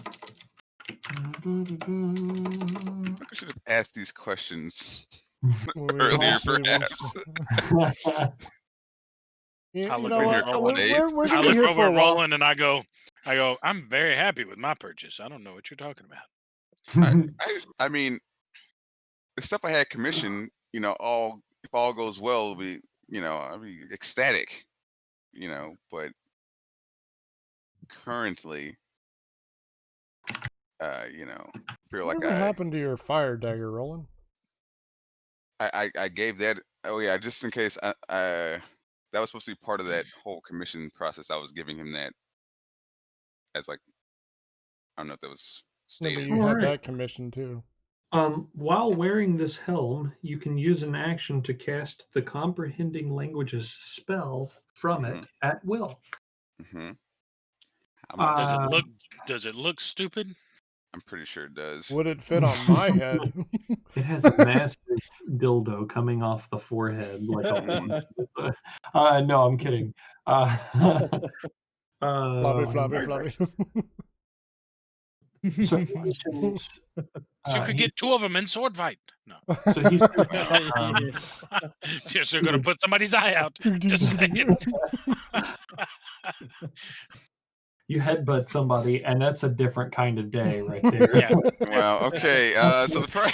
should have asked these questions Well, we earlier, obviously won't- perhaps. You I'll look know over what? at Roland. We're I gonna be look here over for a at while. Roland and I go, I'm very happy with my purchase. I don't know what you're talking about. I mean, the stuff I had commissioned, if all goes well, it'll be, I'll be ecstatic, but currently, feel like Whatever happened to your fire dagger, Roland? I gave that. Oh yeah, just in case. That was supposed to be part of that whole commission process. I was giving him that as I don't know if that was No, stated. but you had Alright. that commission too. While wearing this helm, you can use an action to cast the Comprehending Languages spell from it at will. Mm-hmm. Does it look stupid? I'm pretty sure it does. Would it fit on my head? It has a massive dildo coming off the forehead like a no, I'm kidding. Floppy. So he mentions, So you could get two of them in sword fight. No, so he's just they're gonna put somebody's eye out. Just saying. you headbutt somebody, and that's a different kind of day right there. Yeah, Wow. Okay. So the price.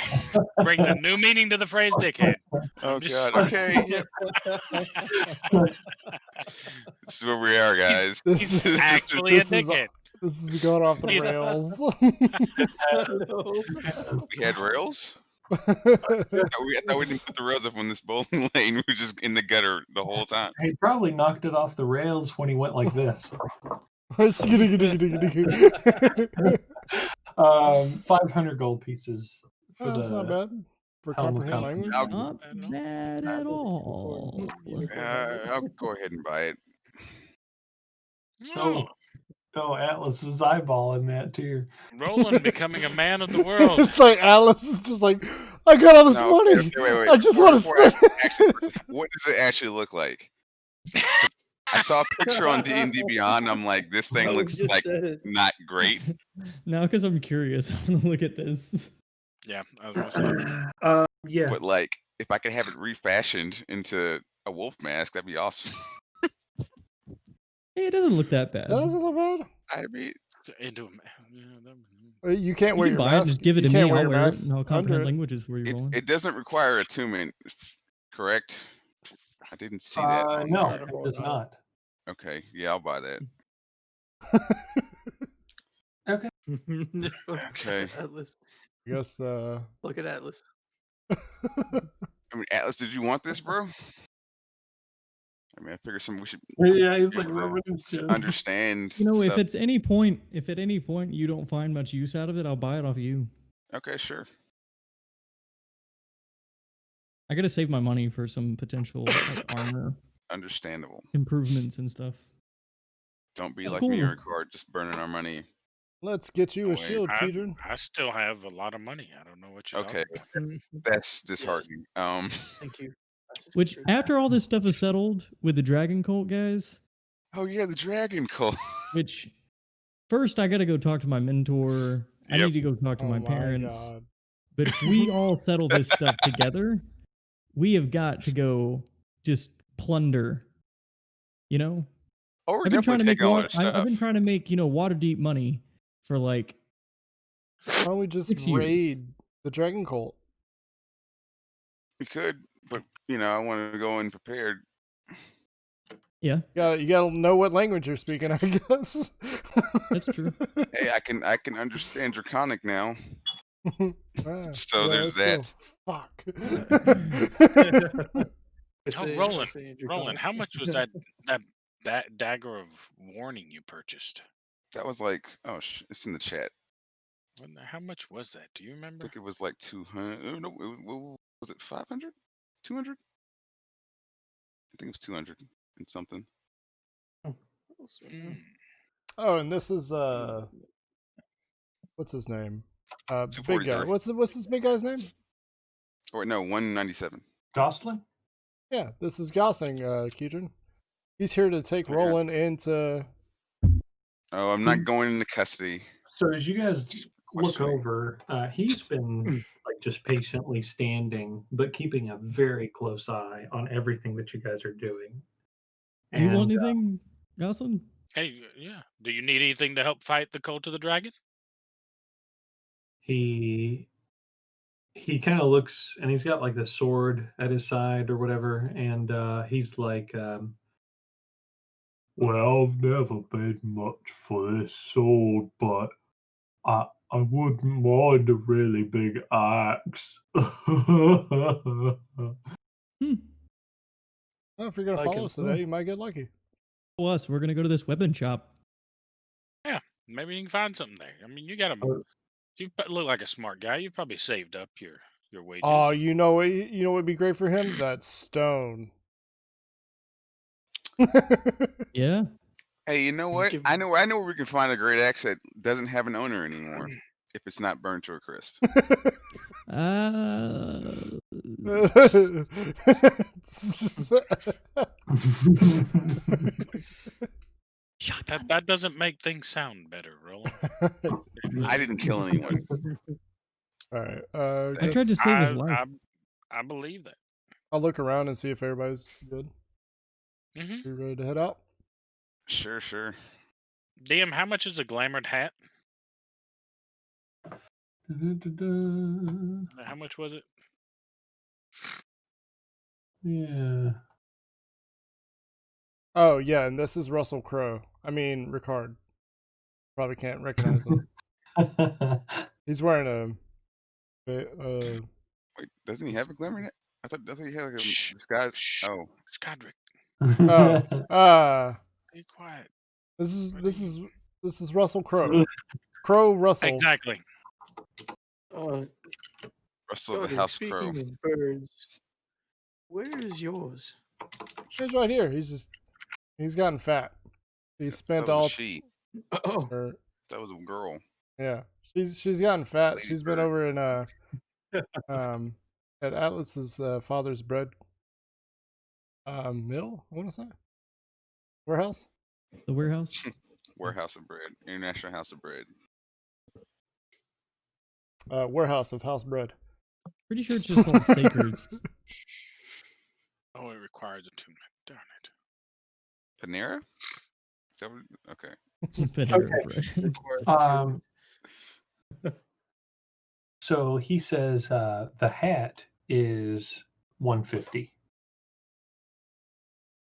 brings a new meaning to the phrase "dickhead." Oh just God. Okay. Yep. This is where we are, guys. He's actually a dickhead. This is going off the rails. We had rails. I thought we didn't put the rails up on this bowling lane. We were just in the gutter the whole time. He probably knocked it off the rails when he went like this. 500 gold pieces. For That's not bad. For Helm of comprehend language. Not bad at all. I'll go ahead and buy it. Oh, Oh, Atlas was eyeballing that too. Roland becoming a man of the world. It's like Alice is just like, I got all this No, money. okay, wait. I just want to Before I spend. actually purchase, what does it actually look like? I saw a picture on D&D Beyond. I'm like, this thing looks like not great. Now, because I'm curious, I'm gonna look at this. Yeah, I was gonna say. Yeah. But like, if I could have it refashioned into a wolf mask, that'd be awesome. Hey, it doesn't look that bad. That doesn't look bad. I mean, Into a yeah, You can't You wear can your buy it, mask. just give it you to can't me. wear I'll your wear it, mask and I'll under comprehend it. languages for you, Roland. it doesn't require attunement, correct? I didn't see that on No, the it chart. does not. Okay, yeah, I'll buy that. Okay. Okay. Atlas. I guess. Look at Atlas. I mean, Atlas, did you want this, bro? I mean, I figure we should Yeah, he's be like able rubbing his to chin. understand You know, if stuff. at any point you don't find much use out of it, I'll buy it off you. Okay, sure. I gotta save my money for some potential like armor Understandable. improvements and stuff. Don't be That's like me, cool. Ricard, just burning our money. Let's get you a Wait, shield, Keegan. I still have a lot of money. I don't know what you're Okay, talking that's disheartening. Thank you. Which, after all this stuff is settled with the Dragon Cult guys, Oh yeah, the Dragon Cult. which first I gotta go talk to my mentor. I Yep. need to go talk to Oh my my parents. god. But if we all settle this stuff together, we have got to go just plunder. You know, Oh, we're I've been trying definitely to make taking all their I've been stuff. trying to make water deep money for like Why don't we just 6 years. raid the Dragon Cult? We could, but I wanted to go in prepared. Yeah, You gotta know what language you're speaking, I guess. that's true. Hey, I can understand Draconic now. Ah, So yeah, there's let's that. go. Fuck. Oh, Roland, how much was that dagger of warning you purchased? That was like, it's in the chat. How much was that? Do you I remember? think it was like 200. No, was it 500? 200? I think it was 200 and something. Mm. Oh, and this is what's his name? Big guy. 243. What's this big guy's name? Or no, 197. Gosling? Yeah, this is Gosling, Keegan. He's here to take Okay. Roland into. Oh, I'm not going into custody. So as you guys Just look questioning. over, he's been like just patiently standing, but keeping a very close eye on everything that you guys are doing. Do you want And, anything, Goslin? Hey, yeah. Do you need anything to help fight the cult of the dragon? he kind of looks, and he's got like the sword at his side or whatever, and he's like, well, I've never been much for this sword, but I wouldn't mind a really big axe. Oh, if you're gonna Like follow him. us today, you might get lucky. Us, we're gonna go to this weapon shop. Yeah, maybe you can find something there. I mean, you got Oh. You look like a smart guy. You've probably saved up your wages. Oh, you know what would be great for him? That stone. Yeah. Hey, you know what? Give I me- know where we can find a great axe that doesn't have an owner anymore. If it's not burned to a crisp. That doesn't make things sound better, Roland. I didn't kill anyone. All right. I tried to save his life. I believe that. I'll look around and see if everybody's good. Mm-hmm. You ready to head out? Sure. DM, how much is a glamored hat? How much was it? Yeah. Oh yeah, and this is Russell Crowe. I mean Ricard. Probably can't recognize him. He's wearing a. Wait, doesn't he have a glamour net? I thought he had like a disguise. Shh. Oh, Scodrick, be quiet. This is Russell Crowe. Russell. Exactly. Russell of the House Crow. Speaking of birds, where is yours? He's right here. He's gotten fat. He That spent was all. a she. Oh, That was a girl. Yeah, she's gotten fat. Lady She's been bird. over in at Atlas's father's bread mill. I want to say warehouse. The warehouse. Warehouse of Bread. International House of Bread. Warehouse of house bread. Pretty sure it's just called Sacred's. Oh, it requires attunement. Darn it. Panera? Is that what, okay. Panera Okay. Bread. Um, so he says the hat is 150.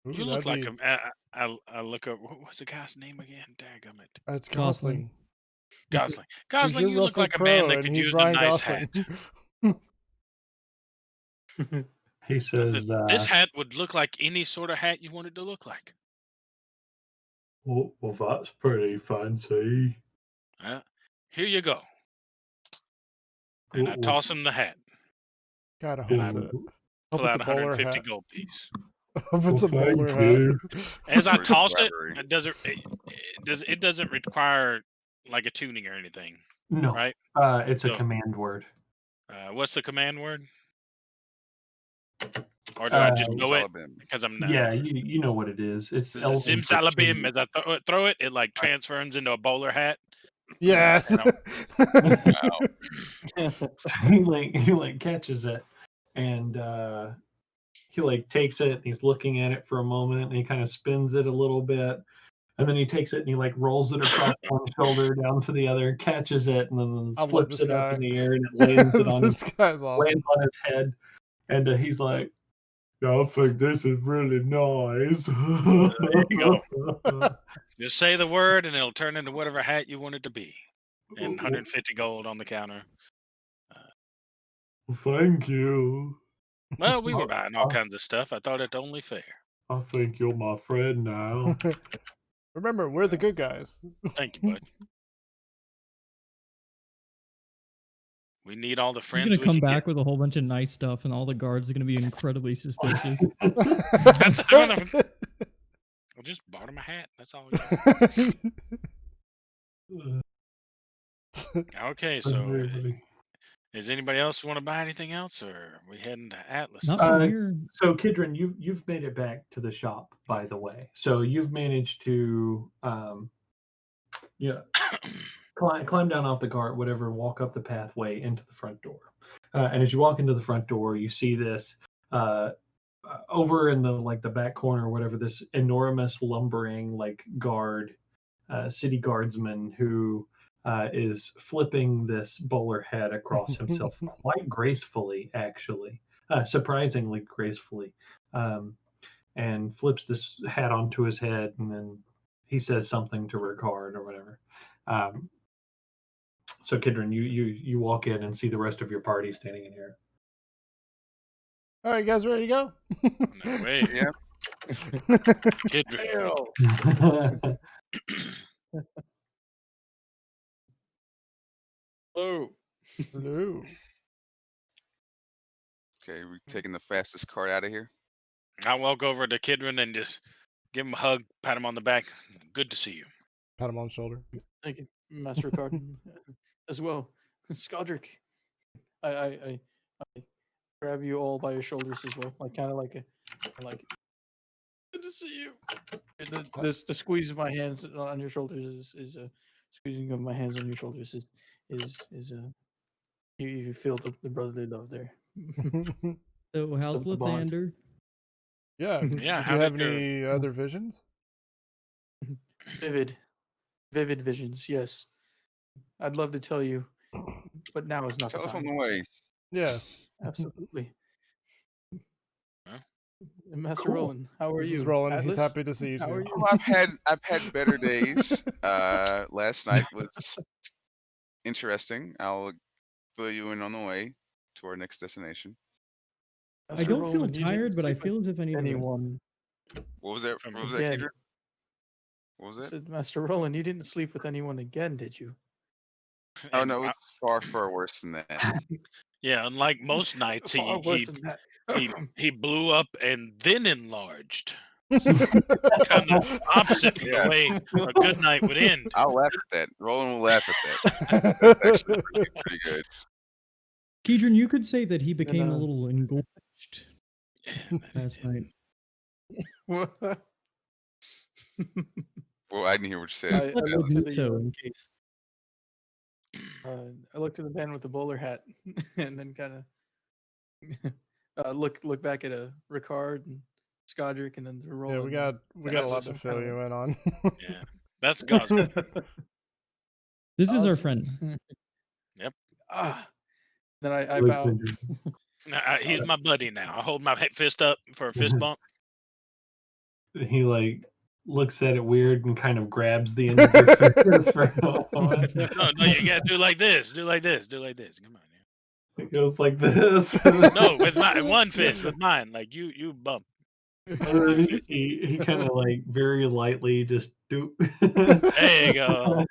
Ooh, You look that'd like be- I look up. What was the guy's name again? Dagummit. That's Gosling. Gosling. Gosling. 'Cause Gosling, you're you look Russell like a man Crowe that and could he's use Ryan a nice Gosling. hat. He says, This hat would look like any sort of hat you want it to look like. well, that's pretty fancy. Here you go. And I toss him the hat. God, I And hope I it's a, pull hope it's out a bowler 150 hat. gold piece. Hope it's a Well, thank bowler you. hat. As I Or toss it, flattery. it doesn't require like a tuning or anything, No, right? it's a So- command word. What's the command word? Or do I just know it Salabim. because I'm not? Yeah, you know what it is. It's Is it Elven for Zimsalabim. tune. As I throw it, it like transforms into a bowler hat. Yes. he like catches it, and he like takes it and he's looking at it for a moment, and he kind of spins it a little bit, and then he takes it and he like rolls it across one shoulder down to the other, catches it, and then I love flips this it up guy. in the air, and it lands it on This guy's awesome. lands on his head, and he's like, "I think this is really nice." There you go. Just say the word, and it'll turn into whatever hat you want it to be. And 150 gold on the counter. Thank you. Well, we were buying all kinds of stuff. I thought it only fair. I think you're my friend now. Remember, we're the good guys. Thank you, bud. We need all the He's friends gonna we come can back get. with a whole bunch of nice stuff, and all the guards are gonna be incredibly suspicious. That's how I just bought him a hat. That's all. Okay, so does anybody else want to buy anything else, or are we heading to Atlas? Not from here. So Kidron, you've made it back to the shop, by the way. So you've managed to climb down off the cart, whatever, walk up the pathway into the front door. And as you walk into the front door, you see this over in the back corner or whatever, this enormous lumbering like guard, city guardsman who is flipping this bowler hat across himself quite gracefully, actually, surprisingly gracefully, and flips this hat onto his head, and then he says something to Ricard or whatever. So Kidron, you walk in and see the rest of your party standing in here. All right, you guys ready to go? No way. Yeah. Kidron. Oh. Hello. Okay, we taking the fastest cart out of here. I walk over to Kidron and just give him a hug, pat him on the back. Good to see you. Pat him on the shoulder. Thank you, Master Card, as well. Skodrick, I grab you all by your shoulders as well, like kind of like good to see you. The squeeze of my hands on your shoulders is squeezing of my hands on your shoulders is you feel the brotherly love there. So how's the bond. Lathander? Yeah. Yeah, Did you how have did your- any other visions? Vivid visions. Yes, I'd love to tell you, but now is not Tell the us on time. the way. Yeah. Absolutely. Huh? Master Cool. Roland, how are This you? is Roland. He's Atlas? happy to see you How are too. you? Well, I've had better days. Last night was interesting. I'll fill you in on the way to our next destination. I Master don't feel Roland, you didn't tired, but I sleep with feel as if I need to rest. anyone. What was that? From What was that, again. Keeter? What was I that? said, Master Roland, you didn't sleep with anyone again, did you? Oh And no, it's far, far worse than that. yeah, unlike most nights, Far worse than that. he blew up and then enlarged. Kind of opposite from Yeah. the way a good night would end. I'll laugh at that. Roland will laugh at that. That's actually pretty good. Kedron, you could say that he became a uh, little engorged Yeah, that last did. night. Well, I didn't hear what you said. I I look to admit the so, in case. I look to the man with the bowler hat, and then kind of look back at a Ricard and Skodrick, and then they're rolling. Yeah, we got a lot to fill you in on. Yeah, that's Gosling. This is our friend. Yep. Then I Looks bow. interesting. He's my buddy now. I hold my fist up for a fist bump. He like looks at it weird and kind of grabs the end of your fist for a moment. No, you gotta do like this. Do like this. Do like this. Come on. It goes like this. No, with my one fist, with mine. Like you bump. He kind of like very lightly just do. There you go.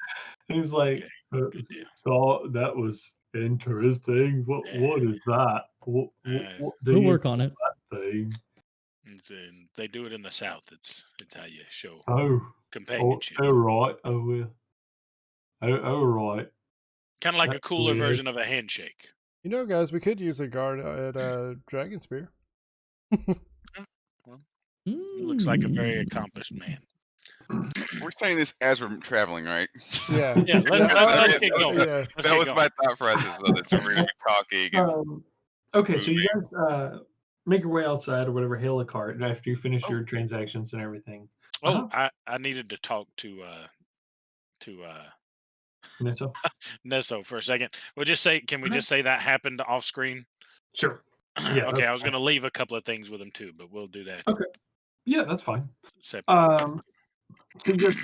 He's like, Okay, good deal. so that was interesting. What is that? What do We'll you work on it. that thing? They do it in the South. It's how you show Oh, companionship. oh right. Oh, oh right. Kind of like a That's cooler weird. version of a handshake. You know, guys, we could use a guard at Dragon Spear. Well, he looks like a very accomplished man. We're saying this as we're traveling, right? Yeah. Yeah, let's get going. Yeah. Let's That get was going. my thought process of this. So we're gonna be talking. And, Okay, so you guys make your way outside or whatever, hail a cart after you finish your transactions and everything. Oh, I needed to talk to Nessa? Nesso for a second. Can we just say that happened off screen? Sure. Yeah, Okay, that's I was gonna leave a couple of things with him too, but we'll do that. Okay. Yeah, that's fine. Separate. So you guys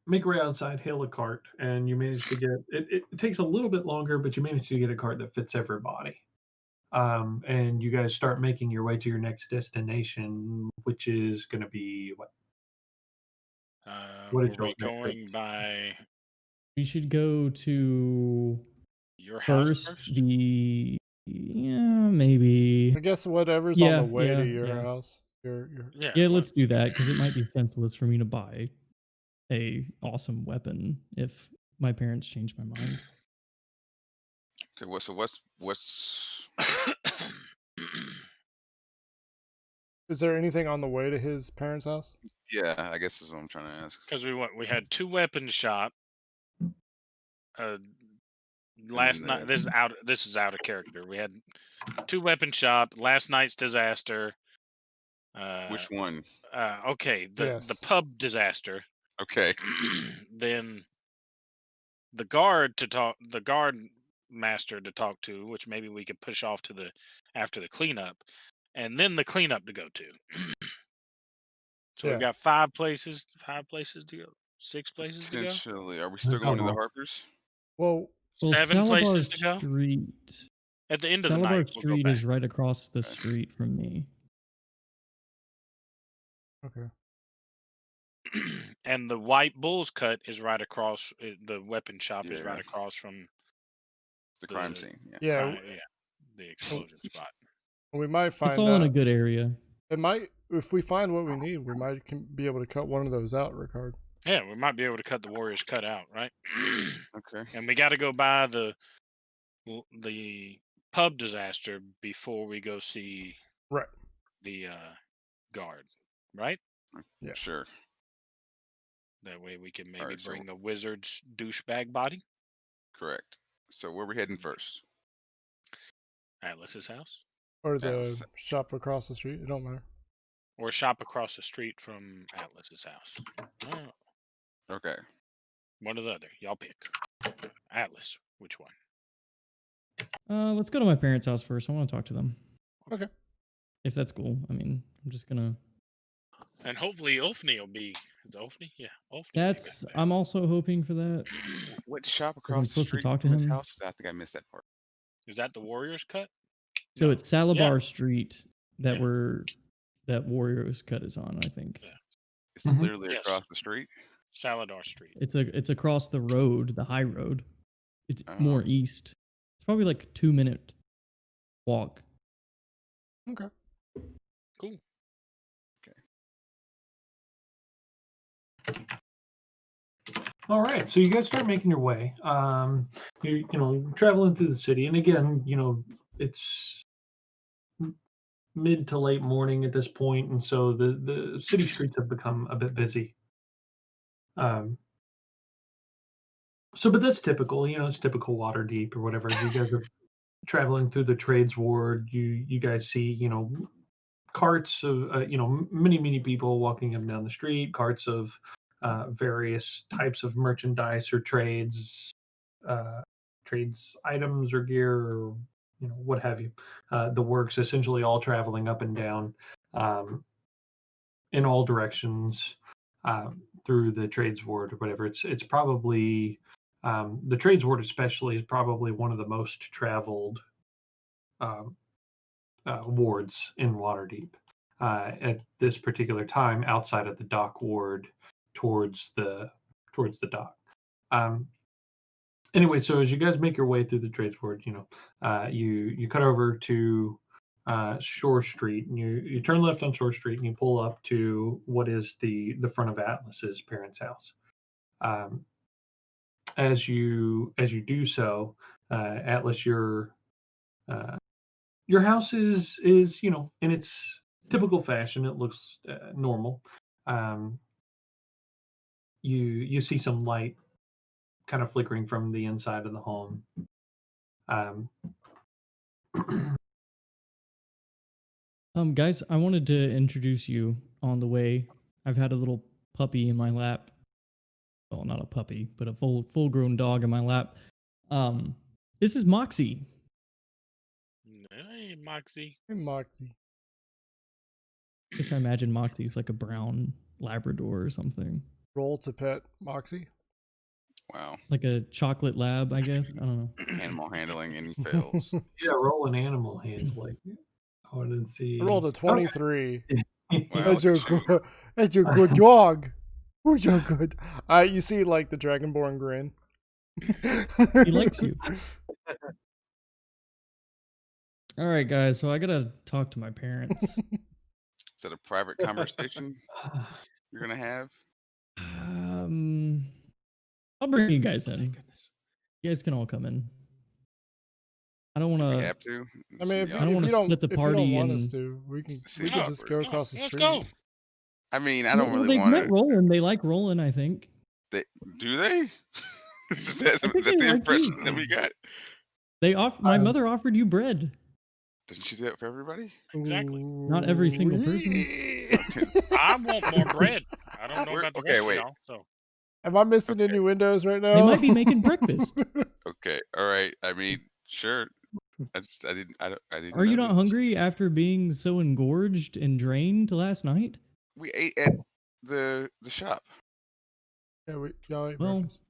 make your way outside, hail a cart, and you manage to get it. It takes a little bit longer, but you manage to get a cart that fits everybody. And you guys start making your way to your next destination, which is going to be what? What Were is we y'all's next going by We should go to your house first the maybe. I guess whatever's on the way to your yeah. house. Your Yeah, Let's do that because it might be senseless for me to buy a awesome weapon if my parents change my mind. okay, what's Is there anything on the way to his parents' house? yeah? I guess that's what I'm trying to ask. because we had two weapon shop. Last night, this is out of character. We had two weapon shop. Last night's disaster. Which one? Okay, the Yes. pub disaster. Okay. Then the guard master to talk to, which maybe we could push off to after the cleanup, and then the cleanup to go to. So Yeah. we've got 5 places to go, 6 places to go, Potentially. Are we still going to the Harpers? Well, 7 places to go. Street. At the end of the night, Salabar we'll Street go is back. right across the street from me. okay. And the White Bull's Cut is right across. The weapon shop is Yeah. right across from The crime scene. Yeah. Yeah, the explosion spot. we might find It's all in a good area. It might, if we find what we need, we might be able to cut one of those out, Ricard. Yeah, we might be able to cut the Warriors Cut out, right? Okay. And we got to go by the pub disaster before we go see Right. the guard, right? Yeah. Sure. That way we can maybe Alright, so- bring a wizard's douchebag body. Correct. So where are we heading first? Atlas's house, Or the Yes. shop across the street. It don't matter. or shop across the street from Atlas's house. Oh, Okay. one or the other. Y'all pick. Atlas, which one? Let's go to my parents' house first. I want to talk to them. Okay. If that's cool. I mean, I'm just gonna. And hopefully Ulfney will be. Is it Ulfney? Yeah, Ulfney. That's. I'm also hoping for that. What shop I'm across the supposed to street talk to from his him? house? I think I missed that part. Is that the Warriors Cut? So No. it's Salabar Yeah. Street that Yeah. that Warriors Cut is on. I think Yeah. It's Mhm. literally Yes. across the street. Saladar Street. it's across the road, the high road. It's more Oh. east. It's probably like a 2-minute walk. Okay. Cool. All right, so you guys start making your way. You traveling through the city, and again, it's mid to late morning at this point, and so the city streets have become a bit busy. So, but that's typical. It's typical Waterdeep or whatever. You guys have traveling through the trades ward, you guys see, carts of, many people walking up and down the street, carts of various types of merchandise or trades items or gear or what have you. The works essentially all traveling up and down in all directions through the trades ward or whatever. It's probably the trades ward especially is probably one of the most traveled wards in Waterdeep at this particular time, outside of the dock ward towards the dock. Anyway, so as you guys make your way through the trades ward, you cut over to Shore Street, and you turn left on Shore Street, and you pull up to what is the front of Atlas's parents' house. As you do so, Atlas, your house is in its typical fashion. It looks normal. You see some light kind of flickering from the inside of the home. Guys, I wanted to introduce you on the way. I've had a little puppy in my lap. Well, not a puppy, but a full-grown dog in my lap. This is Moxie. Hey, Moxie. Hey, Moxie. I guess I imagine Moxie's like a brown Labrador or something. Roll to pet Moxie. Wow. Like a chocolate lab, I guess. I don't know. Animal handling and he fails. Yeah, roll an animal handling. I want to see. I rolled a 23. Wow, That's your shoot. good. That's your good dog. Who's your good? You see, like the Dragonborn grin. He likes you. All right, guys. So I gotta talk to my parents. Is that a private conversation you're gonna have? I'll bring you guys in. Thank goodness. You guys can all come in. I don't want We to. have to. I mean, if I don't you wanna don't, split the if you party don't want us and- to, we can See, we can just go awkward. across the Let's street. go. I mean, I don't Well, really they've want met to. Roland. They like Roland, I think. Do they? Is that, I think is that they the like impression you. that we got? My mother offered you bread. Didn't she do that for everybody? Exactly. Not every single person. I want more bread. I don't know We're- about the okay, rest wait. of y'all. So Am I missing Okay. innuendos right now? They might be making breakfast. Okay, all right. I mean, sure. I didn't. Are you know not this. hungry after being so engorged and drained last night? We ate at the shop. Yeah, y'all ate Well, breakfast.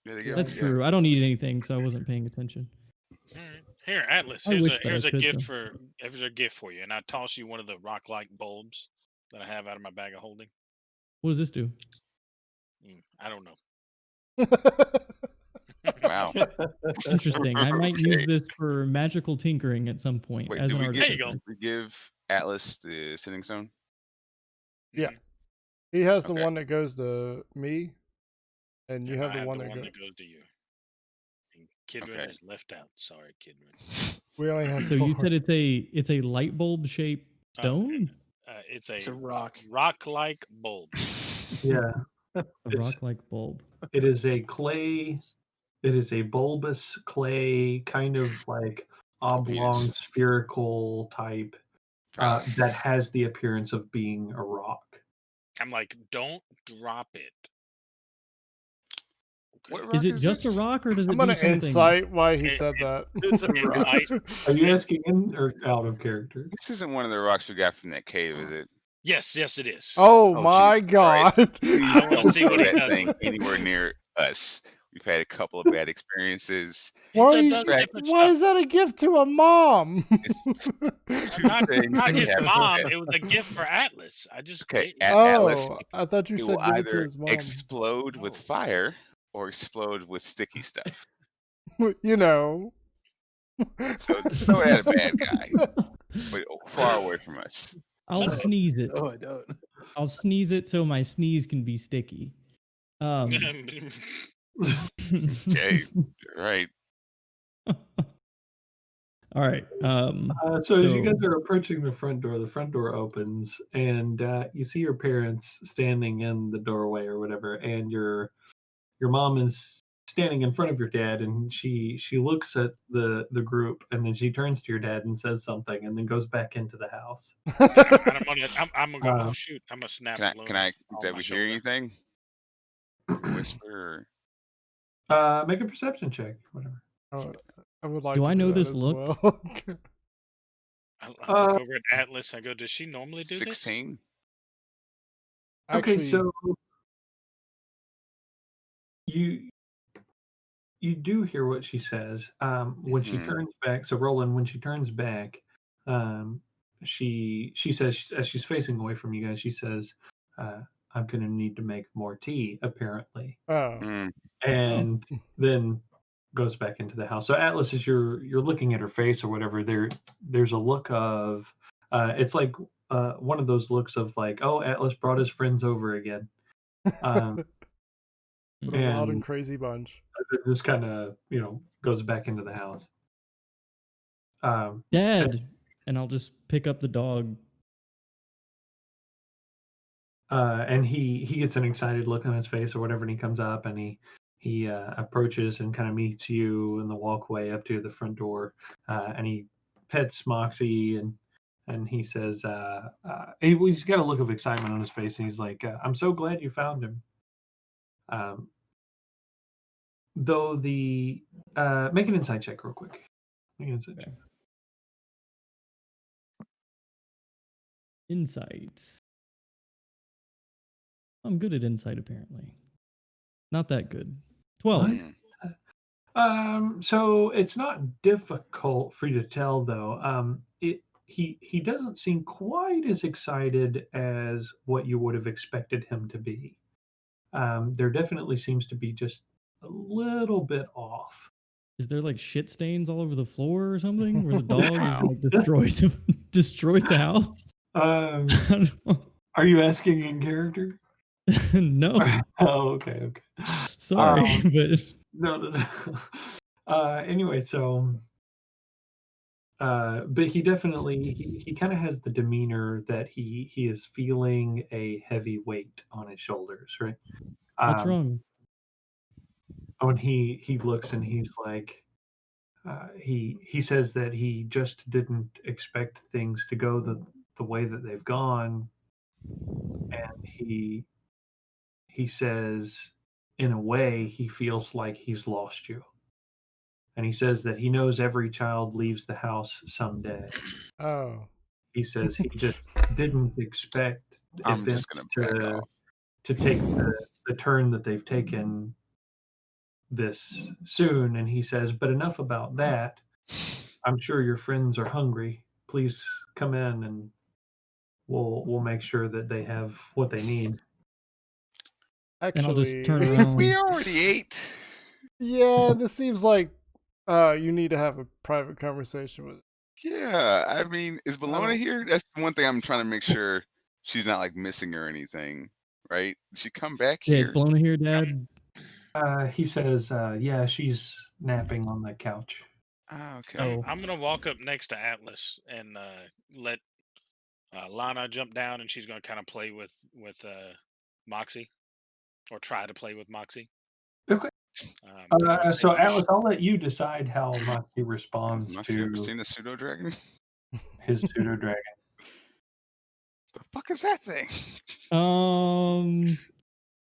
Yeah, they gave That's me- true. I don't eat anything, so I wasn't paying attention. all right. Here, Atlas. I wish that Here's I a could, gift though. here's a gift for you, and I toss you one of the rock-like bulbs that I have out of my bag of holding. What does this do? I don't know. Wow. Interesting. I might use Okay. this for magical tinkering at some point Wait, as do an we artificer. There you go. we give Atlas the sending stone? Yeah. Mhm. He has the Okay. one that goes to me, and you And have I the one that that goes. goes to you. And Kidron Okay. is left out. Sorry, Kidron. We only had So you four. said it's a light bulb shaped stone? It's It's a a rock. rock-like bulb. Yeah, A It's- rock like bulb. it is a clay. It is a bulbous clay, kind of like Oh, oblong, penis. spherical type that has the appearance of being a rock. I'm like, don't drop it. What Okay. rock Is it just this? a rock or does it I'm do gonna something? incite why he It- said that. It's a It rock. might- Are you asking in or out of character? This isn't one of the rocks we got from that cave, is it? Yes, it is. Oh, Oh, my Jesus god! Christ. Please I wanna don't see throw what he that does thing with it. anywhere near us. We've had a couple of bad experiences. He Why, still are you- does Right. different why stuff. is that a gift to a mom? Not things that his happen. mom. It was a gift for Atlas. I just Okay, it- Atlas, Oh, I thought you it said will give it to either his mom. explode with No. fire or explode with sticky stuff. You know. So throw it at a bad guy, but far away from us. I'll Just- sneeze it. No, I don't. I'll sneeze it so my sneeze can be sticky. Okay, right. All right. So as you guys So- are approaching the front door opens, and you see your parents standing in the doorway or whatever, and your mom is standing in front of your dad, and she looks at the group, and then she turns to your dad and says something, and then goes back into the house. I'm gonna go. Oh shoot! I'm gonna snap Can Luna I? on Did my we shoulder. hear anything? Whisper. Make a perception check, whatever. I would like Do to I know that this as look? well. I look over at Atlas. I go, does she normally do 16. Okay, Actually, so you do hear what she says. When she Mhm. turns back, so Roland, when she turns back, she says, as she's facing away from you guys, she says, "I'm going to need to make more tea, apparently," Mm. and then goes back into the house. So Atlas, as you're looking at her face or whatever, there's a look of, it's like one of those looks of like, oh, Atlas brought his friends over again. what a wild and And crazy bunch. it just kind of goes back into the house. And Dad, and I'll just pick up the dog. and he gets an excited look on his face or whatever, and he comes up and he approaches and kind of meets you in the walkway up to the front door, and he pets Moxie and he says, he's got a look of excitement on his face, and he's like, "I'm so glad you found him." Though make an insight check real quick. Make an insight check. Insight. I'm good at insight, apparently. Not that good. 12. Mm. So it's not difficult for you to tell, though. He doesn't seem quite as excited as what you would have expected him to be. There definitely seems to be just a little bit off. Is there like shit stains all over the floor or something? Where the dog is Wow. like destroyed the house? Um, I don't know. are you asking in character? No, Oh, okay. sorry, but No. Anyway, so but he definitely he kind of has the demeanor that he is feeling a heavy weight on his shoulders, right? what's wrong? When he looks and he's like, he says that he just didn't expect things to go the way that they've gone, and he says, in a way, he feels like he's lost you. And he says that he knows every child leaves the house someday. Oh. He says he just didn't expect I'm events just gonna back off. to take the turn that they've taken this soon. And he says, but enough about that. I'm sure your friends are hungry. Please come in, and we'll make sure that they have what they need. And I'll just Actually, turn around. We already ate. yeah, this seems like you need to have a private conversation with. Yeah, I mean, is don't- Bologna here? That's the one thing I'm trying to make sure she's not like missing or anything, right? Did she come back Yeah, is here? Bologna here, Dad? He says, yeah, she's napping on the couch. Ah, okay. Oh. I'm gonna walk up next to Atlas and let Lana jump down, and she's gonna kind of play with Moxie, or try to play with Moxie. Okay. So Atlas, I'll let you decide how Moxie responds Has Moxie ever to seen a pseudo dragon? his pseudo dragon. The fuck is that thing?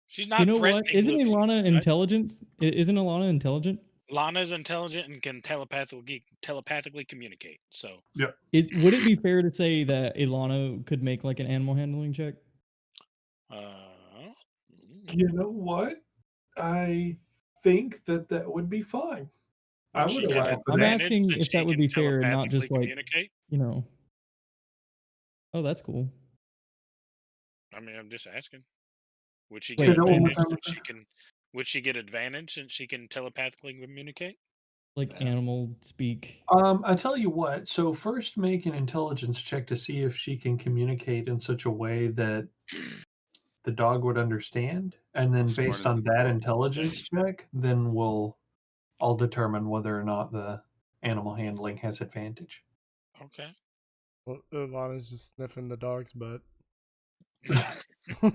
She's not You know what? threatening Isn't looking, Ilana right? intelligent? Isn't Ilana intelligent? Lana's intelligent and can telepathically communicate. So Would it be fair to say that Ilana could make like an animal handling check? You know what? I think that would be fine. I would allow for I'm that. asking since if she that would can be fair and not just like, communicate. Oh, that's cool. I mean, I'm just asking. Would she Wait, get that one more advantage time, since okay. she can? Would she get advantage since she can telepathically communicate? Like animal speak. I tell you what. So first, make an intelligence check to see if she can communicate in such a way that the dog would understand, and then Smart based as on the that dog. intelligence check, then I'll determine whether or not the animal handling has advantage. Okay. Well, Lana's just sniffing the dog's butt. Well,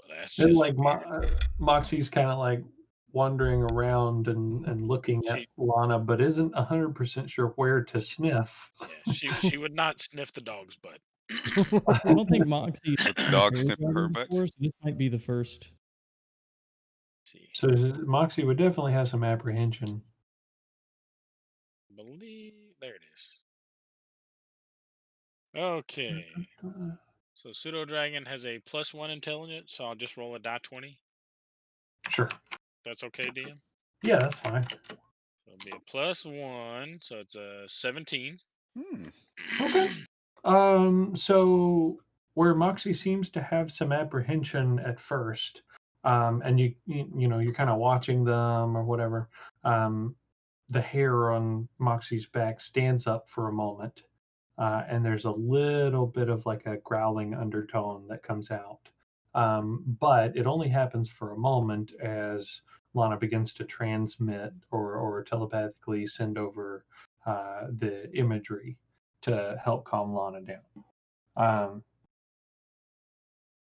that's And just like Moxie's kind of like wandering around and looking at Lana, but isn't 100% sure where to sniff. Yeah, she would not sniff the dog's butt. I don't think Moxie Would the has dog hair sniff her dragon butt? before, so this might be the first. See, So Moxie would definitely have some apprehension. there it is. Okay. So Pseudo Dragon has a +1 intelligence, so I'll just roll a die 20. Sure. That's okay, DM? Yeah, that's fine. So it'll be a +1, so it's a 17. Okay. So where Moxie seems to have some apprehension at first, and you're kind of watching them or whatever, the hair on Moxie's back stands up for a moment, and there's a little bit of like a growling undertone that comes out. But it only happens for a moment as Lana begins to transmit or telepathically send over the imagery to help calm Lana down.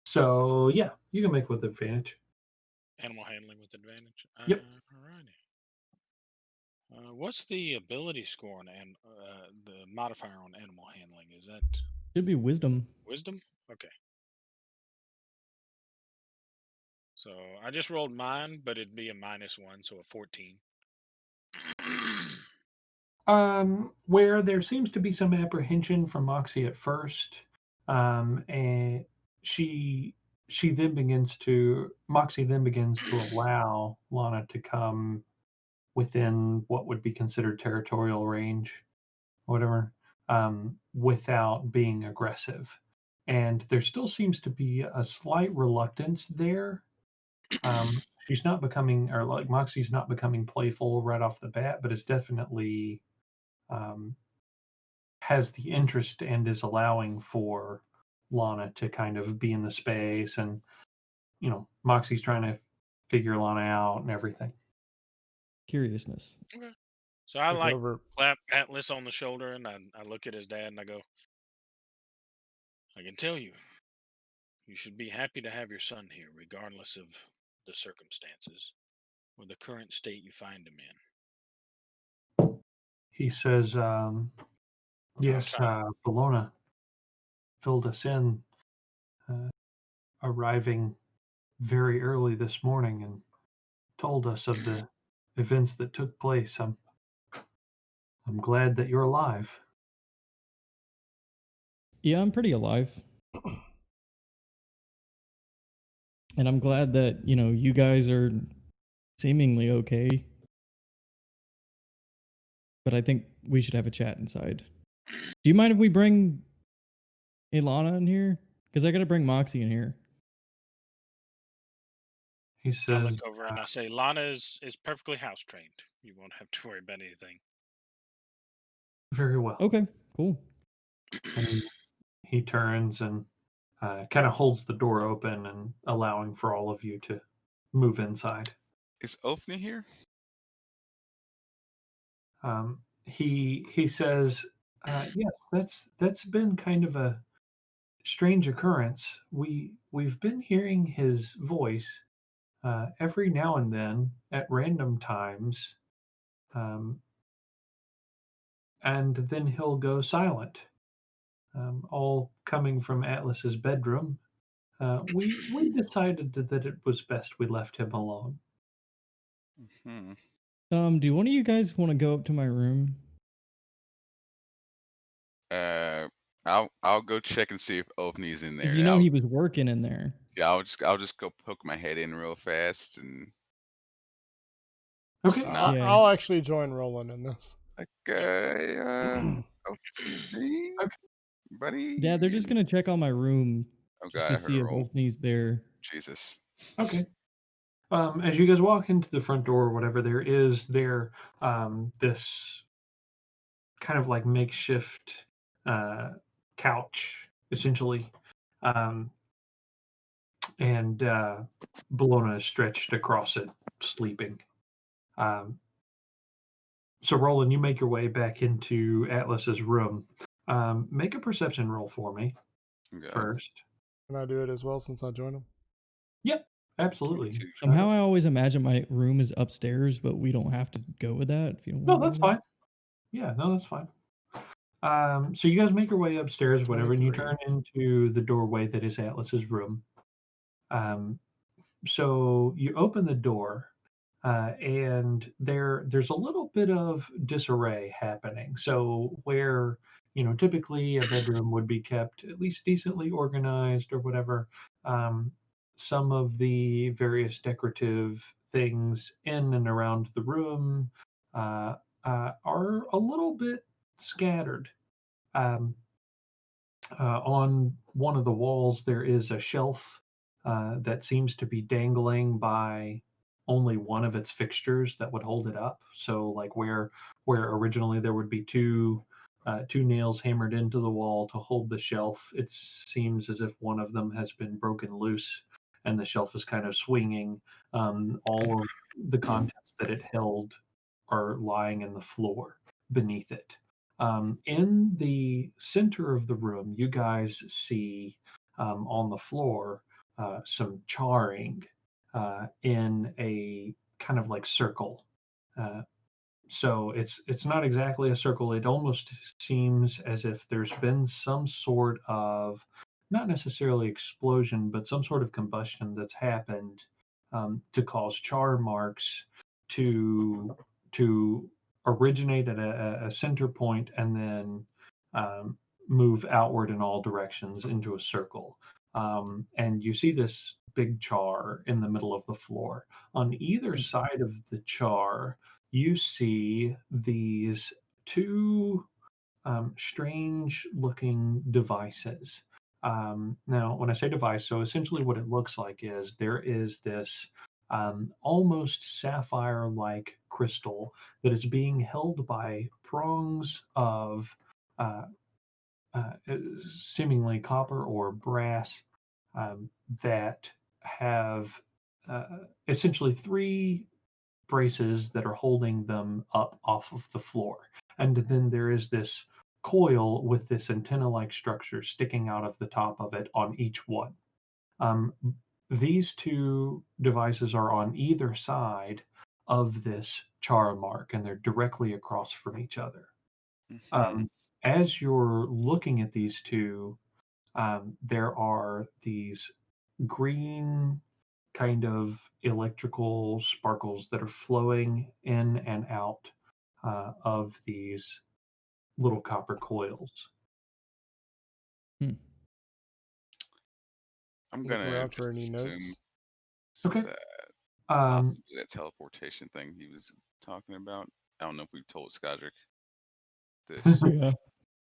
So yeah, you can make with advantage. Animal handling with advantage. Yep. Alrighty. What's the ability score on the modifier on animal handling? Is that Should be wisdom. wisdom? Okay. So I just rolled mine, but it'd be a -1, so a 14. Where there seems to be some apprehension from Moxie at first, and Moxie then begins to allow Lana to come within what would be considered territorial range, whatever, without being aggressive. And there still seems to be a slight reluctance there. She's not becoming, or like Moxie's not becoming playful right off the bat, but it's definitely has the interest and is allowing for Lana to kind of be in the space, and Moxie's trying to figure Lana out and everything. Curiousness. Okay. So I Take over. clap Atlas on the shoulder, and I look at his dad and I go, I can tell you, you should be happy to have your son here, regardless of the circumstances or the current state you find him in. He says, yes, try- Bologna filled us in, arriving very early this morning and told us of the events that took place. I'm glad that you're alive. Yeah, I'm pretty alive. And I'm glad that, you guys are seemingly okay. But I think we should have a chat inside. Do you mind if we bring Ilana in here? Because I got to bring Moxie in here. He I says, look over and I say, Lana is perfectly house trained. You won't have to worry about anything. very well. Okay, cool. And he turns and kind of holds the door open and allowing for all of you to move inside. Is Ofni here? He says, yes, that's been kind of a strange occurrence. We've been hearing his voice every now and then at random times, and then he'll go silent. All coming from Atlas's bedroom. We decided that it was best we left him alone. Do one of you guys want to go up to my room? I'll go check and see if Ofni's in there. He was working in there. Yeah, I'll just go poke my head in real fast and. Okay. I'll actually join Roland in this. Okay. Ofni, buddy. Yeah, they're just gonna check on my room just to see if Ofni's there. Jesus. Okay. As you guys walk into the front door or whatever, there is this kind of like makeshift couch, essentially. And Bologna is stretched across it, sleeping. So Roland, you make your way back into Atlas's room. Make a perception roll for me first. Can I do it as well since I joined him? Yep, absolutely. 22. Somehow I always imagine my room is upstairs, but we don't have to go with that if you don't No, want to go that's with that. fine. Yeah, no, that's fine. So you guys make your way upstairs, whatever, and you 23. turn into the doorway that is Atlas's room. So you open the door, and there's a little bit of disarray happening. So where typically a bedroom would be kept at least decently organized or whatever, some of the various decorative things in and around the room uh, are a little bit scattered. Um, on one of the walls, there is a shelf that seems to be dangling by only one of its fixtures that would hold it up. So, like where originally there would be two nails hammered into the wall to hold the shelf, it seems as if one of them has been broken loose, and the shelf is kind of swinging. All of the contents that it held are lying in the floor beneath it. In the center of the room, you guys see on the floor some charring in a kind of like circle. Uh, so it's not exactly a circle. It almost seems as if there's been some sort of not necessarily explosion, but some sort of combustion that's happened to cause char marks to to originate at a center point and then um, move outward in all directions into a circle. And you see this big char in the middle of the floor. On either side of the char, you see these two strange looking devices. Now, when I say device, so essentially what it looks like is there is this almost sapphire like crystal that is being held by prongs of uh, uh, seemingly copper or brass um, that have uh, essentially three braces that are holding them up off of the floor. And then there is this coil with this antenna-like structure sticking out of the top of it on each one. Um, these two devices are on either side of this char mark, and they're directly across from each other. Hmm. As you're looking at these two, there are these green kind of electrical sparkles that are flowing in and out of these little copper coils. Hmm. I'm Look gonna around for just any assume notes. this Okay. is Um, possibly that teleportation thing he was talking about. I don't know if we've told Skadric this. Yeah.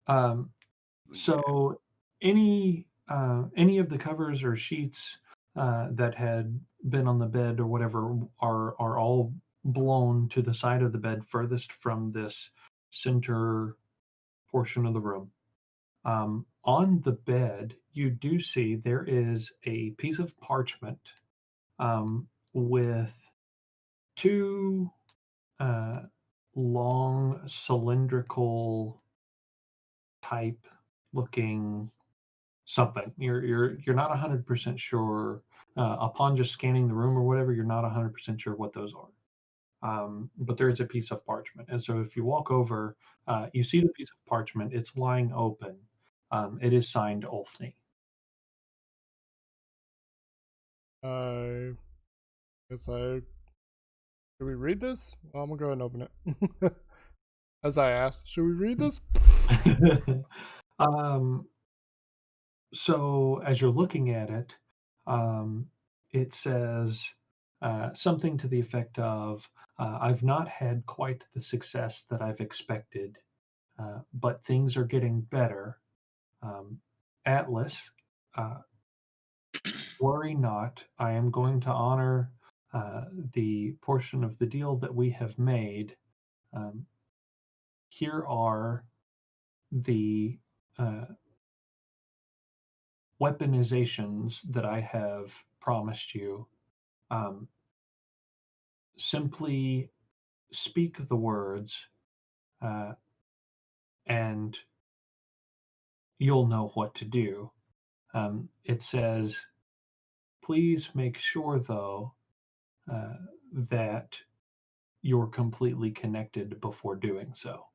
um, But yeah. so any of the covers or sheets that had been on the bed or whatever are all blown to the side of the bed furthest from this center portion of the room. On the bed, you do see there is a piece of parchment with two uh, long cylindrical type looking something. You're not 100% sure upon just scanning the room or whatever. You're not 100% sure what those are. But there is a piece of parchment, and so if you walk over, you see the piece of parchment. It's lying open. It is signed Ulfney. I guess I. Should we read this? Well, I'm gonna go ahead and open it. As I asked, should we read this? um, so as you're looking at it, um, it says something to the effect of, "I've not had quite the success that I've expected, but things are getting better. Um, Atlas, uh, worry not. I am going to honor the portion of the deal that we have made. Um, here are the uh, weaponizations that I have promised you. Um, simply speak the words, uh, and you'll know what to do." It says, Please make sure, though, that you're completely connected before doing so.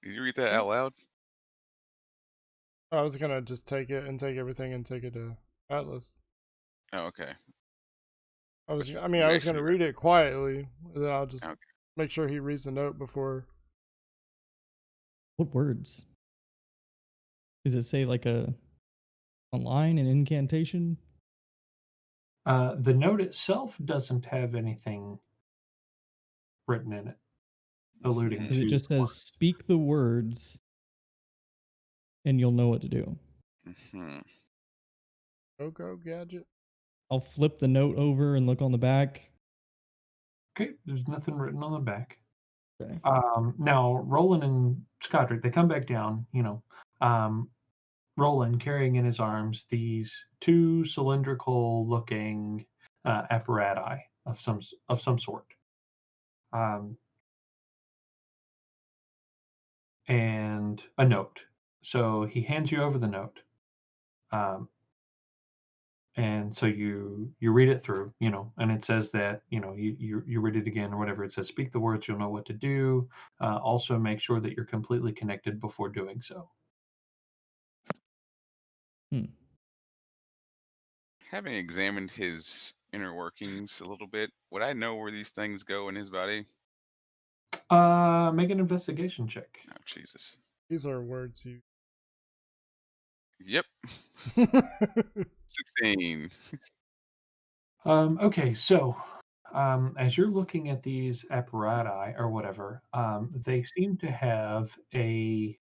Did you read that out loud? I was gonna just take it and take everything and take it to Atlas. Oh, okay. I was you gonna actually read it quietly, and then I'll just Okay. make sure he reads the note before. What words? Does it say like a line, an incantation? The note itself doesn't have anything written in it, alluding Mhm. Because it to. just says, speak the words and you'll know what to do. Mhm. Go gadget. I'll flip the note over and look on the back. Okay, there's nothing written on the back. Okay. Now, Roland and Skodrick, they come back down, Roland carrying in his arms these two cylindrical looking apparati of some sort. And a note. So he hands you over the note. And so you read it through, and it says that, you read it again or whatever. It says, speak the words, you'll know what to do. Also make sure that you're completely connected before doing so. Having examined his inner workings a little bit, would I know where these things go in his body? Make an investigation check. Oh, Jesus. These are words you. Yep. 16. Okay, so as you're looking at these apparati or whatever, they seem to have a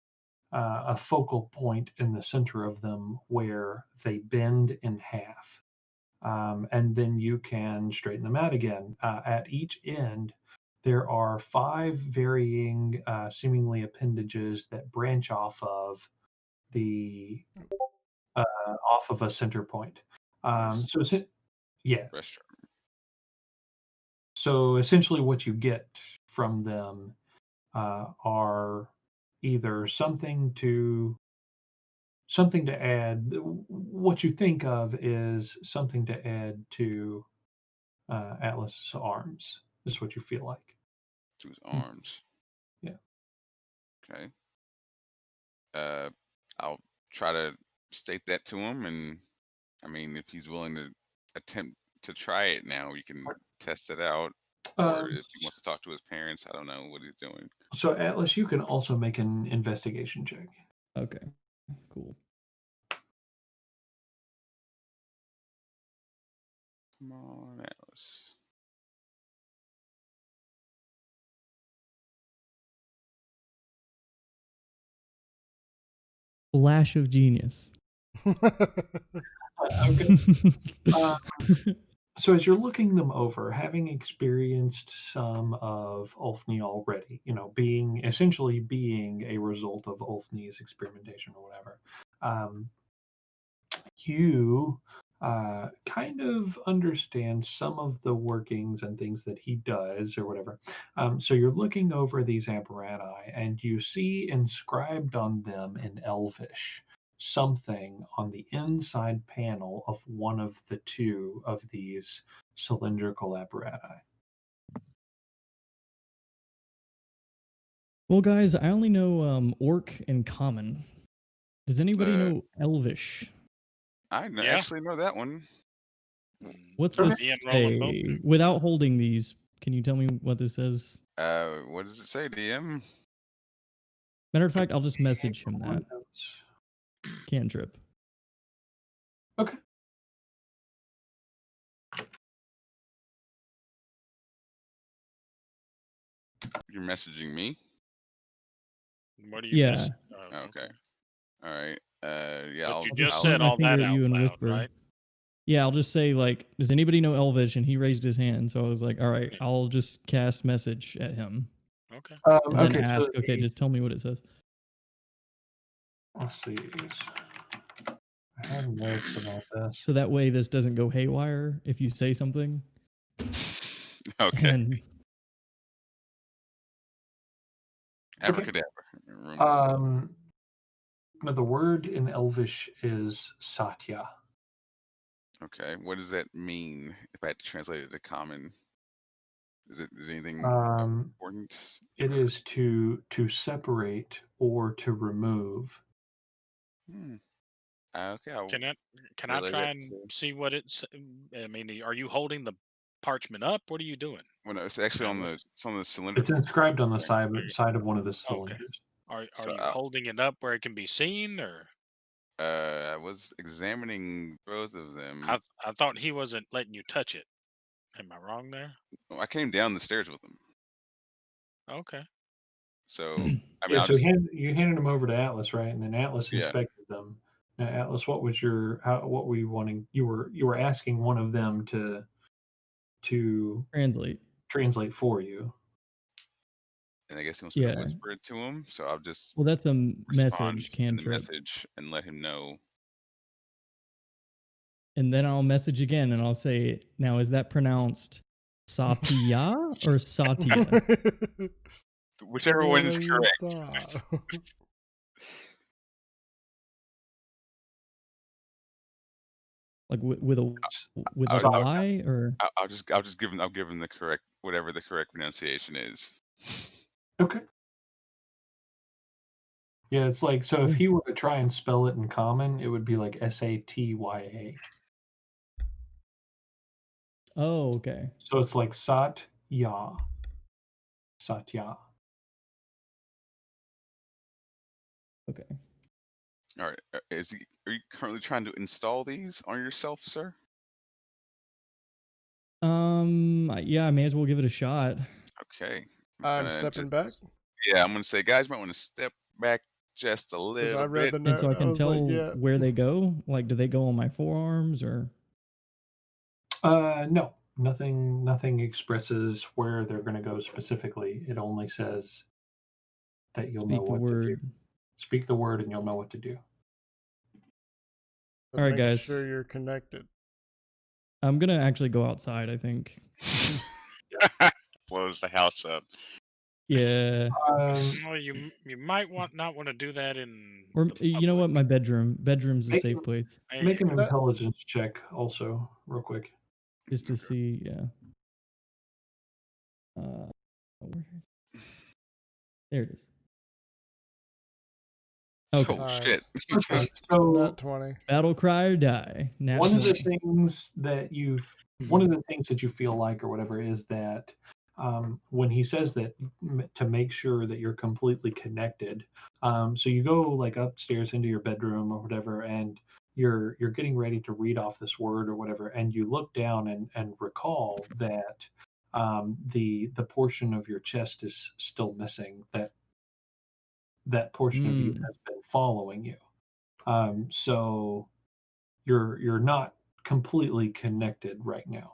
focal point in the center of them where they bend in half. And then you can straighten them out again. At each end, there are 5 varying, seemingly appendages that branch off of the off of a center point. Nice. Yeah. Restroom. So essentially, what you get from them are either something to add. What you think of is something to add to Atlas's arms. Is what you feel like. To his arms. Yeah. Okay. I'll try to state that to him, and I mean, if he's willing to attempt to try it now, we can test it out. Or if he wants to talk to his parents, I don't know what he's doing. So Atlas, you can also make an investigation check. Okay. Cool. Come on, Atlas. Flash of genius. Okay. So as you're looking them over, having experienced some of Ulfni already, essentially being a result of Ulfni's experimentation or whatever, you kind of understand some of the workings and things that he does or whatever. So you're looking over these apparati and you see inscribed on them in Elvish something on the inside panel of one of the two of these cylindrical apparatus. Well, guys, I only know Orc and Common. Does anybody know Elvish? I actually know that one. What's Okay. this Me and Roland both say? do. Without holding these, can you tell me what this says? What does it say, DM? Matter of fact, I'll just message him that. Cantrip. Okay. You're messaging me? What do you Yeah. miss? Oh, okay. All right. Yeah. But I'll, you I'll just just said point my all finger that at out you and loud, whisper. right? Yeah, I'll just say like, does anybody know Elvish? And he raised his hand, so I was like, all right, I'll just cast message at him Okay. and then Okay. ask. So Okay, just tell me what it says. let's see. I have notes about this. So that way, this doesn't go haywire if you say something. Okay. And Abracadabra. Now the word in Elvish is Satya. Okay. What does that mean if I had to translate it to common? Is anything important? It Or, is to separate or to remove. hmm. Okay, I'll Can I can I relay that try and to. see what it's? I mean, are you holding the parchment up? What are you doing, Well, no, it's actually on Atlas? the It's cylindrical inscribed on the thing. side of one of the Okay. cylinders. Are So you holding it up where it can be seen, or I was examining both of them. I thought he wasn't letting you touch it. Am I wrong there? I came down the stairs with them. Okay. So I mean, Yeah, I'll so just you handed them over to Atlas, right? And then Atlas yeah. inspected them. Now, Atlas, what was what were you wanting? You were asking one of them to Translate. translate for you. And I guess he wants me to Yeah. whisper it to him. So I'll just Well, that's a respond message in the cantrip. message and let him know. And then I'll message again and I'll say, now is that pronounced Satya or Satya? Whichever one is Whatever you correct. saw. Like with a I'll, like a I'll, Y or I'll just give him. I'll give him the correct whatever the correct pronunciation is. Okay. Yeah, it's like, so if Yeah. he were to try and spell it in common, it would be like Satya. Oh, okay. So it's like Satya. Satya. Okay. All right. Are you currently trying to install these on yourself, sir? Yeah, I may as well give it a shot. Okay. I'm Gonna stepping back yeah, I'm gonna say, guys, might want to step back just a because I little read bit. the And note. so I I can was like, tell yeah. where they go. Like, do they go on my forearms or No, nothing expresses where they're going to go specifically. It only says that you'll know speak the what to do. word? Speak the word and you'll know what to do. But All right, make guys. sure you're connected. I'm gonna actually go outside, I think. Blows the house up. Yeah. Well, you might not want to do that in Or the you know public. what? My bedroom. Bedroom's a Make, safe place. There make you an go. That intelligence check also, real quick. Just to see, yeah. Where there it is. Okay. Oh shit. nice. Okay, so Not 20. Battle cry or die. one of the Natural. things that one of the things that you feel like or whatever is that when he says that to make sure that you're completely connected, so you go like upstairs into your bedroom or whatever, and you're getting ready to read off this word or whatever, and you look down and recall that the portion of your chest is still missing. That portion of you has been following you. So you're not completely connected right now.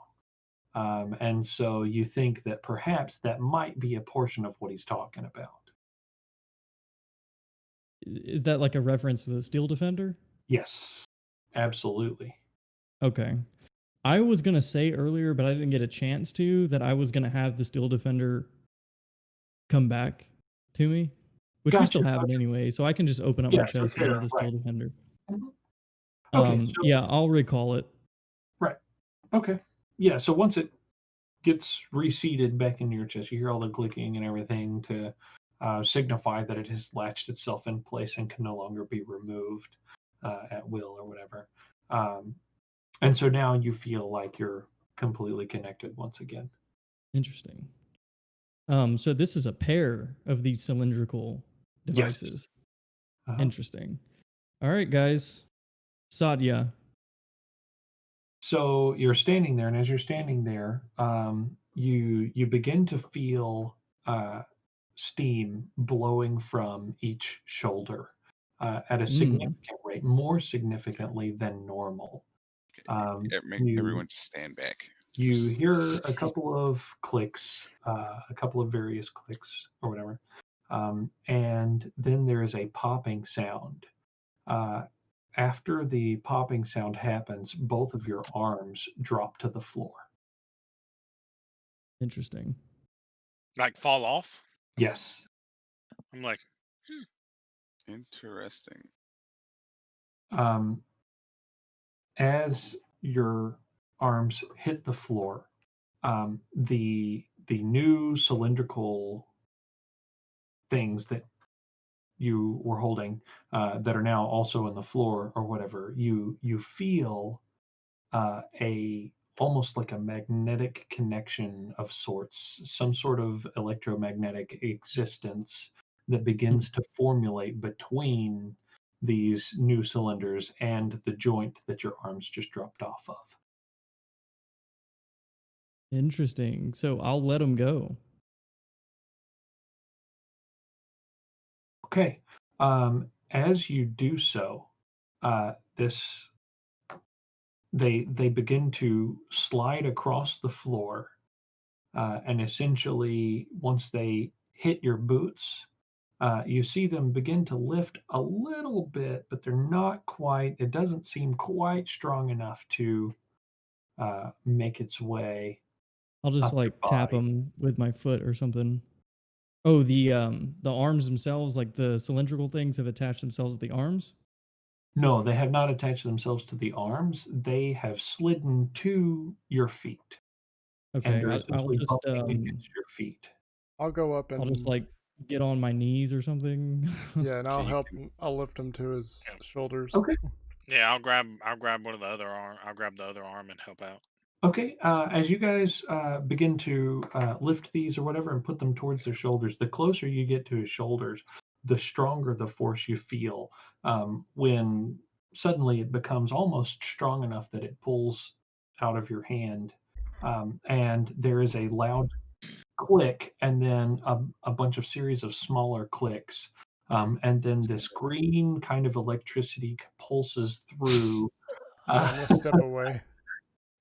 And so you think that perhaps that might be a portion of what he's talking about. Is that like a reference to the Steel Defender? Yes, absolutely. Okay. I was gonna say earlier, but I didn't get a chance to, that I was gonna have the Steel Defender come back to me, which we still Gotcha. have it anyway, so I can just open up my Yeah, for chest and sure. have the Steel Defender. Mhm. Okay, so Yeah, I'll recall it. right. Okay. Yeah, so once it gets reseated back into your chest, you hear all the clicking and everything to signify that it has latched itself in place and can no longer be removed at will or whatever. And so now you feel like you're completely connected once again. Interesting. So this is a pair of these cylindrical Yes. devices. Uh-huh. Interesting. All right, guys. Satya. So you're standing there, and as you're standing there, you begin to feel steam blowing from each shoulder at a significant rate, more significantly than normal. Make You everyone just stand back. you hear a couple of clicks, a couple of various clicks or whatever, and then there is a popping sound. Uh, After the popping sound happens, both of your arms drop to the floor. Interesting. Like fall off. Yes. I'm like, Interesting. Um, as your arms hit the floor, the new cylindrical things that you were holding that are now also on the floor or whatever, you feel a almost like a magnetic connection of sorts, some sort of electromagnetic existence that begins to formulate between these new cylinders and the joint that your arms just dropped off of. Interesting. So I'll let him go. Okay. As you do so, this they begin to slide across the floor, and essentially, once they hit your boots, you see them begin to lift a little bit, but they're not quite. It doesn't seem quite strong enough to make its way I'll just up your like tap body. him with my foot or something. Oh, the arms themselves, like the cylindrical things, have attached themselves to the arms. No, they have not attached themselves to the arms. They have slidden to your feet, and Okay, are I'll essentially just bumping against your feet. I'll go up I'll just and like get on my knees or something. yeah, and So I'll you help. can, I'll lift him to his Yeah. shoulders. Okay. Yeah, I'll grab one of the other arm. I'll grab the other arm and help out. Okay, as you guys begin to lift these or whatever and put them towards their shoulders, the closer you get to his shoulders, the stronger the force you feel. When suddenly it becomes almost strong enough that it pulls out of your hand, and there is a loud click, and then a bunch of series of smaller clicks, and then this green kind of electricity pulses through. Yeah, I'm gonna step away.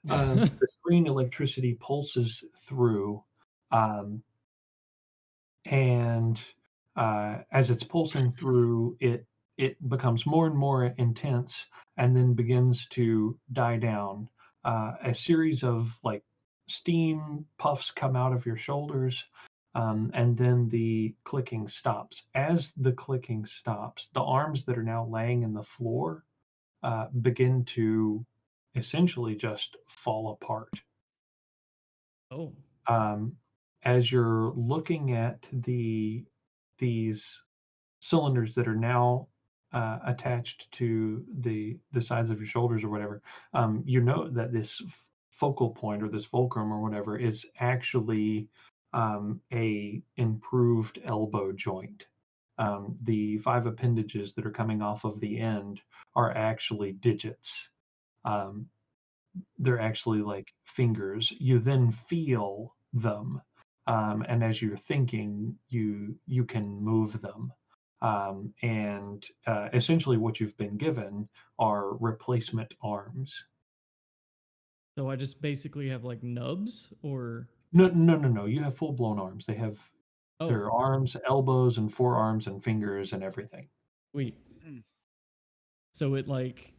The green electricity pulses through, um, and as it's pulsing through, it becomes more and more intense, and then begins to die down. A series of like steam puffs come out of your shoulders, and then the clicking stops. As the clicking stops, the arms that are now laying in the floor begin to essentially just fall apart. Oh, Um, as you're looking at these cylinders that are now attached to the sides of your shoulders or whatever, you know that this focal point or this fulcrum or whatever is actually a improved elbow joint. The 5 appendages that are coming off of the end are actually digits. Um, they're actually like fingers. You then feel them, and as you're thinking, you can move them. And essentially, what you've been given are replacement arms. so I just basically have like nubs, or No, no, no, no. You have full blown arms. They have oh, their arms, elbows, and forearms, and fingers, and everything. sweet. Hmm. So it like,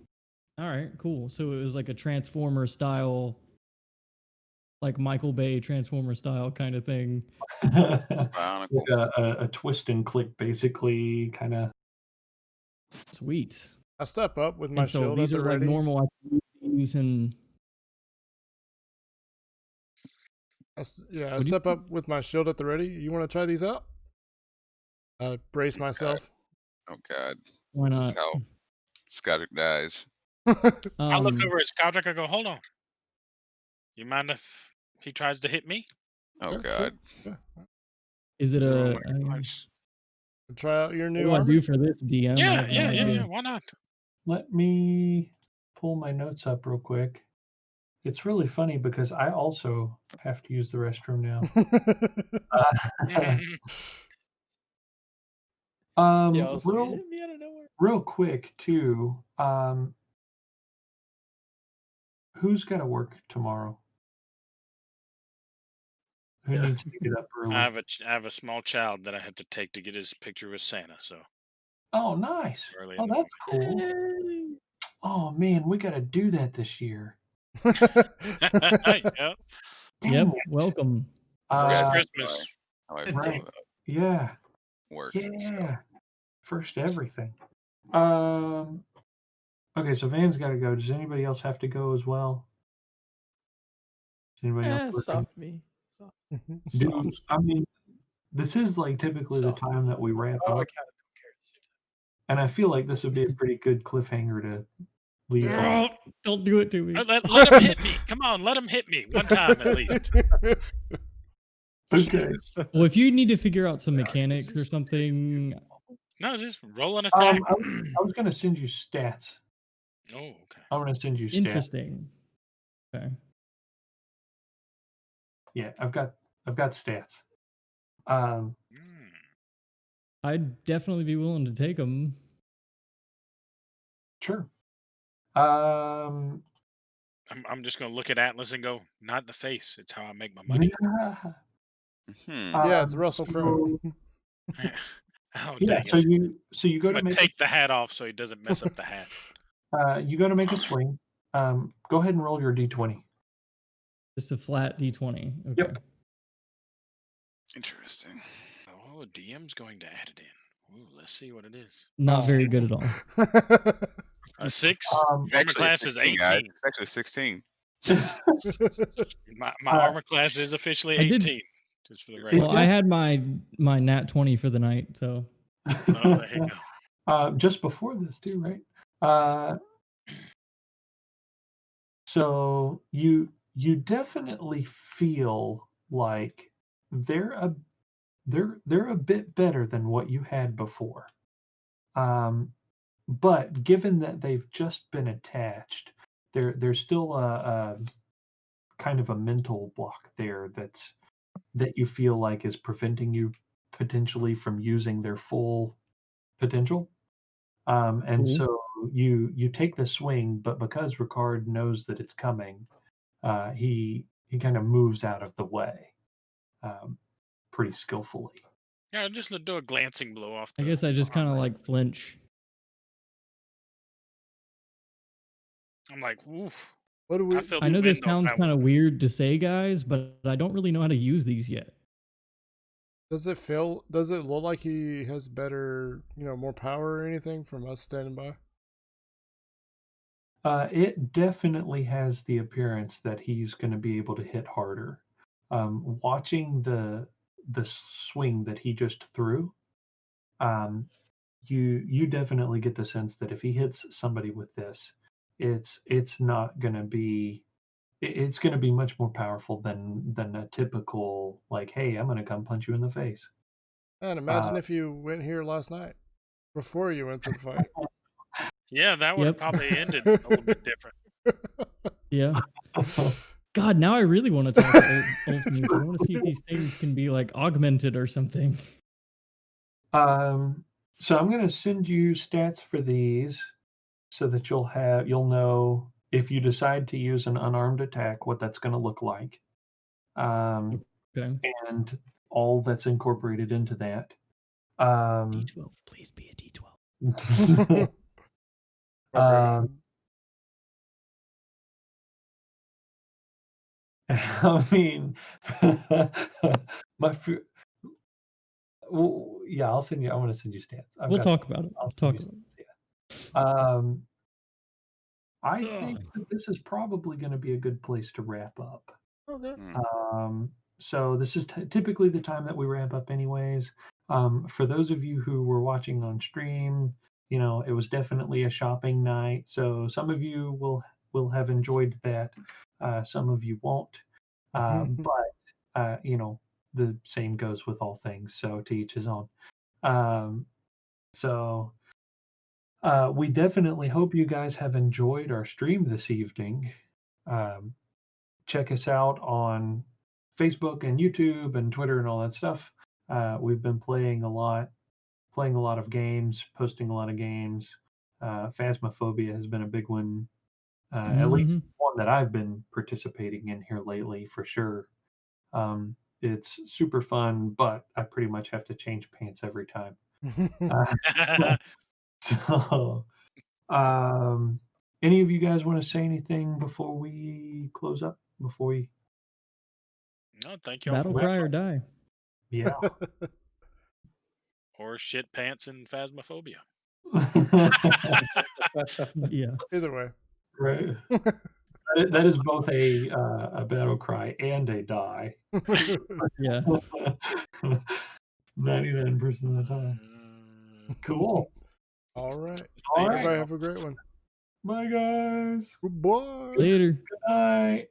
all right, cool. So it was like a Transformer style, like Michael Bay Transformer style kind of thing. Like Bionicle. a twist and click, basically, kind of. Sweet. I step up with my And so shield at these the are like ready. normal. I can use these and I What do you step up with my shield at the ready. You want to try these out? I brace Oh God. myself. Oh God. why This is not? how Scottick dies. I look Um, over at Skaldrick. I go, hold on. You mind if he tries to hit me? Oh Yeah, God. sure. is it Oh a? my gosh. Try out your What new do I armor. do for this, DM? I Yeah, have no yeah, yeah, idea. yeah. Why not? Let me pull my notes up real quick. It's really funny because I also have to use the restroom now. Yeah, I was like, Real, hit me out of nowhere. real quick too. Who's got to work tomorrow? Who Yeah. needs to get up I early? have a small child that I have to take to get his picture with Santa. So Oh, nice. early Oh, in the that's morning. cool. Yay. Oh man, we got to do that this year. Yep. Dang Yep. it. Welcome. First Uh, Christmas. How I feel right. about Yeah. work. Yeah. So First everything. Um. Okay, so Van's got to go. Does anybody else have to go as well? Is anybody else working? Soft me. Soft. Do I mean this is like typically the Soft. time that we wrap Oh, I up, kind of don't care at the same time. and I feel like this would be a pretty good cliffhanger to leave on. Oh, don't do it to me. Let him hit me. Come on, let him hit me one time at least. Okay. Well, if you need to figure out some mechanics or something, No, just roll an attack. I was going to send you stats. Oh, okay. I'm going to send you stats. interesting. Okay. Yeah, I've got stats. Hmm. I'd definitely be willing to take them. Sure. I'm just gonna look at Atlas and go, not the face. It's how I make my money. Yeah, it's Russell Crowe. Oh, Yeah, dang it. so you go I'm to gonna make take the hat off so he doesn't mess up the hat. you go to make a swing. Go ahead and roll your d20. Just a flat D20. Okay. Yep. Interesting. Oh, DM's going to add it in. Ooh, let's see what it is. Not very good at all. A 6. It's Armor actually class is 16, 18. guys. It's actually 16. My armor class is officially I did- 18. Just for the record. Well, I had my nat 20 for the night, so Oh, there you go. Just before this too, right? So you definitely feel like they're a bit better than what you had before. But given that they've just been attached, there's still a kind of a mental block there that you feel like is preventing you potentially from using their full potential. And Cool. so you take the swing, but because Ricard knows that it's coming, he kind of moves out of the way pretty skillfully. Yeah, I'll just do a glancing blow off. I guess I just kind of armor. like flinch. I'm like, oof. What do we? I feel I the know this wind on sounds that kind of one. weird to say, guys, but I don't really know how to use these yet. Does it feel? Does it look like he has better, more power or anything from us standing by? It definitely has the appearance that he's going to be able to hit harder. Watching the swing that he just threw, you definitely get the sense that if he hits somebody with this, it's not going to be it's going to be much more powerful than a typical like, hey, I'm going to come punch you in the face. And imagine if you went here last night before you went to the fight. Yeah, that would have Yep. probably ended a little bit different. Yeah. God, now I really want to talk to Ultimate. I want to see if these things can be like augmented or something. So I'm going to send you stats for these so that you'll know if you decide to use an unarmed attack what that's going to look like. Okay. And all that's incorporated into that. D12, please be a D12. I mean, well, yeah, I'll send you. I want to send you stats. We'll talk about it. I'll Talk send you about it. stats, yeah. I think that this is probably going to be a good place to wrap up. Okay. So this is typically the time that we wrap up, anyways. For those of you who were watching on stream, it was definitely a shopping night. So some of you will have enjoyed that. Some of you won't. But the same goes with all things. So to each his own. So we definitely hope you guys have enjoyed our stream this evening. Check us out on Facebook and YouTube and Twitter and all that stuff. We've been playing a lot of games, posting a lot of games. Phasmophobia has been a big one, at least one that I've been participating in here lately for sure. It's super fun, but I pretty much have to change pants every time. So, any of you guys want to say anything before we close up? Before we No, thank you all for Battlecry or watching. die. Yeah. Or shit pants and phasmophobia. Yeah. Either way. Right. That is both a battle cry and a die. Yeah. 99% of the time. Cool. All right. All Everybody right. have a great one. Bye, guys. Goodbye. Later. Good night.